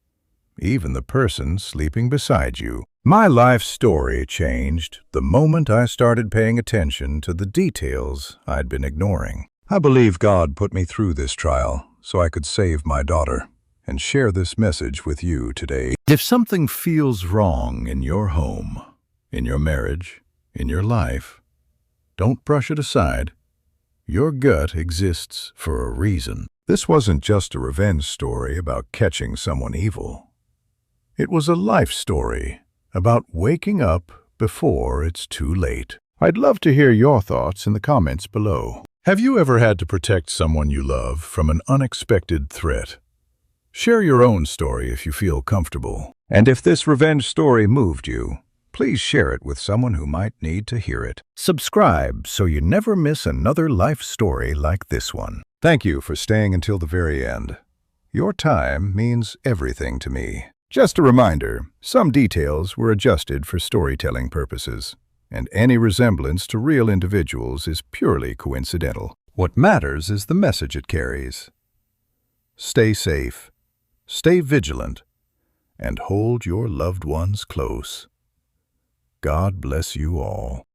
even the person sleeping beside you. My life story changed the moment I started paying attention to the details I'd been ignoring. I believe God put me through this trial so I could save my daughter and share this message with you today. If something feels wrong in your home, in your marriage, in your life, don't brush it aside. Your gut exists for a reason. This wasn't just a revenge story about catching someone evil. It was a life story about waking up before it's too late. I'd love to hear your thoughts in the comments below. Have you ever had to protect someone you love from an unexpected threat? Share your own story if you feel comfortable. And if this revenge story moved you, please share it with someone who might need to hear it. Subscribe so you never miss another life story like this one. Thank you for staying until the very end. Your time means everything to me. Just a reminder, some details were adjusted for storytelling purposes, and any resemblance to real individuals is purely coincidental. What matters is the message it carries. Stay safe, stay vigilant, and hold your loved ones close. God bless you all.